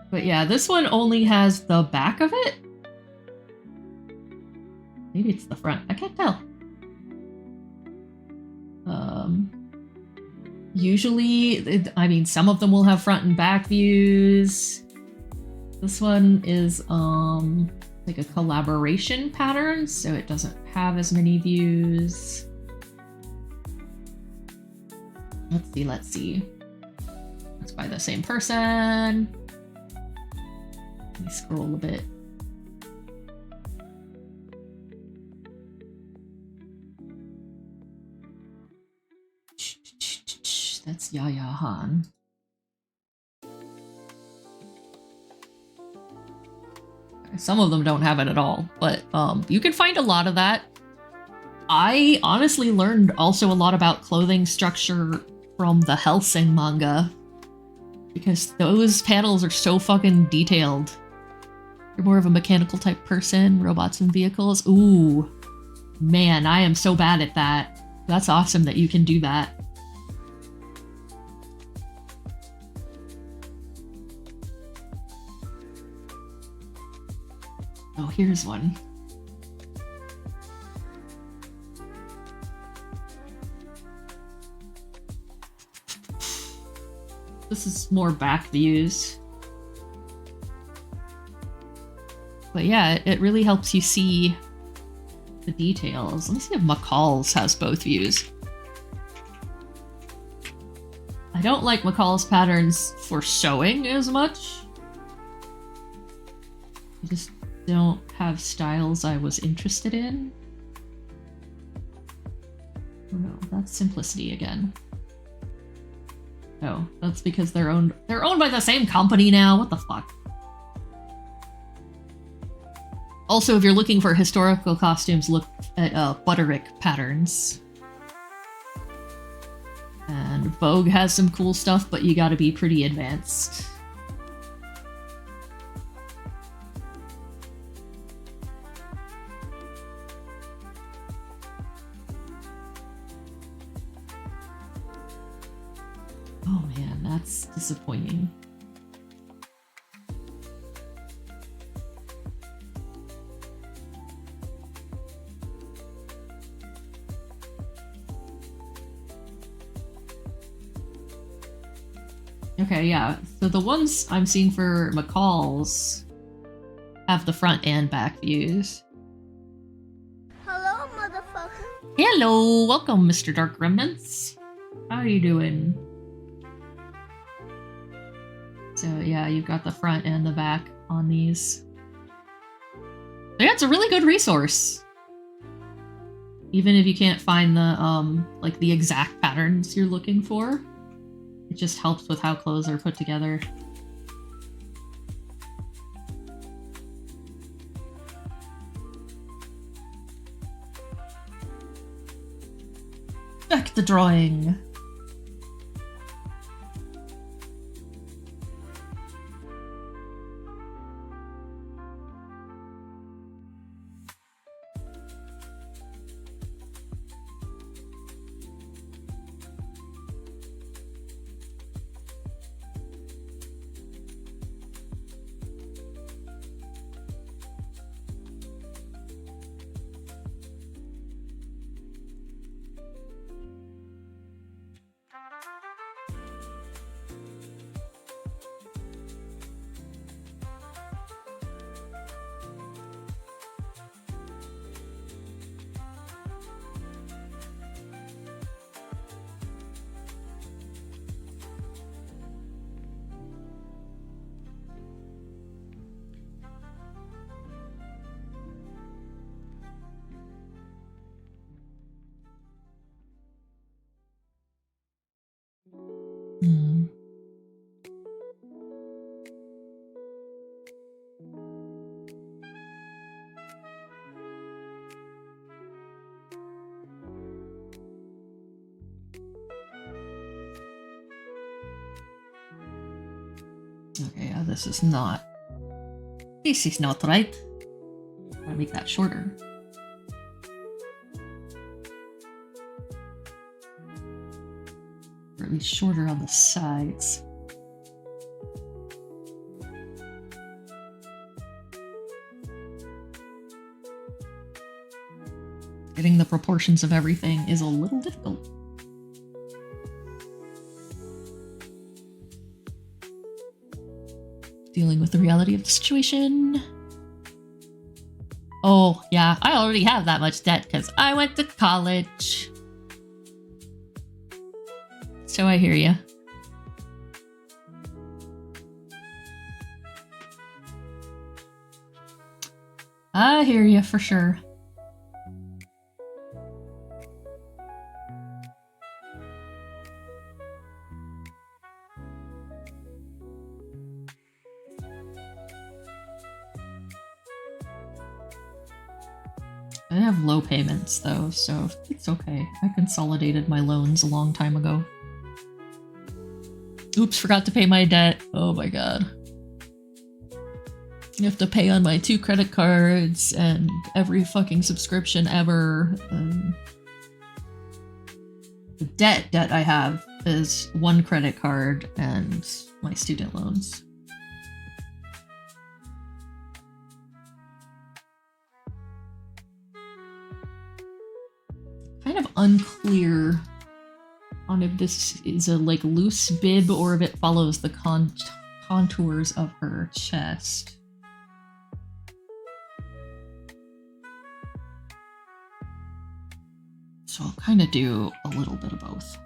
Speaker 1: But yeah, this one only has the back of it. Maybe it's the front. I can't tell. Usually, I mean, some of them will have front and back views. This one is, like a collaboration pattern, so it doesn't have as many views. Let's see. It's by the same person. Let me scroll a bit. That's Yaya Han. Some of them don't have it at all, but you can find a lot of that. I honestly learned also a lot about clothing structure from the Hellsing manga, because those panels are so fucking detailed. You're more of a mechanical type person, robots and vehicles. Ooh, man, I am so bad at that. That's awesome that you can do that. Oh, here's one. This is more back views. But yeah, it really helps you see the details. Let me see if McCall's has both views. I don't like McCall's patterns for showing as much. I just don't have styles I was interested in. Oh no, that's simplicity again. No, that's because they're owned by the same company now. What the fuck? Also, if you're looking for historical costumes, look at Butterick patterns. And Vogue has some cool stuff, but you gotta be pretty advanced. Oh man, that's disappointing. Okay, yeah. So the ones I'm seeing for McCall's have the front and back views.
Speaker 2: Hello, motherfucker.
Speaker 1: Hello! Welcome, Mr. Dark Remnants. How are you doing? So yeah, you've got the front and the back on these. Yeah, it's a really good resource. Even if you can't find the like the exact patterns you're looking for, it just helps with how clothes are put together. Back the drawing. Okay, yeah, this is not right. Gotta make that shorter. Or at least shorter on the sides. Getting the proportions of everything is a little difficult. Dealing with the reality of the situation. Oh, yeah, I already have that much debt because I went to college. So I hear ya. I hear ya for sure. I have low payments though, so it's okay. I consolidated my loans a long time ago. Oops, forgot to pay my debt. Oh my god. You have to pay on my 2 credit cards and every fucking subscription ever. The debt I have is 1 credit card and my student loans. Kind of unclear on if this is a like loose bib or if it follows the contours of her chest. So I'll kind of do a little bit of both.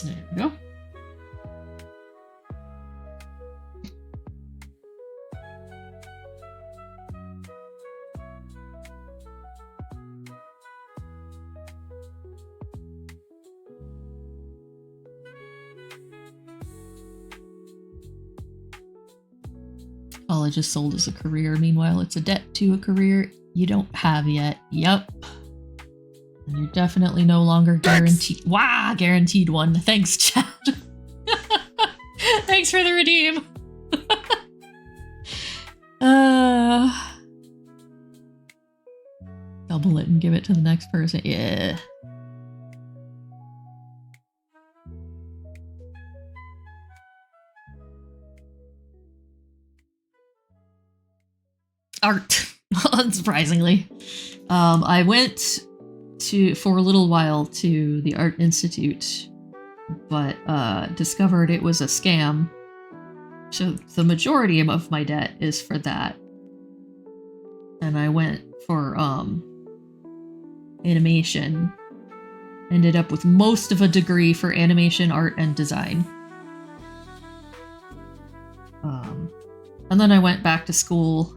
Speaker 1: There we go. College is sold as a career. Meanwhile, it's a debt to a career you don't have yet. Yep. And you're definitely no longer guaranteed. Wow, guaranteed one. Thanks, chat. Thanks for the redeem. Double it and give it to the next person. Yeah. Art, unsurprisingly. I went for a little while to the Art Institute, but discovered it was a scam. So the majority of my debt is for that. And I went for animation. Ended up with most of a degree for animation, art, and design. And then I went back to school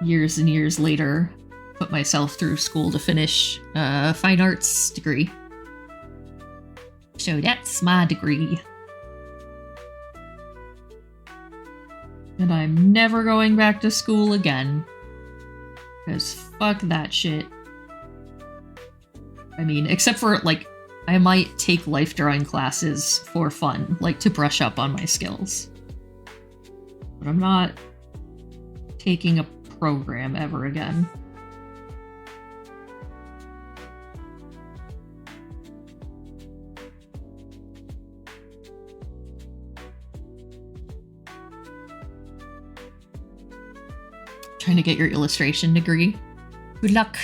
Speaker 1: years and years later, put myself through school to finish a fine arts degree. So that's my degree. And I'm never going back to school again. Because fuck that shit. I mean, except for, like, I might take life drawing classes for fun, like to brush up on my skills. But I'm not taking a program ever again. Trying to get your illustration degree. Good luck.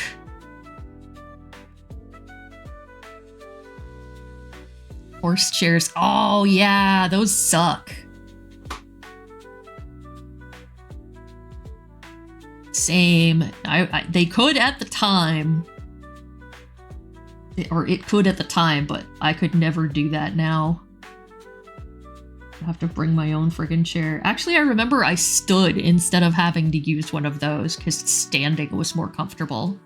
Speaker 1: Horse chairs. Oh yeah, those suck. Same. They could at the time. Or it could at the time, but I could never do that now. I have to bring my own friggin' chair. Actually, I remember I stood instead of having to use one of those because standing was more comfortable.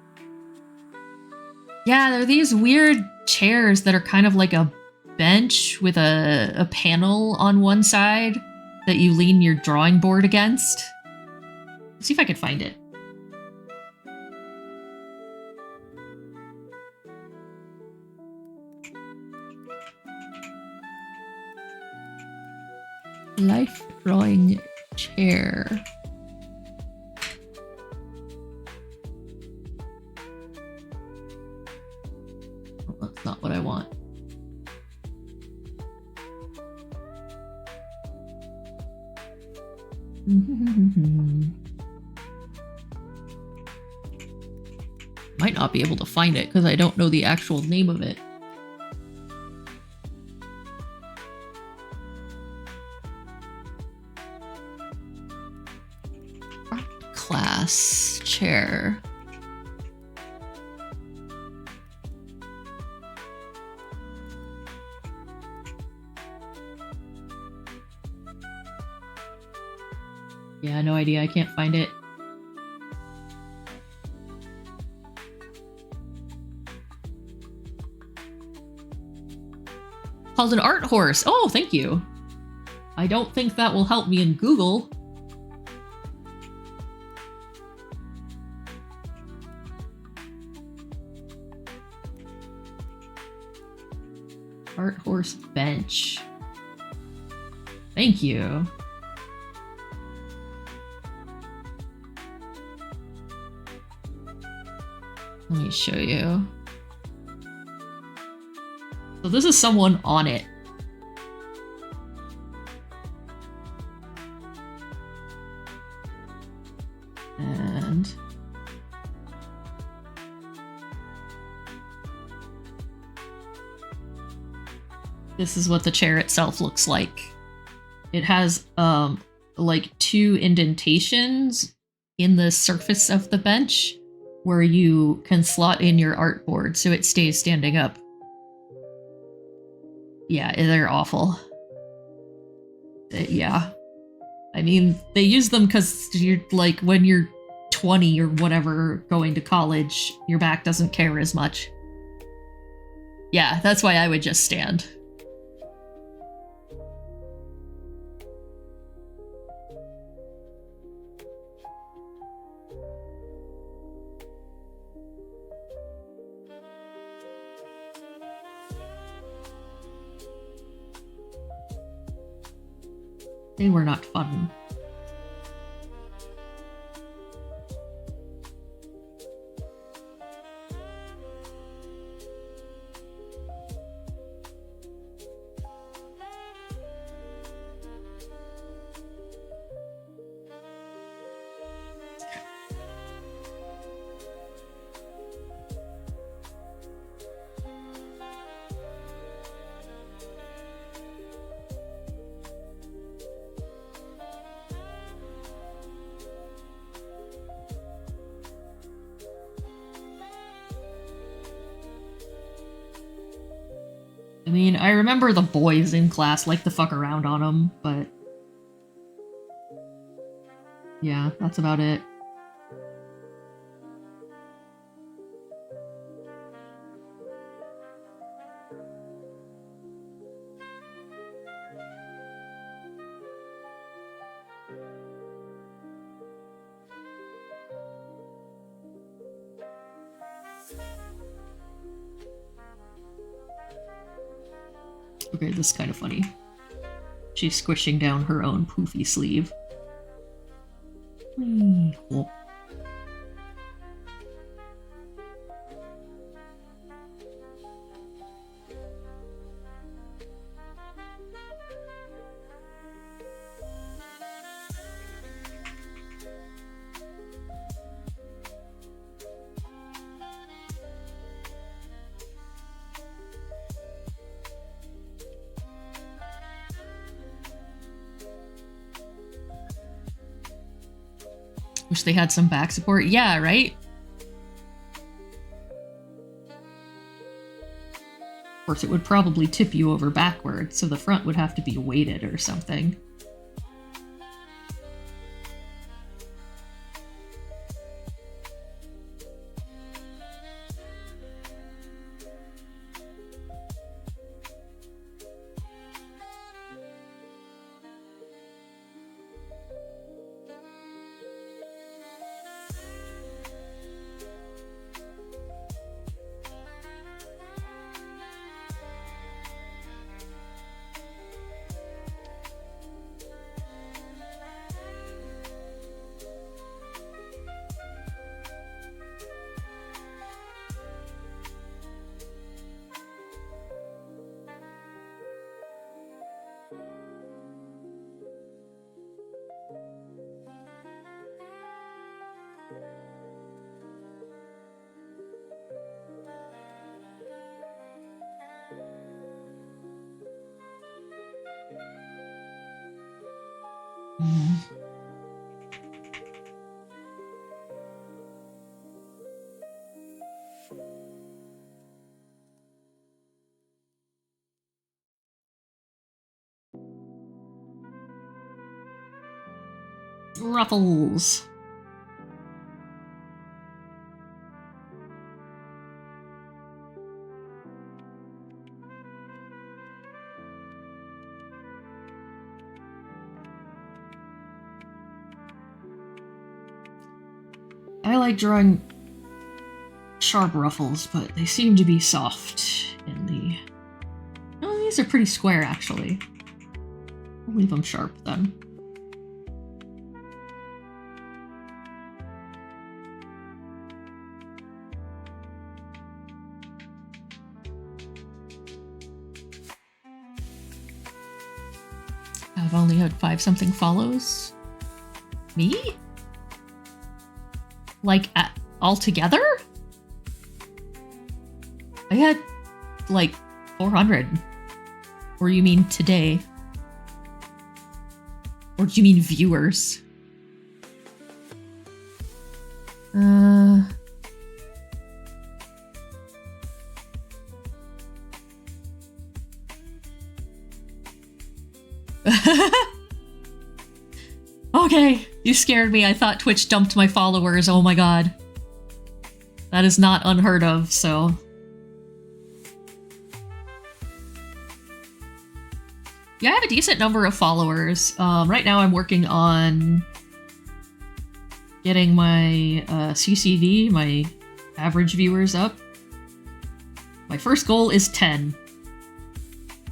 Speaker 1: Yeah, they're these weird chairs that are kind of like a bench with a panel on one side that you lean your drawing board against. Let's see if I can find it. Life drawing chair. Oh, that's not what I want. Might not be able to find it because I don't know the actual name of it. Class chair. Yeah, no idea. I can't find it. called an art horse. Oh, thank you. I don't think that will help me in Google. Art horse bench. Thank you. Let me show you. So this is someone on it. And this is what the chair itself looks like. It has like 2 indentations in the surface of the bench where you can slot in your artboard so it stays standing up. Yeah, they're awful. Yeah. I mean, they use them because you're like, when you're 20 or whatever going to college, your back doesn't care as much. Yeah, that's why I would just stand. They were not fun. I mean, I remember the boys in class like to fuck around on them, but yeah, that's about it. Okay, this is kind of funny. She's squishing down her own poofy sleeve. Cool. Wish they had some back support. Yeah, right? Of course, it would probably tip you over backwards, so the front would have to be weighted or something. Ruffles. I like drawing sharp ruffles, but they seem to be soft in the... Oh, these are pretty square, actually. I'll leave them sharp, then. I've only had 5-something follows. Me? Like, altogether? I had, like, 400. Or you mean today? Or do you mean viewers? Okay, you scared me. I thought Twitch dumped my followers. Oh my god. That is not unheard of, so... Yeah, I have a decent number of followers. Right now I'm working on getting my CCV, my average viewers, up. My first goal is 10.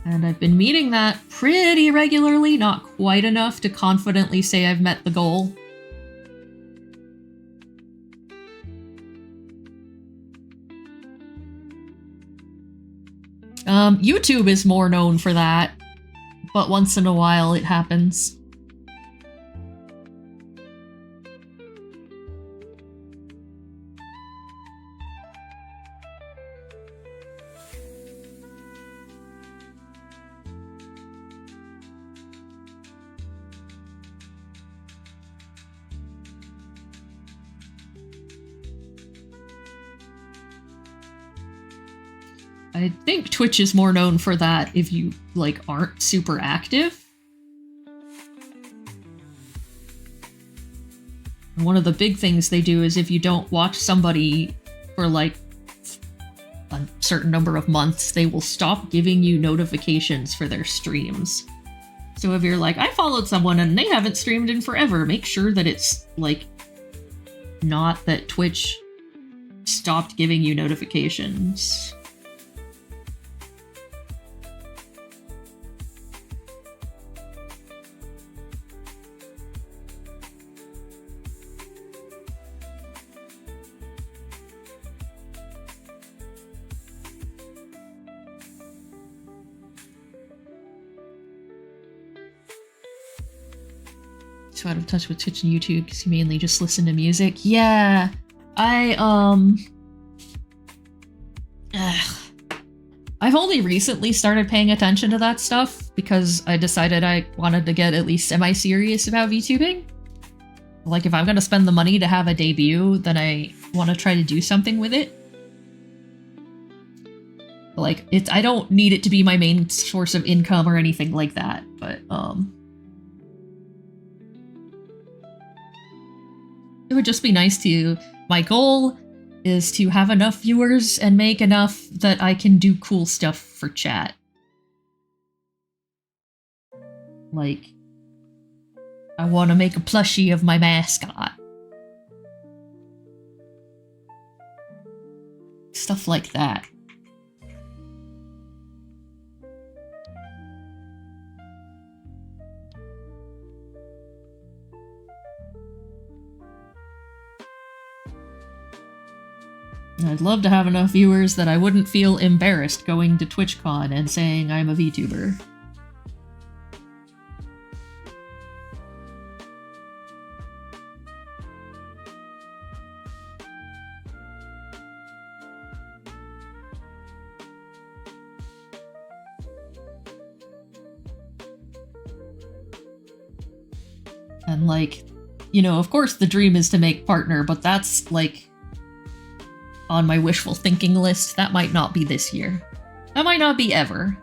Speaker 1: And I've been meeting that pretty regularly, not quite enough to confidently say I've met the goal. YouTube is more known for that, but once in a while it happens. I think Twitch is more known for that if you, like, aren't super active. One of the big things they do is if you don't watch somebody for, like, a certain number of months, they will stop giving you notifications for their streams. So if you're like, I followed someone and they haven't streamed in forever, make sure that it's, like, not that Twitch stopped giving you notifications. So out of touch with Twitch and YouTube because you mainly just listen to music. Yeah, I've only recently started paying attention to that stuff because I decided I wanted to get at least semi-serious about VTubing. Like, if I'm gonna spend the money to have a debut, then I want to try to do something with it. Like, I don't need it to be my main source of income or anything like that, but, it would just be nice to... My goal is to have enough viewers and make enough that I can do cool stuff for chat. Like, I want to make a plushie of my mascot. Stuff like that. I'd love to have enough viewers that I wouldn't feel embarrassed going to TwitchCon and saying I'm a VTuber. And, like, you know, of course the dream is to make partner, but that's, like, on my wishful thinking list. That might not be this year. That might not be ever.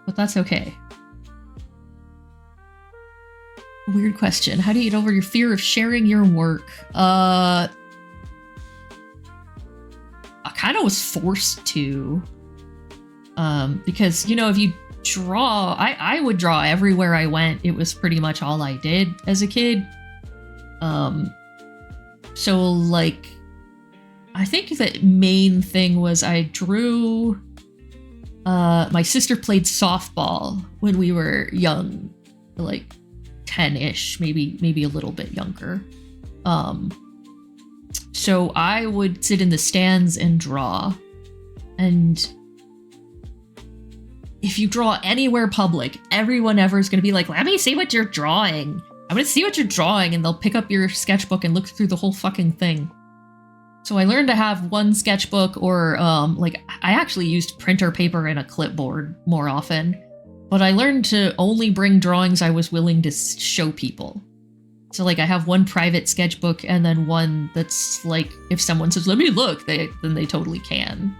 Speaker 1: But that's okay. Weird question. How do you get over your fear of sharing your work? I kind of was forced to. Because, you know, if you draw... I would draw everywhere I went. It was pretty much all I did as a kid. So, like, I think the main thing was I drew... my sister played softball when we were young, like 10-ish, maybe a little bit younger. So I would sit in the stands and draw. And if you draw anywhere public, everyone ever is going to be like, let me see what you're drawing. I'm going to see what you're drawing. And they'll pick up your sketchbook and look through the whole fucking thing. So I learned to have one sketchbook, or like I actually used printer paper and a clipboard more often. But I learned to only bring drawings I was willing to show people. So like I have one private sketchbook and then one that's like, if someone says, let me look, then they totally can.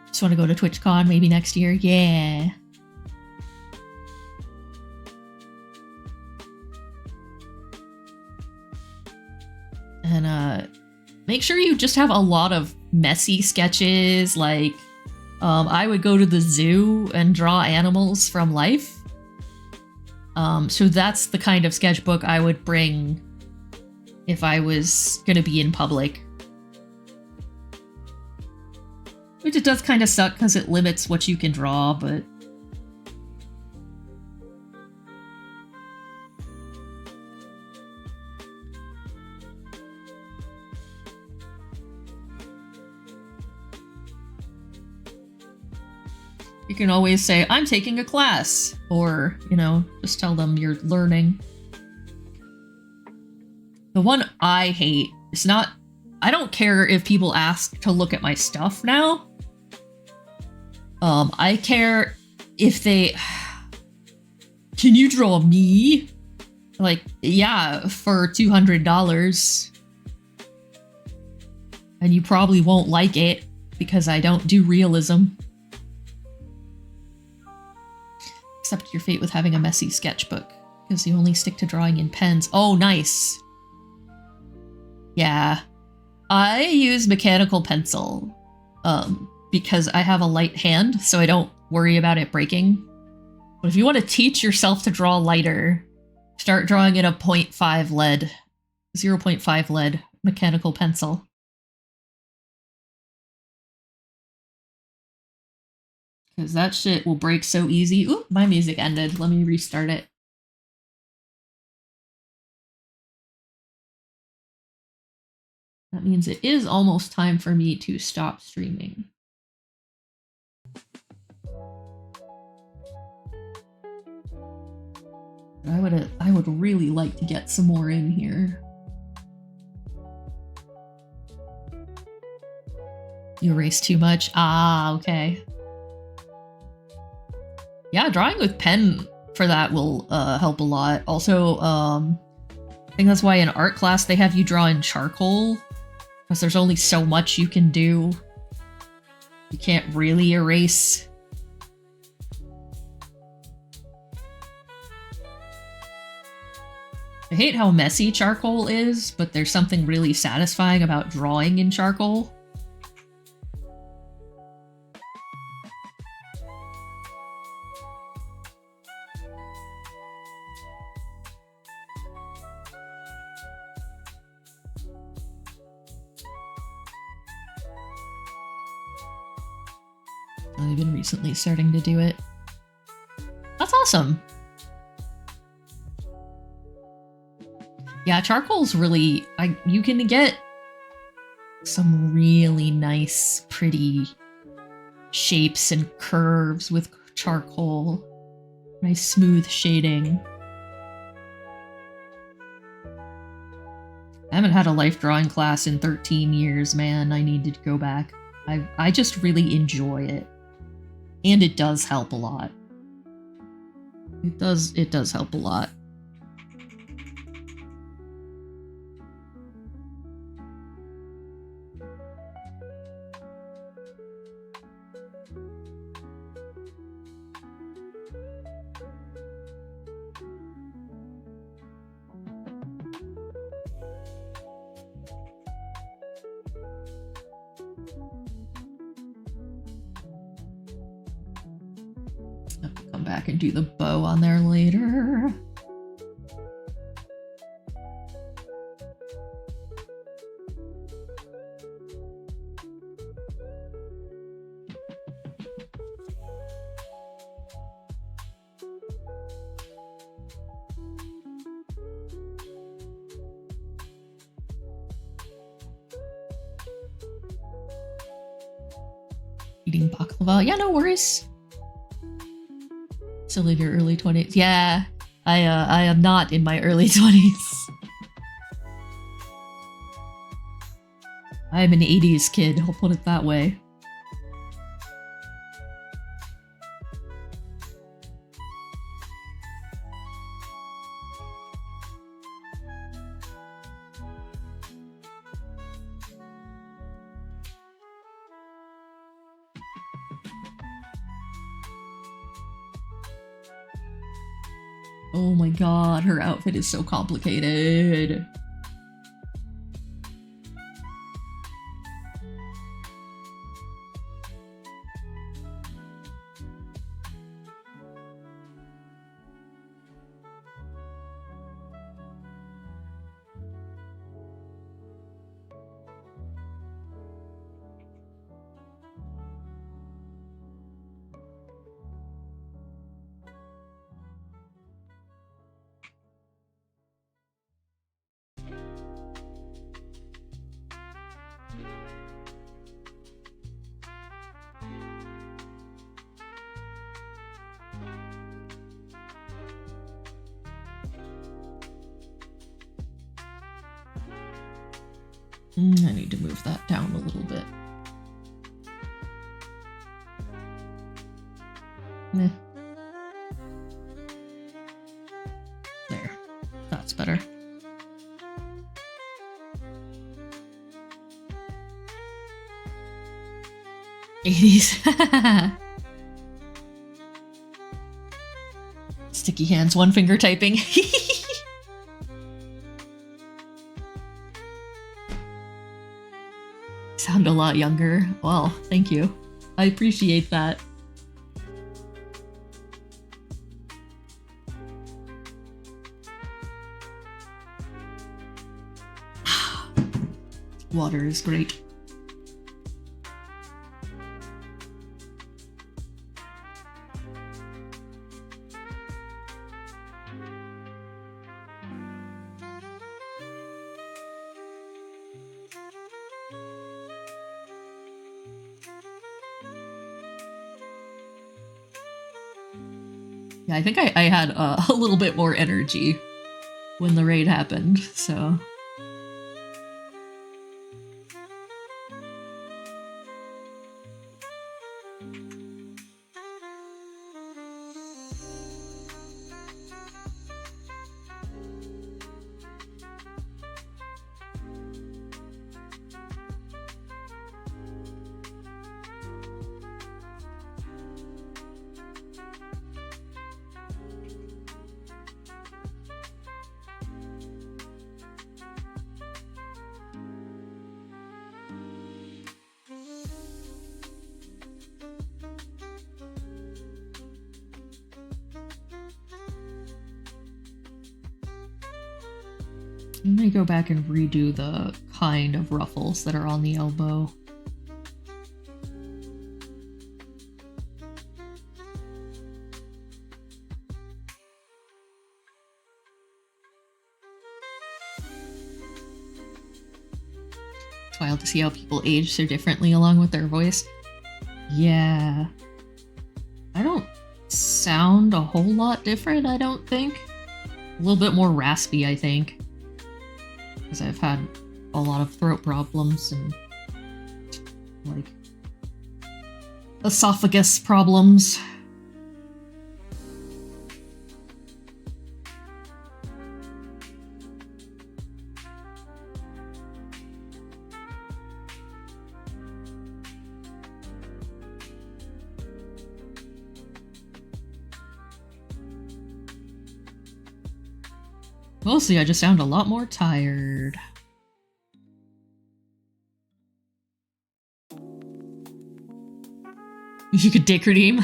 Speaker 1: Just want to go to TwitchCon maybe next year. Yeah. And make sure you just have a lot of messy sketches. Like I would go to the zoo and draw animals from life. So that's the kind of sketchbook I would bring if I was going to be in public. Which it does kind of suck because it limits what you can draw, but... You can always say, I'm taking a class, or, you know, just tell them you're learning. The one I hate is not... I don't care if people ask to look at my stuff now. I care if they... Can you draw me? Like, yeah, for $200. And you probably won't like it, because I don't do realism. Accept your fate with having a messy sketchbook, because you only stick to drawing in pens. Oh, nice. Yeah. I use mechanical pencil, because I have a light hand, so I don't worry about it breaking. But if you want to teach yourself to draw lighter, start drawing in a 0.5 lead, 0.5 lead mechanical pencil. Because that shit will break so easy. Oop, my music ended. Let me restart it. That means it is almost time for me to stop streaming. I would really like to get some more in here. You erased too much? Ah, okay. Yeah, drawing with pen for that will help a lot. Also, I think that's why in art class they have you draw in charcoal, because there's only so much you can do. You can't really erase. I hate how messy charcoal is, but there's something really satisfying about drawing in charcoal. I've been recently starting to do it. That's awesome. Yeah, charcoal's really... you can get some really nice, pretty shapes and curves with charcoal. Nice smooth shading. I haven't had a life drawing class in 13 years, man. I need to go back. I just really enjoy it. And it does help a lot. It does help a lot. Have to come back and do the bow on there later. eating baklava. Yeah, no worries. Still in your early 20s. Yeah, I am not in my early 20s. I'm an 80s kid, I'll put it that way. Oh my god, her outfit is so complicated. I need to move that down a little bit. Meh. There. That's better. '80s. Sticky hands, one finger typing. Sound a lot younger. Well, thank you. I appreciate that. Water is great. Yeah, I think I had a little bit more energy when the raid happened, so... I'm gonna go back and redo the kind of ruffles that are on the elbow. It's wild to see how people age so differently along with their voice. Yeah. I don't sound a whole lot different, I don't think. A little bit more raspy, I think. Because I've had a lot of throat problems and, like, esophagus problems. Mostly, I just sound a lot more tired. You could dick redeem?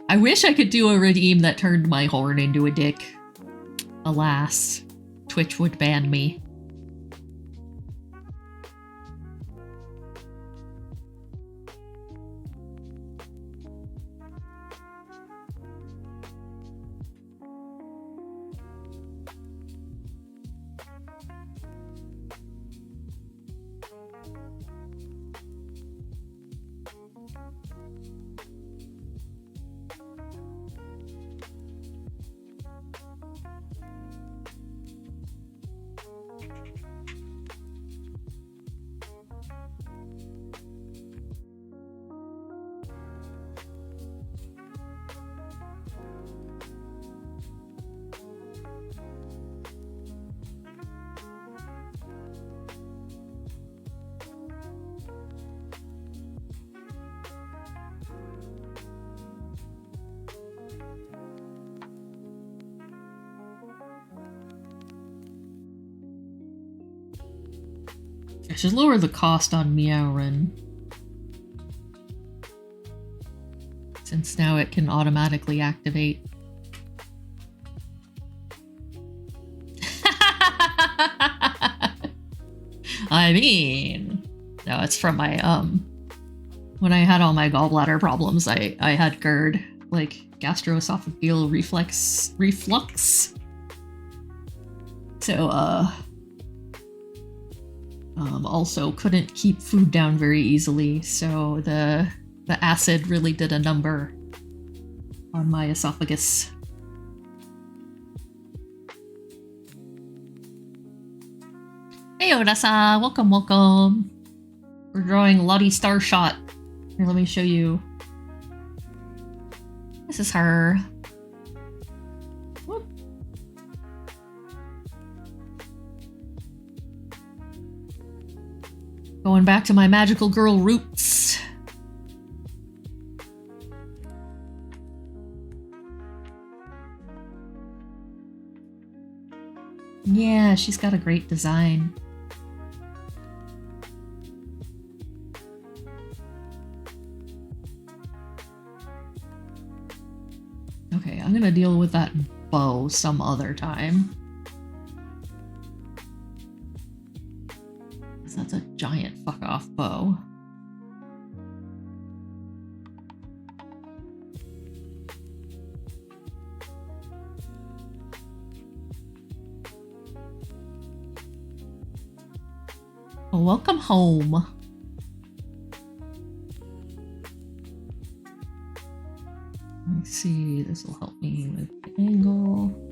Speaker 1: I wish I could do a redeem that turned my horn into a dick. Alas, Twitch would ban me. I should lower the cost on Merowynn, since now it can automatically activate. I mean, no, it's from my, when I had all my gallbladder problems, I had GERD, like gastroesophageal reflux. So, also couldn't keep food down very easily, so the acid really did a number on my esophagus. Hey Odessa, welcome, welcome. We're drawing Lottie Starshot. Here, let me show you. This is her. Whoop. Going back to my magical girl roots. Yeah, she's got a great design. Okay, I'm gonna deal with that bow some other time. That's a giant fuck off bow. Well, welcome home. Let's see, this will help me with the angle.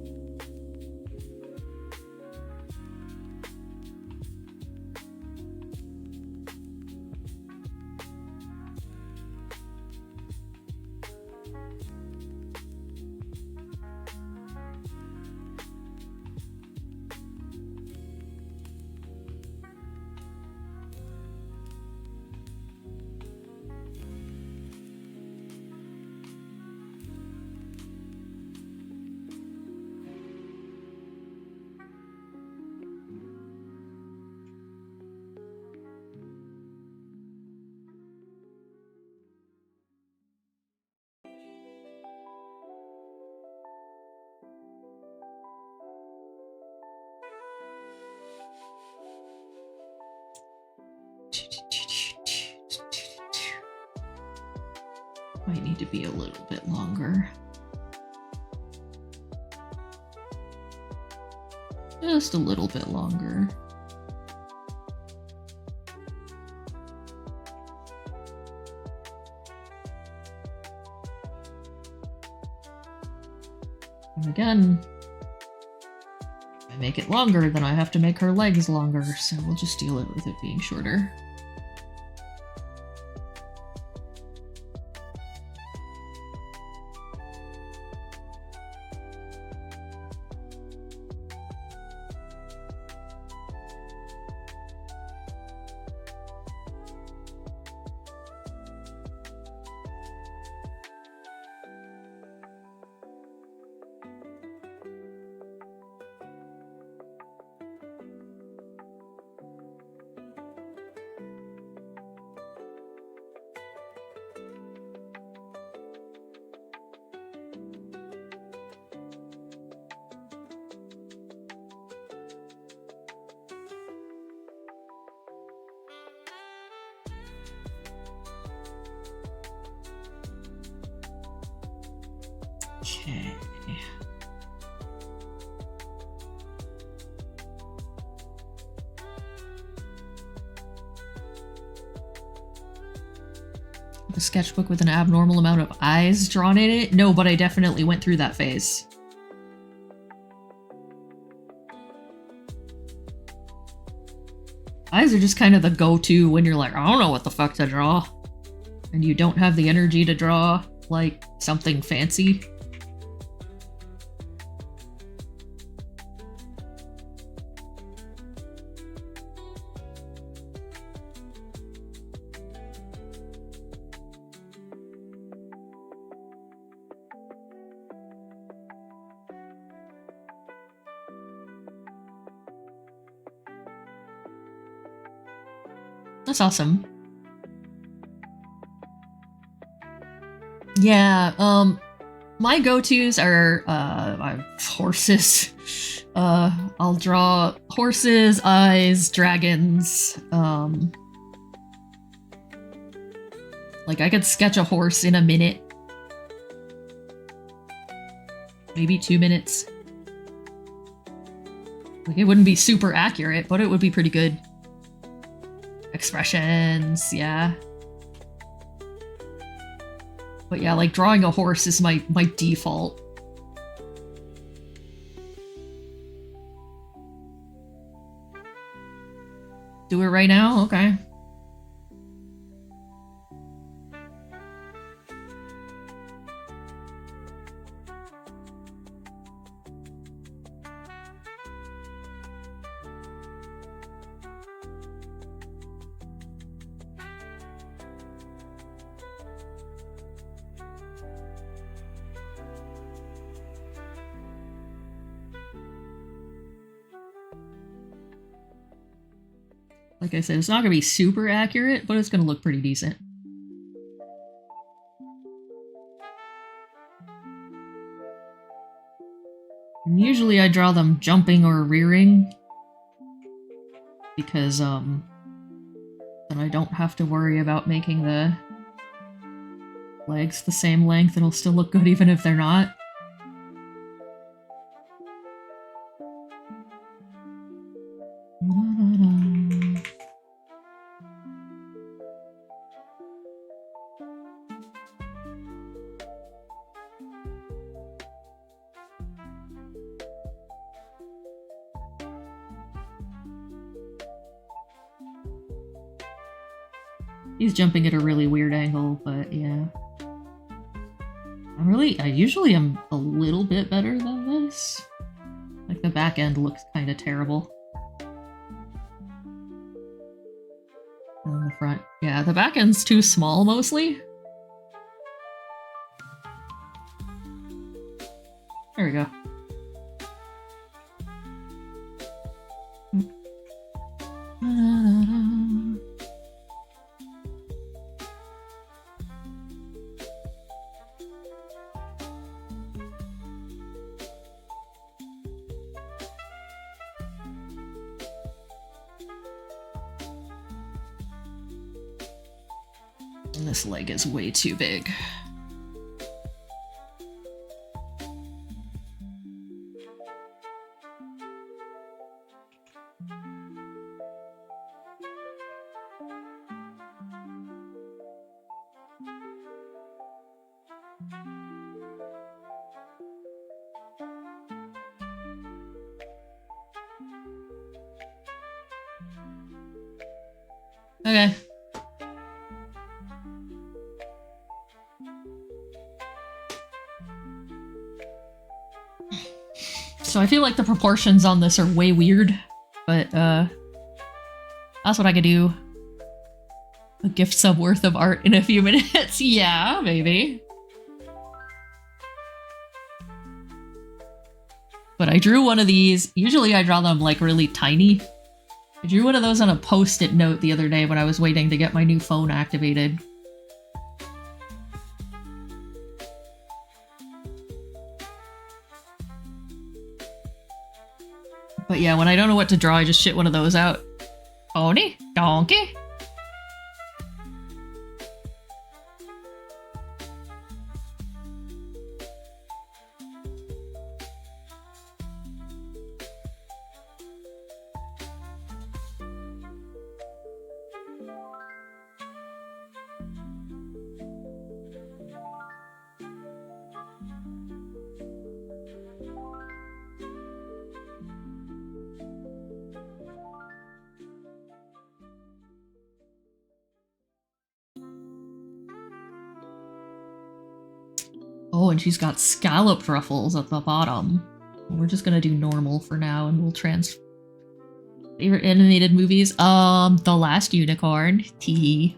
Speaker 1: Might need to be a little bit longer. Just a little bit longer. And again, if I make it longer, then I have to make her legs longer, so we'll just deal with it being shorter. Okay. A sketchbook with an abnormal amount of eyes drawn in it? No, but I definitely went through that phase. Eyes are just kind of the go-to when you're like, I don't know what the fuck to draw. And you don't have the energy to draw, like, something fancy. That's awesome. Yeah, my go-tos are, horses. I'll draw horses, eyes, dragons, like I could sketch a horse in a minute. Maybe 2 minutes. Like, it wouldn't be super accurate, but it would be pretty good. Expressions, yeah. But yeah, like, drawing a horse is my default. Do it right now? Okay. Like I said, it's not gonna be super accurate, but it's gonna look pretty decent. And usually I draw them jumping or rearing, because then I don't have to worry about making the legs the same length. It'll still look good even if they're not. He's jumping at a really weird angle, but yeah. I usually am a little bit better than this. Like, the back end looks kind of terrible. And the front. Yeah, the back end's too small, mostly. There we go. And this leg is way too big. Okay. So I feel like the proportions on this are way weird, but that's what I could do. A gift sub worth of art in a few minutes. Yeah, maybe. But I drew one of these. Usually I draw them like really tiny. I drew one of those on a post-it note the other day when I was waiting to get my new phone activated. But yeah, when I don't know what to draw, I just shit one of those out. Pony? Donkey? Oh, and she's got scalloped ruffles at the bottom. We're just gonna do normal for now, and we'll favorite animated movies? The Last Unicorn. Tee.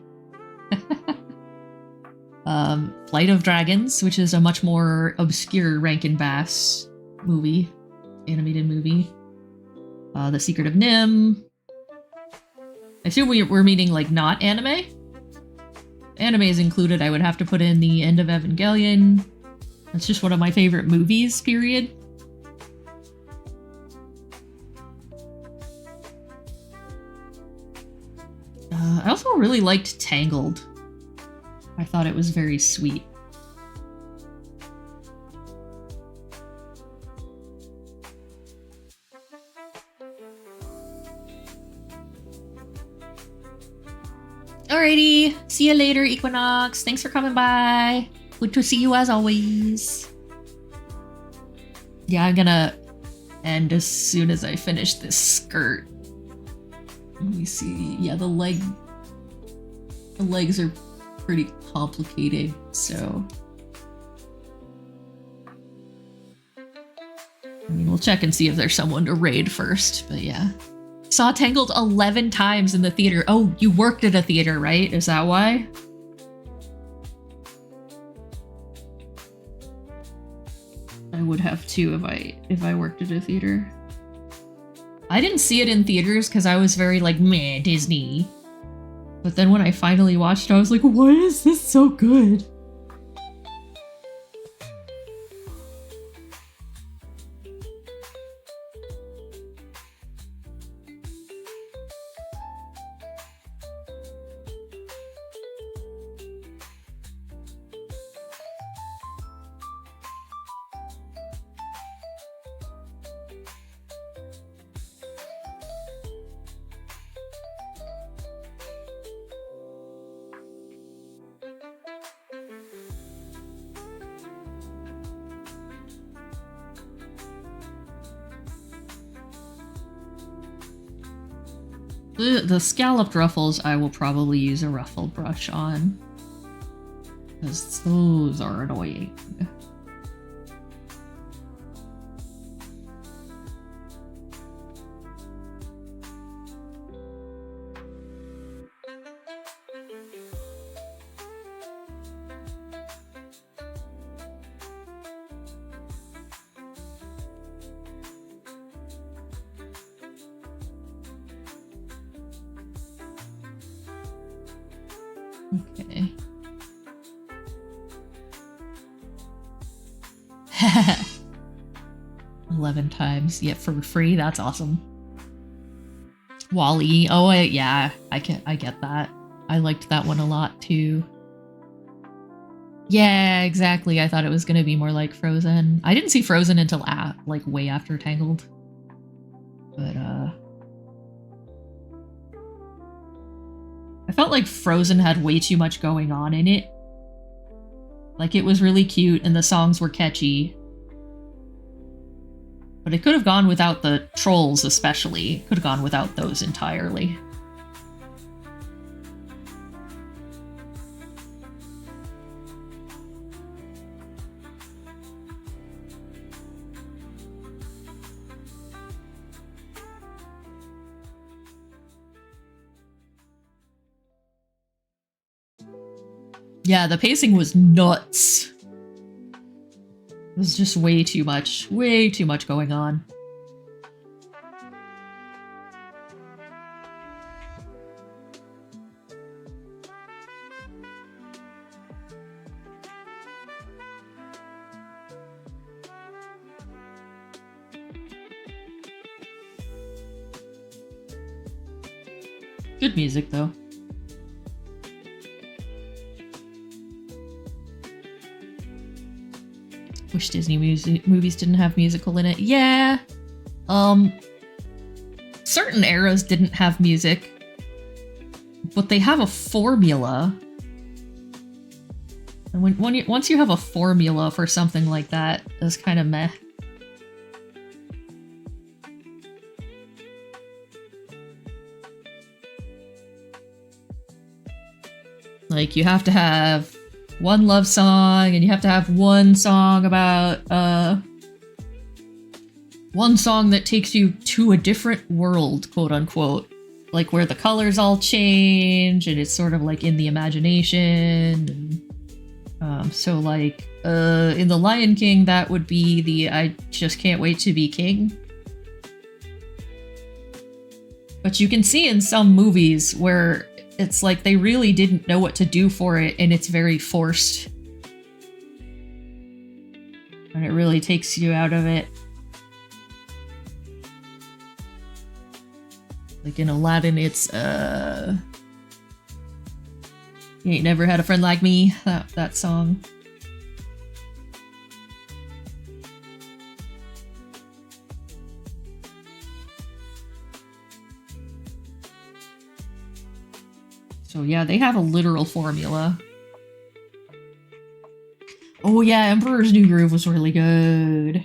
Speaker 1: Flight of Dragons, which is a much more obscure Rankin Bass movie. Animated movie. The Secret of Nim. I assume we're meaning like not anime? Anime is included, I would have to put in the end of Evangelion. That's just one of my favorite movies, period. I also really liked Tangled. I thought it was very sweet. Alrighty, see you later, Equinox. Thanks for coming by. Good to see you as always. Yeah, I'm gonna end as soon as I finish this skirt. Let me see. Yeah, the legs are pretty complicated, so... I mean, we'll check and see if there's someone to raid first, but yeah. Saw Tangled 11 times in the theater. Oh, you worked at a theater, right? Is that why? I would have too if I worked at a theater. I didn't see it in theaters because I was very like, meh, Disney. But then when I finally watched it, I was like, why is this so good? The scalloped ruffles I will probably use a ruffle brush on, because those are annoying. Okay. 11 times, yet for free. That's awesome. Wall-E. Oh, yeah, I get that. I liked that one a lot too. Yeah, exactly. I thought it was gonna be more like Frozen. I didn't see Frozen until like way after Tangled. But I felt like Frozen had way too much going on in it. Like, it was really cute and the songs were catchy. But it could have gone without the trolls, especially. It could have gone without those entirely. Yeah, the pacing was nuts. It was just way too much going on. Good music, though. Wish Disney movies didn't have musical in it. Yeah. Certain eras didn't have music, but they have a formula. And once you have a formula for something like that, it's kind of meh. Like, you have to have one love song, and you have to have one song about, one song that takes you to a different world, quote unquote. Like, where the colors all change, and it's sort of like in the imagination. And, so like, in The Lion King, that would be the I Just Can't Wait to Be King. But you can see in some movies where it's like they really didn't know what to do for it, and it's very forced. And it really takes you out of it. Like in Aladdin, it's, You Ain't Never Had a Friend Like Me, that song. So yeah, they have a literal formula. Oh yeah, Emperor's New Groove was really good.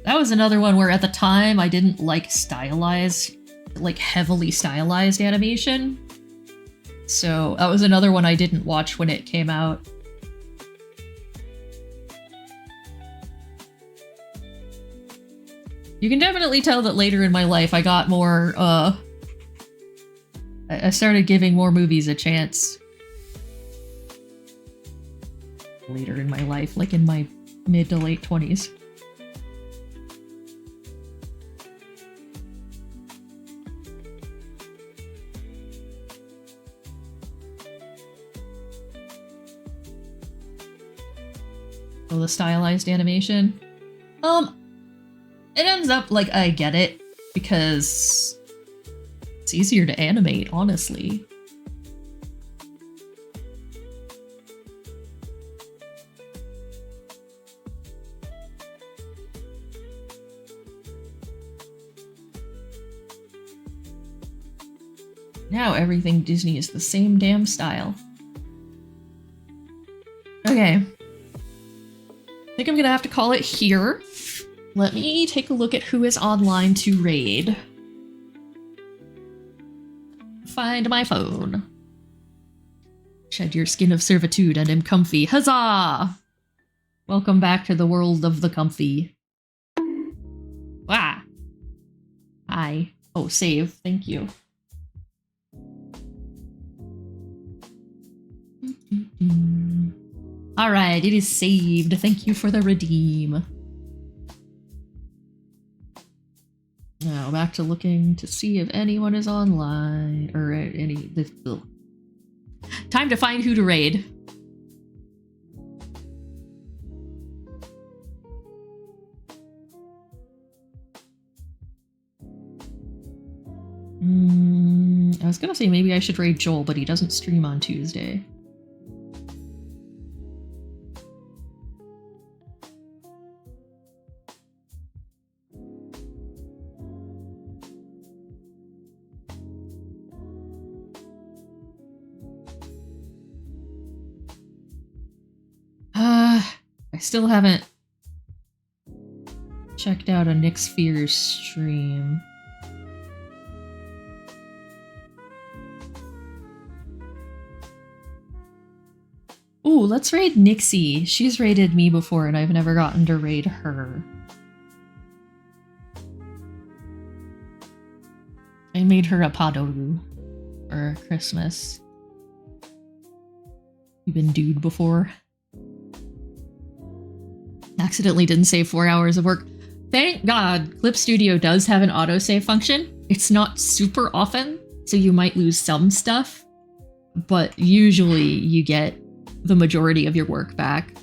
Speaker 1: That was another one where at the time I didn't like heavily stylized animation. So that was another one I didn't watch when it came out. You can definitely tell that later in my life I got more, I started giving more movies a chance. Later in my life, like in my mid to late 20s. The stylized animation. It ends up like I get it because it's easier to animate, honestly. Now everything Disney is the same damn style. Okay. I think I'm gonna have to call it here. Let me take a look at who is online to raid. Find my phone. Shed your skin of servitude and am comfy. Huzzah! Welcome back to the world of the comfy. Ah! Hi. Oh, save. Thank you. Alright, it is saved. Thank you for the redeem. Now, back to looking to see if anyone is online, or any... Ugh. Time to find who to raid. I was gonna say maybe I should raid Joel, but he doesn't stream on Tuesday. I still haven't checked out a Nick Spheres stream. Ooh, let's raid Nixie. She's raided me before and I've never gotten to raid her. I made her a Padoru for Christmas. You've been dude before. Accidentally didn't save 4 hours of work. Thank God Clip Studio does have an autosave function. It's not super often, so you might lose some stuff, but usually you get the majority of your work back.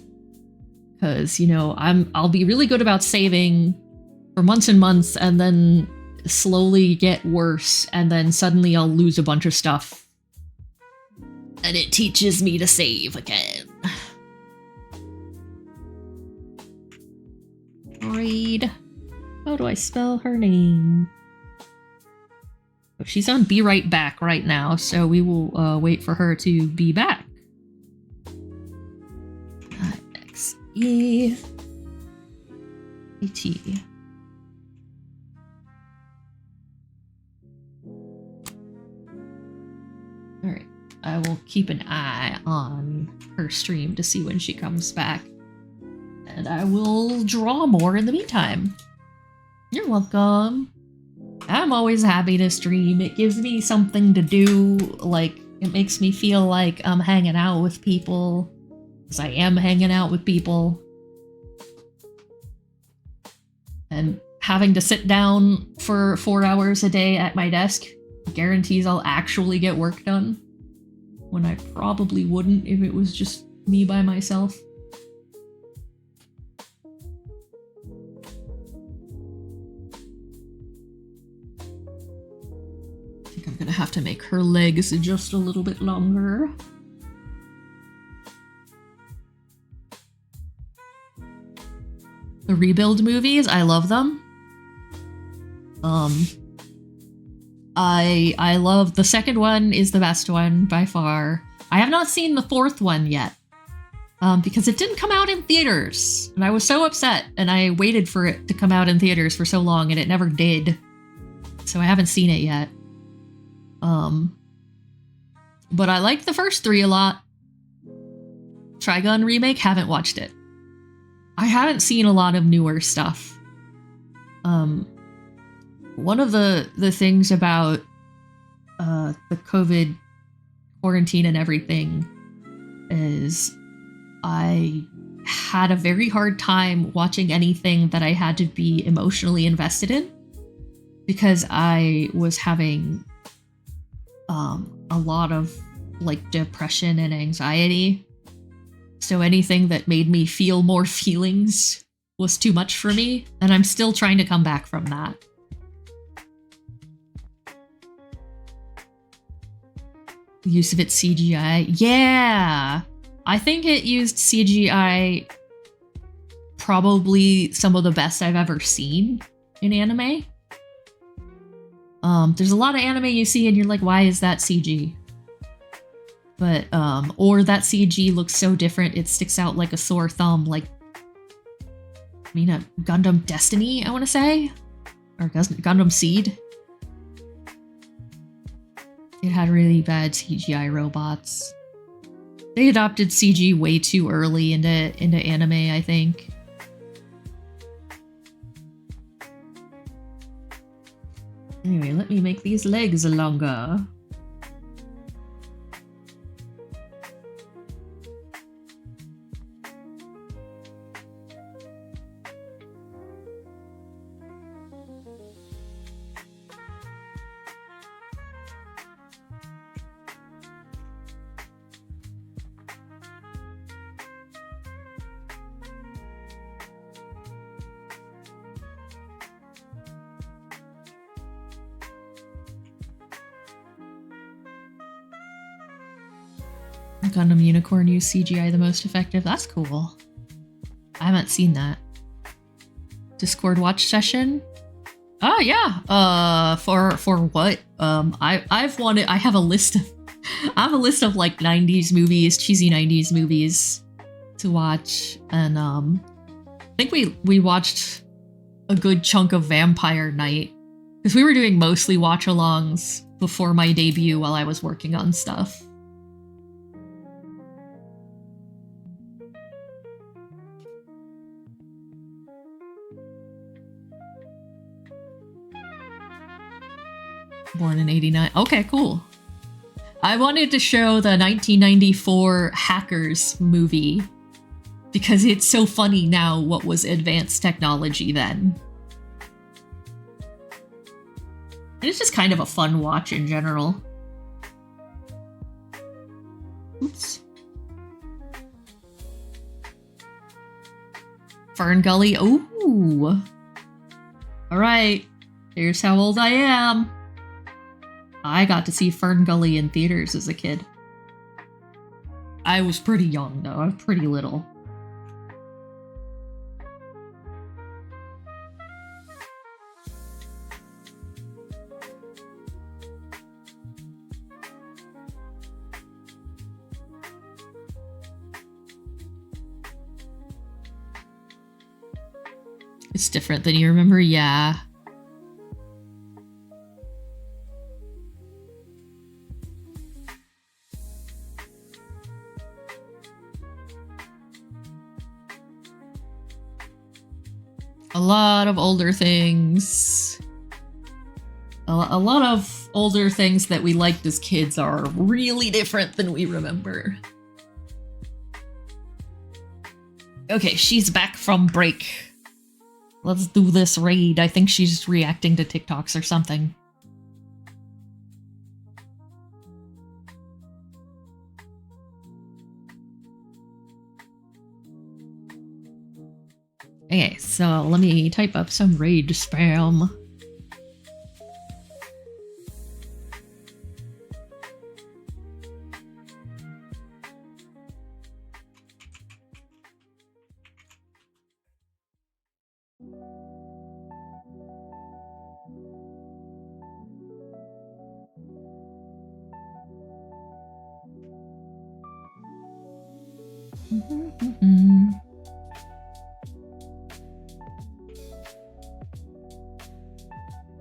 Speaker 1: Because, you know, I'll be really good about saving for months and months and then slowly get worse, and then suddenly I'll lose a bunch of stuff. And it teaches me to save again. Raid. How do I spell her name? Oh, she's on Be Right Back right now, so we will wait for her to be back. X-E-A-T. Alright, I will keep an eye on her stream to see when she comes back. And I will draw more in the meantime. You're welcome. I'm always happy to stream. It gives me something to do. Like, it makes me feel like I'm hanging out with people. Because I am hanging out with people. And having to sit down for 4 hours a day at my desk guarantees I'll actually get work done. When I probably wouldn't if it was just me by myself. I think I'm gonna have to make her legs just a little bit longer. The Rebuild movies, I love them. I love the second one is the best one by far. I have not seen the fourth one yet. Because it didn't come out in theaters. And I was so upset, and I waited for it to come out in theaters for so long, and it never did. So I haven't seen it yet. But I like the first three a lot. Trigun remake, haven't watched it. I haven't seen a lot of newer stuff. One of the things about the COVID quarantine and everything is I had a very hard time watching anything that I had to be emotionally invested in because I was having a lot of like depression and anxiety. So anything that made me feel more feelings was too much for me, and I'm still trying to come back from that. The use of its CGI. Yeah! I think it used CGI probably some of the best I've ever seen in anime. There's a lot of anime you see and you're like, why is that CG? But, or that CG looks so different it sticks out like a sore thumb, like, I mean, a Gundam Destiny, I want to say? Or Gundam Seed? It had really bad CGI robots. They adopted CG way too early into anime, I think. Anyway, let me make these legs longer. Gundam Unicorn use CGI the most effective. That's cool. I haven't seen that. Discord watch session? Oh yeah. For what? I have a list of like 90s movies, cheesy 90s movies to watch, and I think we watched a good chunk of Vampire Night because we were doing mostly watch-alongs before my debut while I was working on stuff. Born in 89. Okay, cool. I wanted to show the 1994 Hackers movie because it's so funny now what was advanced technology then. And it's just kind of a fun watch in general. Oops. Fern Gully. Ooh. Alright. Here's how old I am. I got to see Fern Gully in theaters as a kid. I was pretty young, though. I was pretty little. It's different than you remember? Yeah. A lot of older things. A lot of older things that we liked as kids are really different than we remember. Okay, she's back from break. Let's do this raid. I think she's reacting to TikToks or something. Okay, so let me type up some raid spam.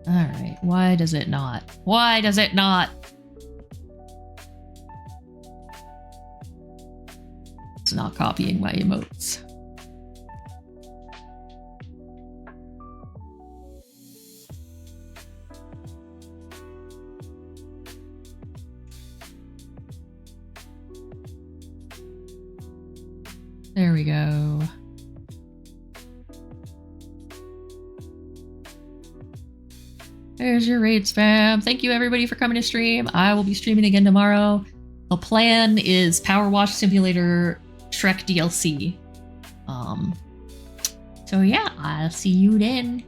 Speaker 1: Alright, why does it not? Why does it not? It's not copying my emotes. There we go. There's your raid spam. Thank you everybody for coming to stream. I will be streaming again tomorrow. The plan is Power Wash Simulator Shrek DLC. So yeah, I'll see you then.